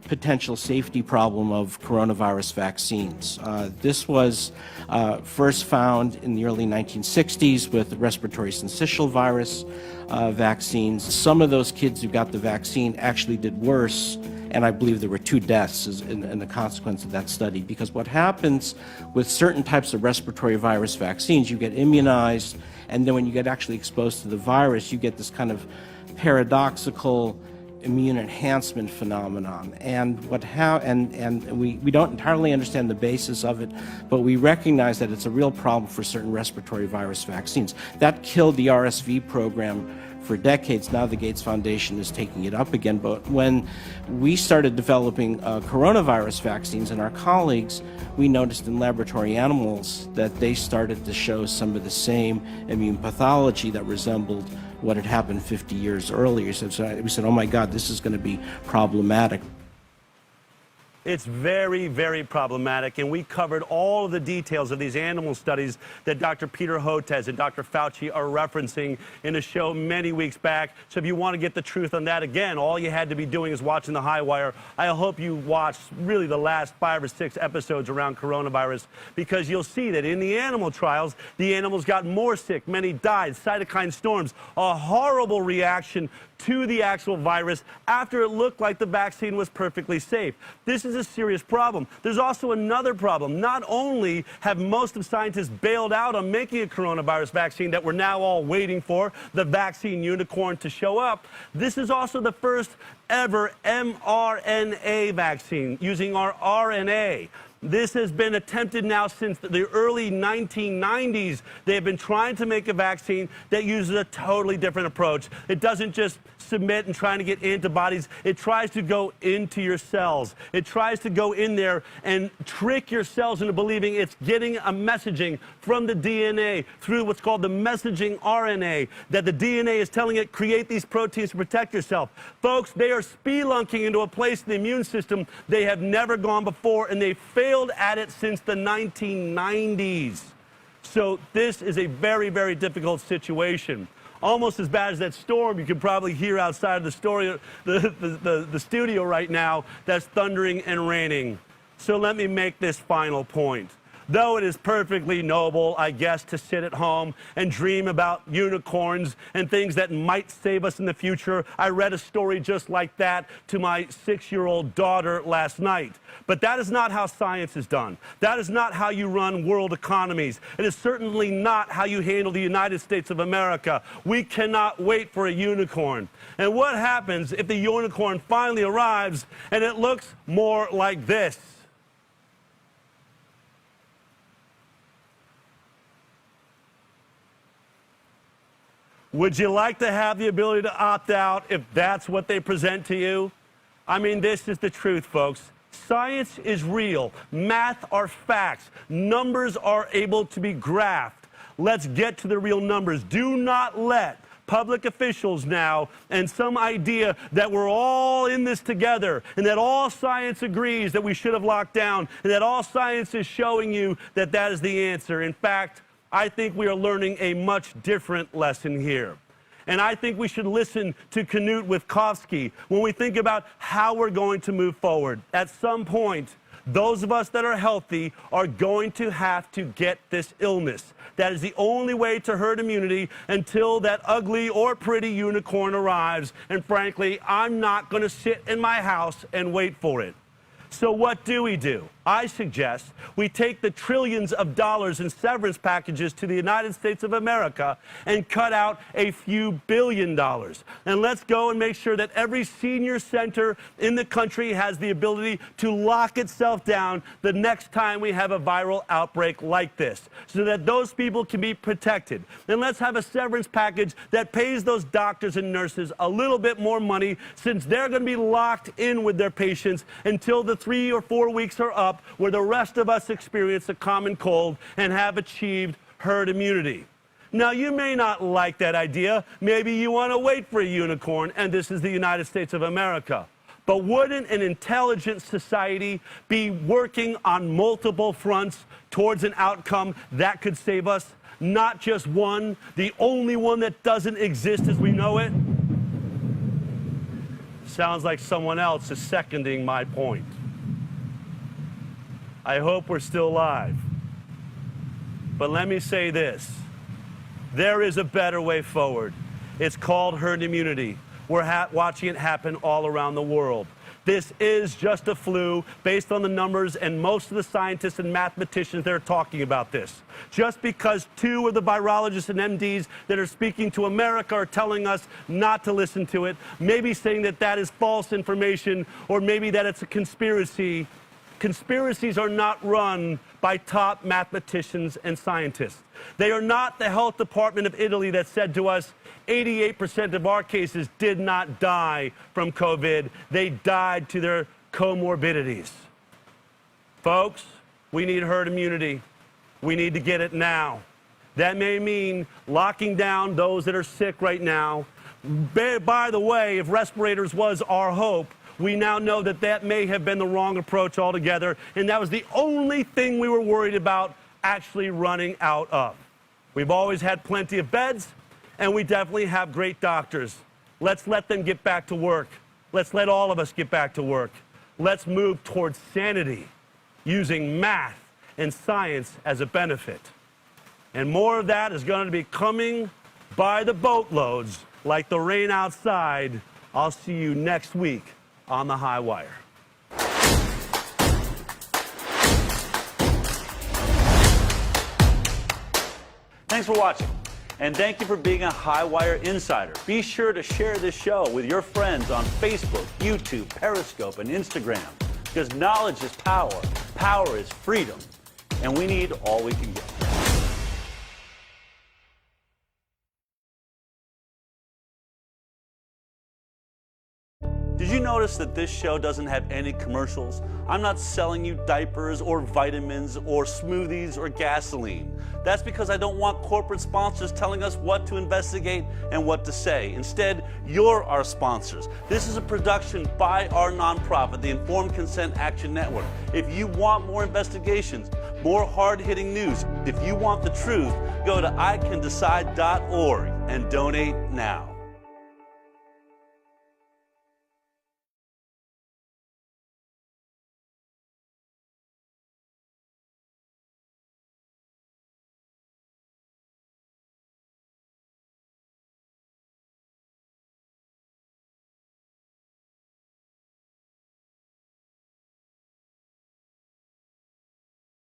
potential safety problem of coronavirus vaccines. This was first found in the early 1960s with respiratory syncytial virus vaccines. Some of those kids who got the vaccine actually did worse and I believe there were 2 deaths in the consequence of that study. Because what happens with certain types of respiratory virus vaccines, you get immunized, and then when you get actually exposed to the virus, you get this kind of paradoxical immune enhancement phenomenon. And we don't entirely understand the basis of it, but we recognize that it's a real problem for certain respiratory virus vaccines. That killed the RSV program for decades. Now the Gates Foundation is taking it up again. But when we started developing coronavirus vaccines and our colleagues, we noticed in laboratory animals that they started to show some of the same immune pathology that resembled what had happened 50 years earlier. So we said, oh my God, this is going to be problematic. It's very, very problematic, and we covered all of the details of these animal studies that Dr. Peter Hotez and Dr. Fauci are referencing in a show many weeks back. So if you want to get the truth on that, again, all you had to be doing is watching The High Wire. I hope you watched really the last 5 or 6 episodes around coronavirus, because you'll see that in the animal trials, the animals got more sick, many died, cytokine storms, a horrible reaction to the actual virus after it looked like the vaccine was perfectly safe. This is a serious problem. There's also another problem. Not only have most of scientists bailed out on making a coronavirus vaccine that we're now all waiting for, the vaccine unicorn, to show up, this is also the first ever mRNA vaccine using our RNA. This has been attempted now since the early 1990s. They have been trying to make a vaccine that uses a totally different approach. It doesn't just submit and trying to get antibodies. It tries to go into your cells. It tries to go in there and trick your cells into believing it's getting a messaging from the DNA through what's called the messaging RNA, that the DNA is telling it, create these proteins to protect yourself. Folks, they are spelunking into a place in the immune system they have never gone before, and they failed at it since the 1990s. So this is a very, very difficult situation. Almost as bad as that storm you can probably hear outside of the studio right now that's thundering and raining. So let me make this final point. Though it is perfectly noble, I guess, to sit at home and dream about unicorns and things that might save us in the future, I read a story just like that to my 6-year-old daughter last night. But that is not how science is done. That is not how you run world economies. It is certainly not how you handle the United States of America. We cannot wait for a unicorn. And what happens if the unicorn finally arrives and it looks more like this? Would you like to have the ability to opt out if that's what they present to you? I mean, this is the truth, folks. Science is real. Math are facts. Numbers are able to be graphed. Let's get to the real numbers. Do not let public officials now and some idea that we're all in this together and that all science agrees that we should have locked down and that all science is showing you that that is the answer. In fact, I think we are learning a much different lesson here. And I think we should listen to Knut Wittkowski when we think about how we're going to move forward. At some point, those of us that are healthy are going to have to get this illness. That is the only way to herd immunity until that ugly or pretty unicorn arrives. And frankly, I'm not going to sit in my house and wait for it. So what do? I suggest we take the trillions of dollars in severance packages to the United States of America and cut out a few $billion. And let's go and make sure that every senior center in the country has the ability to lock itself down the next time we have a viral outbreak like this, so that those people can be protected. And let's have a severance package that pays those doctors and nurses a little bit more money, since they're going to be locked in with their patients until the 3 or 4 weeks are up, where the rest of us experience a common cold and have achieved herd immunity. Now, you may not like that idea. Maybe you want to wait for a unicorn, and this is the United States of America. But wouldn't an intelligent society be working on multiple fronts towards an outcome that could save us? Not just one, the only one that doesn't exist as we know it? Sounds like someone else is seconding my point. I hope we're still alive. But let me say this. There is a better way forward. It's called herd immunity. We're watching it happen all around the world. This is just a flu based on the numbers and most of the scientists and mathematicians that are talking about this. Just because 2 of the virologists and MDs that are speaking to America are telling us not to listen to it, maybe saying that that is false information or maybe that it's a conspiracy. Conspiracies are not run by top mathematicians and scientists. They are not the health department of Italy that said to us 88% of our cases did not die from COVID. They died to their comorbidities. Folks, we need herd immunity. We need to get it now. That may mean locking down those that are sick right now. By the way, if respirators was our hope, we now know that that may have been the wrong approach altogether, and that was the only thing we were worried about actually running out of. We've always had plenty of beds, and we definitely have great doctors. Let's let them get back to work. Let's let all of us get back to work. Let's move towards sanity, using math and science as a benefit. And more of that is going to be coming by the boatloads, like the rain outside. I'll see you next week on The High Wire. Thanks for watching, and thank you for being a High Wire insider. Be sure to share this show with your friends on Facebook, YouTube, Periscope, and Instagram, because knowledge is power, power is freedom, and we need all we can get. Did you notice that this show doesn't have any commercials? I'm not selling you diapers or vitamins or smoothies or gasoline. That's because I don't want corporate sponsors telling us what to investigate and what to say. Instead, you're our sponsors. This is a production by our nonprofit, the Informed Consent Action Network. If you want more investigations, more hard-hitting news, if you want the truth, go to ICanDecide.org and donate now.